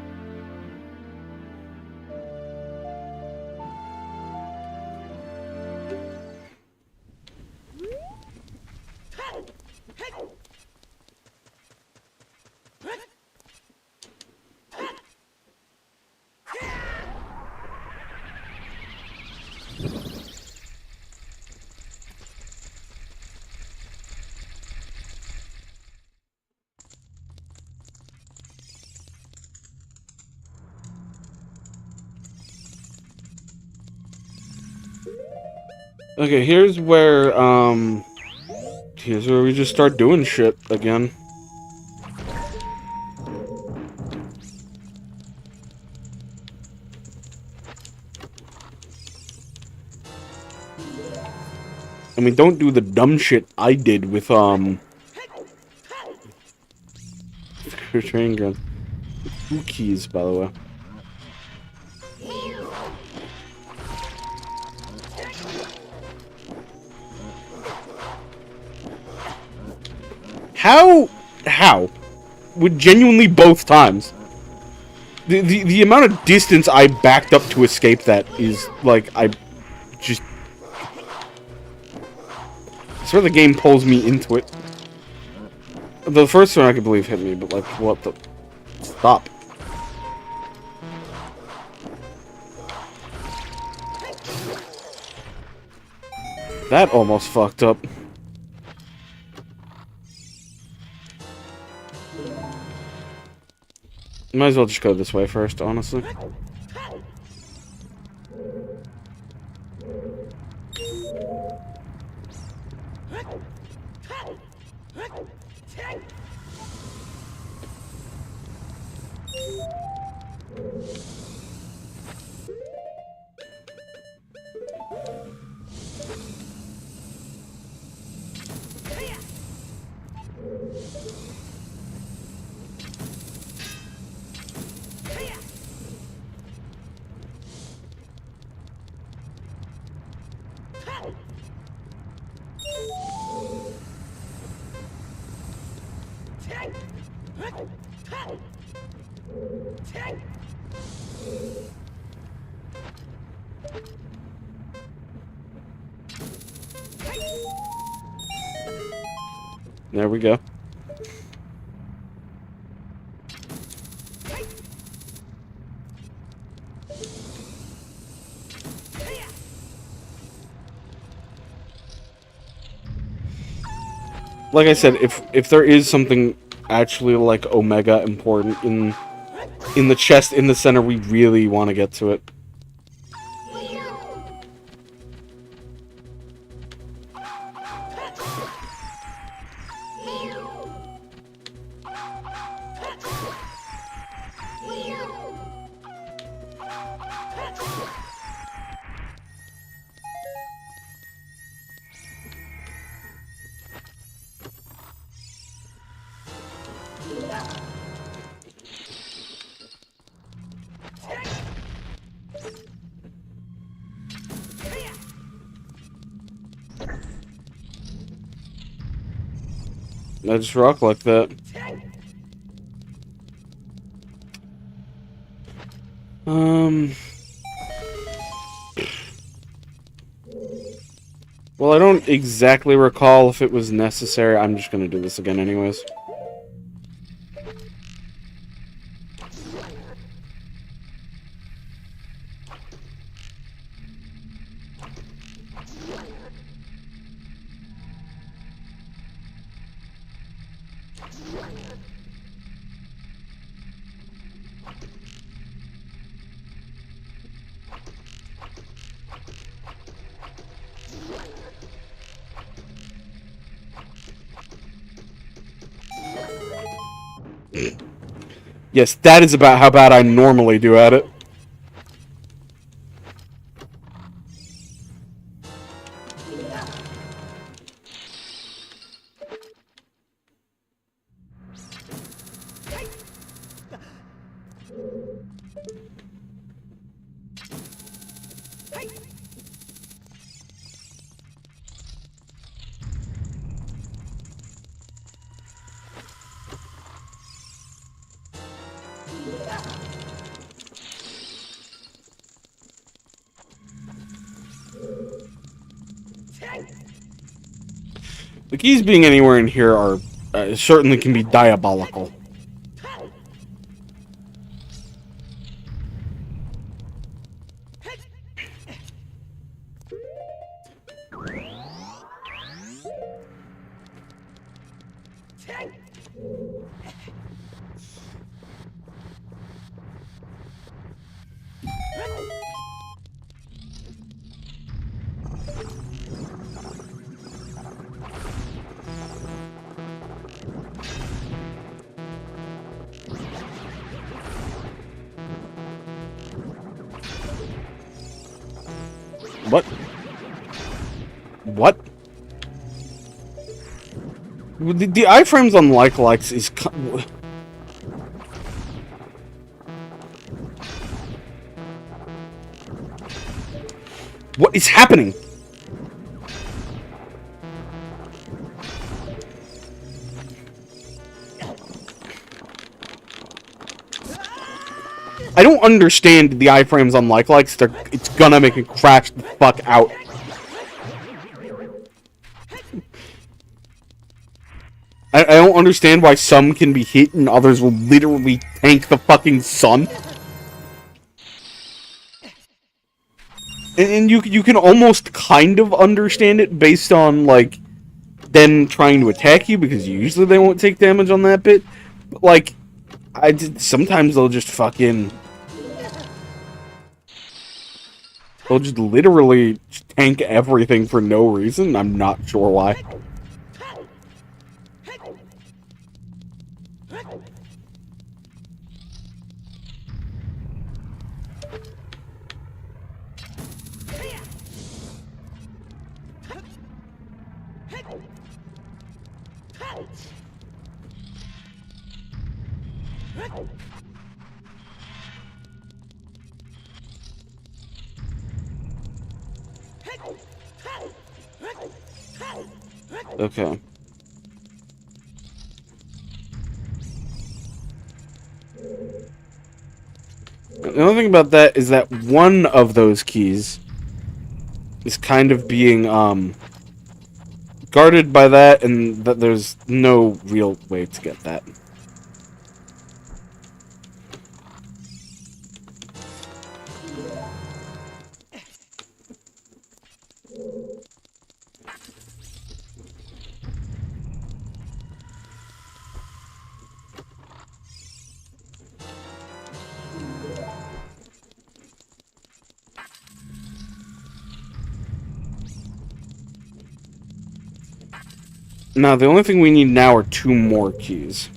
Okay, here's where we just start doing shit again. And we don't do the dumb shit I did with, training grounds. 2 keys, by the way. How? With genuinely both times. The amount of distance I backed up to escape that is, like, I swear the game pulls me into it. The first one I could believe hit me, but, like, what the... Stop. That almost fucked up. Might as well just go this way first, honestly. There we go. Like I said, if there is something actually like Omega important in the chest in the center, we really want to get to it. I just rock like that. Well, I don't exactly recall if it was necessary. I'm just gonna do this again anyways. Yes, that is about how bad I normally do at it. The keys being anywhere in here are certainly can be diabolical. What? The iframes on likes is... What is happening? I don't understand the iframes on likes. It's gonna make it crash the fuck out. I don't understand why some can be hit and others will literally tank the fucking sun. And you can almost kind of understand it based on, like, them trying to attack you, because usually they won't take damage on that bit. But, like, sometimes they'll just fucking... They'll just literally tank everything for no reason. I'm not sure why. Okay. The only thing about that is that one of those keys is kind of being, guarded by that, and that there's no real way to get that. Now, the only thing we need now are 2 more keys.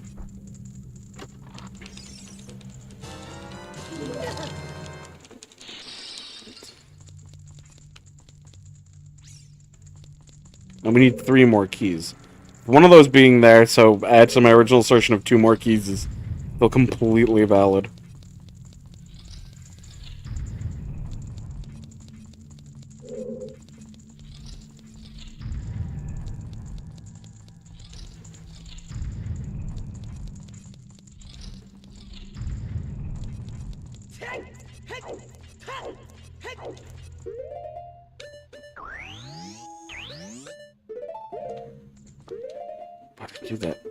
And we need 3 more keys. One of those being there, so add to my original assertion of 2 more keys is still completely valid. Why did I do that?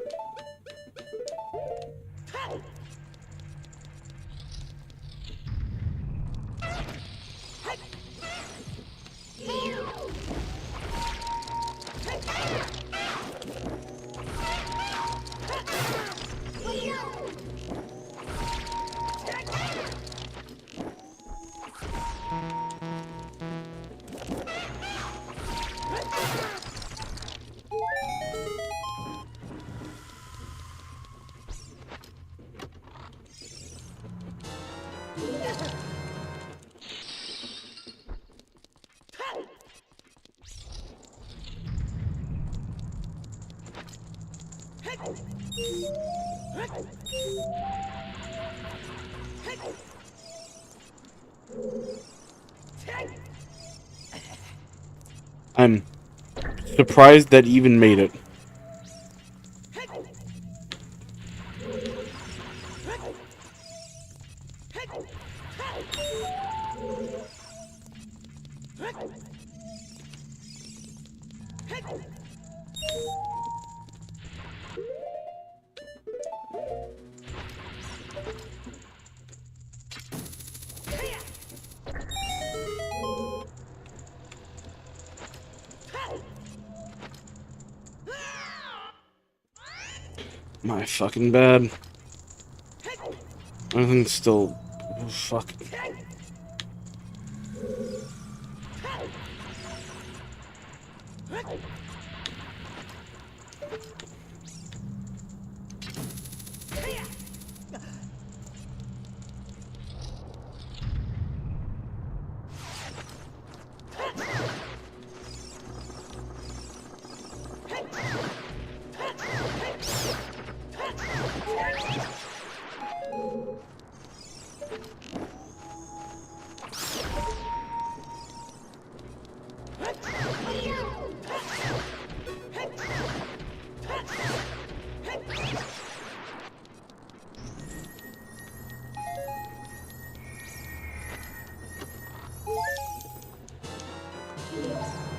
I'm surprised that even made it. My fucking bad. Everything's still... Oh, fuck.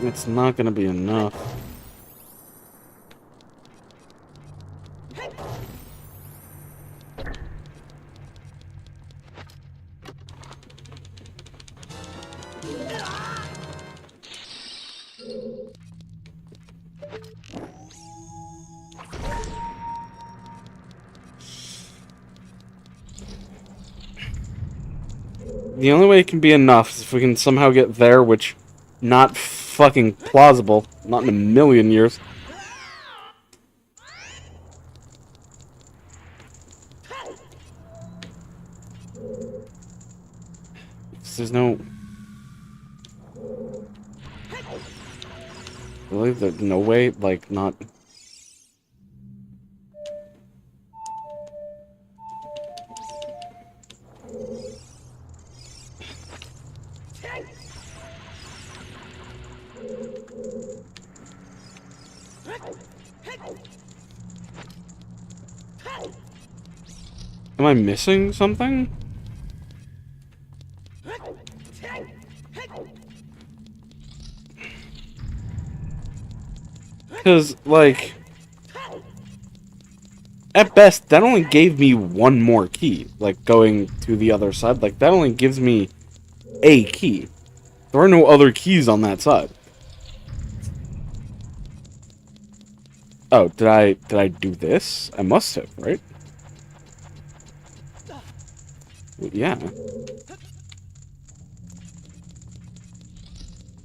It's not gonna be enough. The only way it can be enough is if we can somehow get there, which not fucking plausible. Not in a million years. There's no... Really? There's no way? Like, not... Am I missing something? Because, like... At best, that only gave me one more key. Like, going to the other side. Like, that only gives me a key. There are no other keys on that side. Oh, did I do this? I must have, right? Yeah.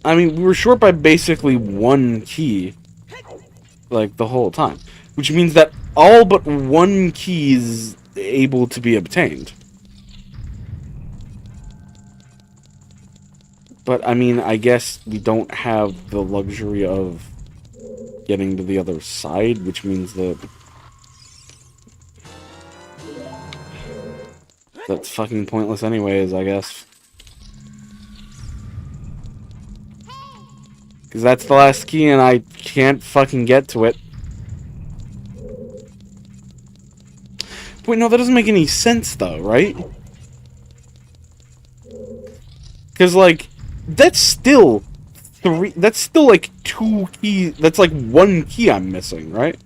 I mean, we were short by basically one key, like, the whole time. Which means that all but one key is able to be obtained. But, I mean, I guess we don't have the luxury of getting to the other side, which means that... That's fucking pointless anyways, I guess. Because that's the last key and I can't fucking get to it. Wait, no, that doesn't make any sense though, right? Because, like, that's still three... That's still, like, two keys... That's, like, one key I'm missing, right?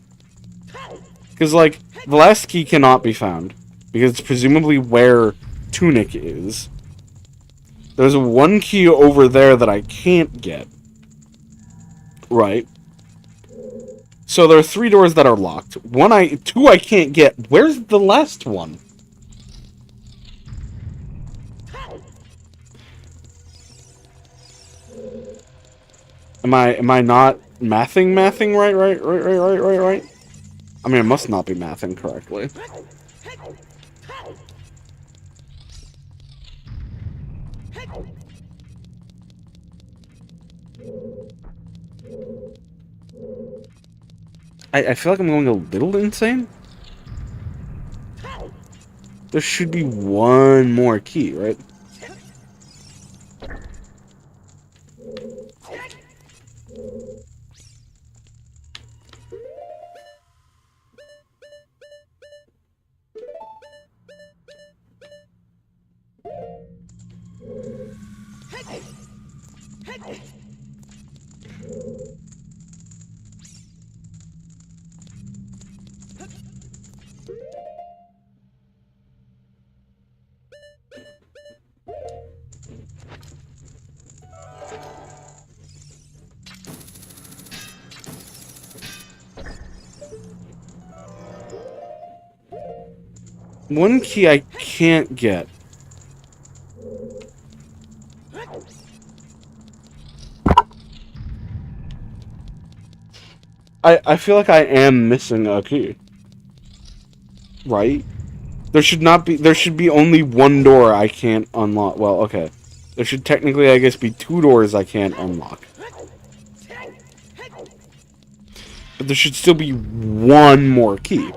Because, like, the last key cannot be found. Because it's presumably where Tunic is. There's one key over there that I can't get. Right. So there are 3 doors that are locked. Two I can't get. Where's the last one? Am I not mathing right? I mean, I must not be mathing correctly. I feel like I'm going a little insane. There should be one more key, right? One key I can't get. I feel like I am missing a key. Right? There should be only one door I can't unlock. Well, okay. There should technically, I guess, be 2 doors I can't unlock. But there should still be one more key.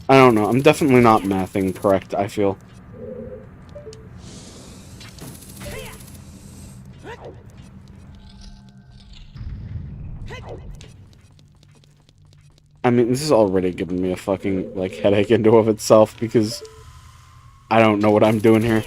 I don't know. I'm definitely not mathing correct, I feel. I mean, this is already giving me a fucking, like, headache into of itself because I don't know what I'm doing here.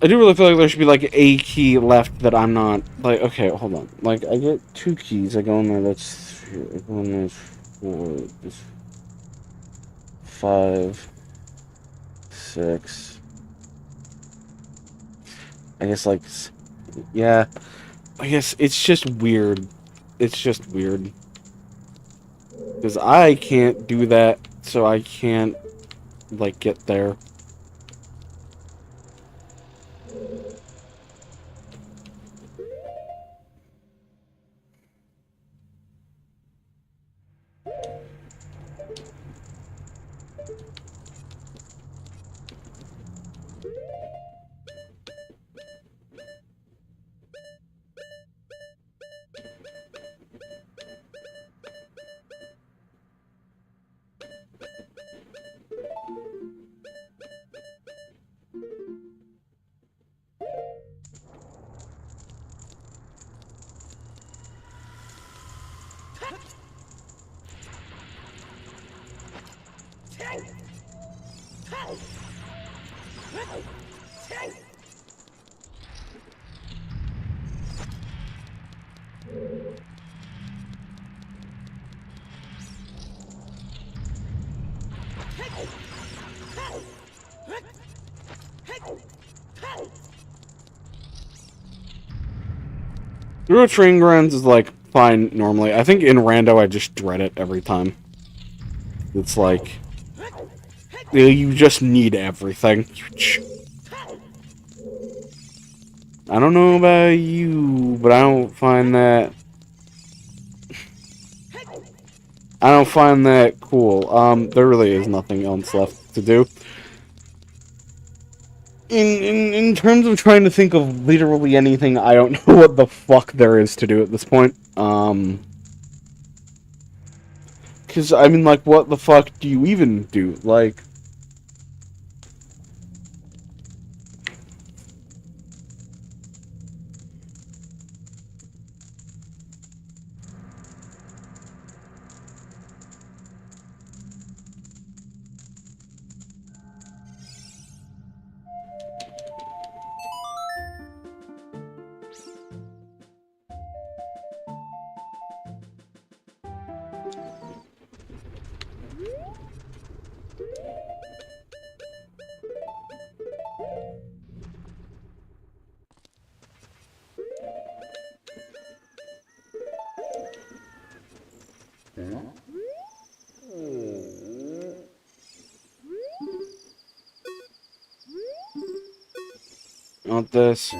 I do really feel like there should be, like, a key left that I'm not... Like, okay, hold on. Like, I get 2 keys. I go in there, that's 3. I go in there, 4. This 5. 6. I guess, like... Yeah. I guess it's just weird. It's just weird. Because I can't do that, so I can't, like, get there. Euro Train Grounds is, like, fine normally. I think in Rando I just dread it every time. It's like... You just need everything. I don't know about you, but I don't find that... I don't find that cool. There really is nothing else left to do. In terms of trying to think of literally anything, I don't know what the fuck there is to do at this point. Because, I mean, like, what the fuck do you even do? Like... Not this.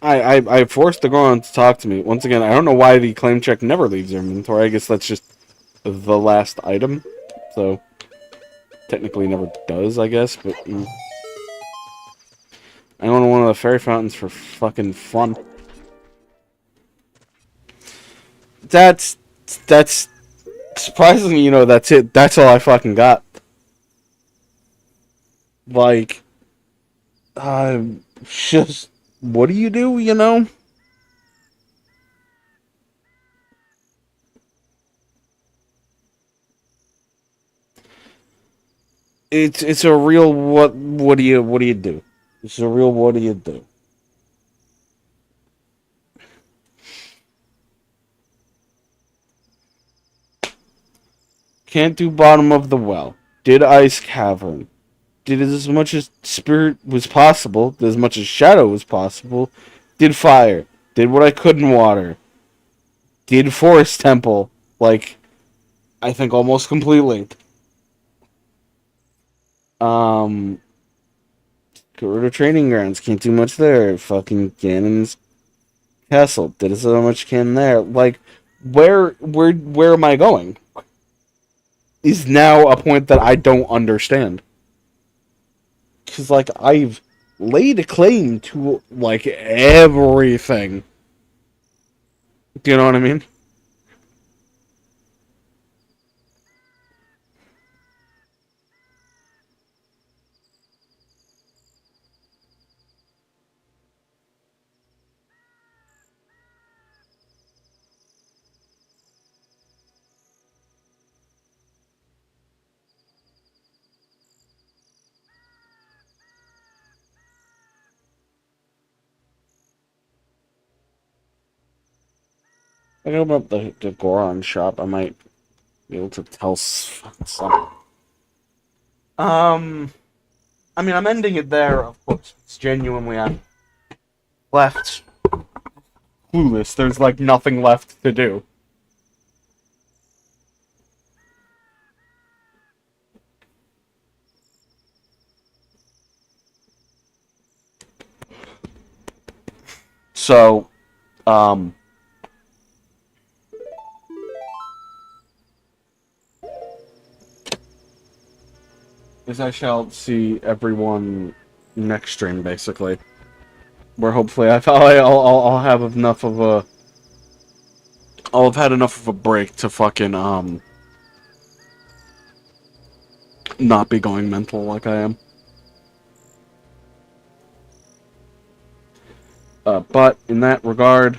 I forced the Goron to talk to me. Once again, I don't know why the claim check never leaves their inventory. I guess that's just the last item. So, technically never does, I guess, but... I went to one of the fairy fountains for fucking fun. That's... Surprisingly, you know, that's it. That's all I fucking got. Like... Just... What do, you know? It's a real what do you do? It's a real what do you do? Can't do bottom of the well. Did ice cavern. Did as much as spirit was possible. Did as much as shadow was possible. Did fire. Did what I could in water. Did forest temple. Like, I think almost completely. Gerudo training grounds. Can't do much there. Fucking Ganon's Castle. Did so much can there. Like, where am I going? Is now a point that I don't understand. Because, like, I've laid claim to, like, everything. Do you know what I mean? I can open up the Goron shop. I might be able to tell some. I mean, I'm ending it there, of course. It's genuinely, I'm left clueless. There's, like, nothing left to do. So, as I shall see everyone next stream, basically. Where hopefully I'll have enough of a... I'll have had enough of a break to fucking, not be going mental like I am. But, in that regard,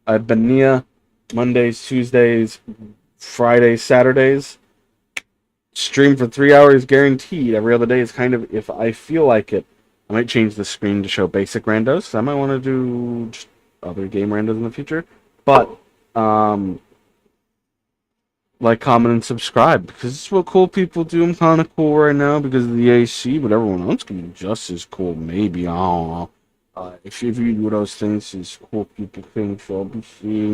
I've been Nia. Mondays, Tuesdays, Fridays, Saturdays. Stream for 3 hours guaranteed. Every other day is kind of, if I feel like it. I might change the screen to show basic randos. I might want to do just other game randos in the future. But, like, comment, and subscribe. Because it's what cool people do. I'm kind of cool right now because of the AC. But everyone else can be just as cool. Maybe. I don't know. If you do those things, as cool people think, so I'll be seeing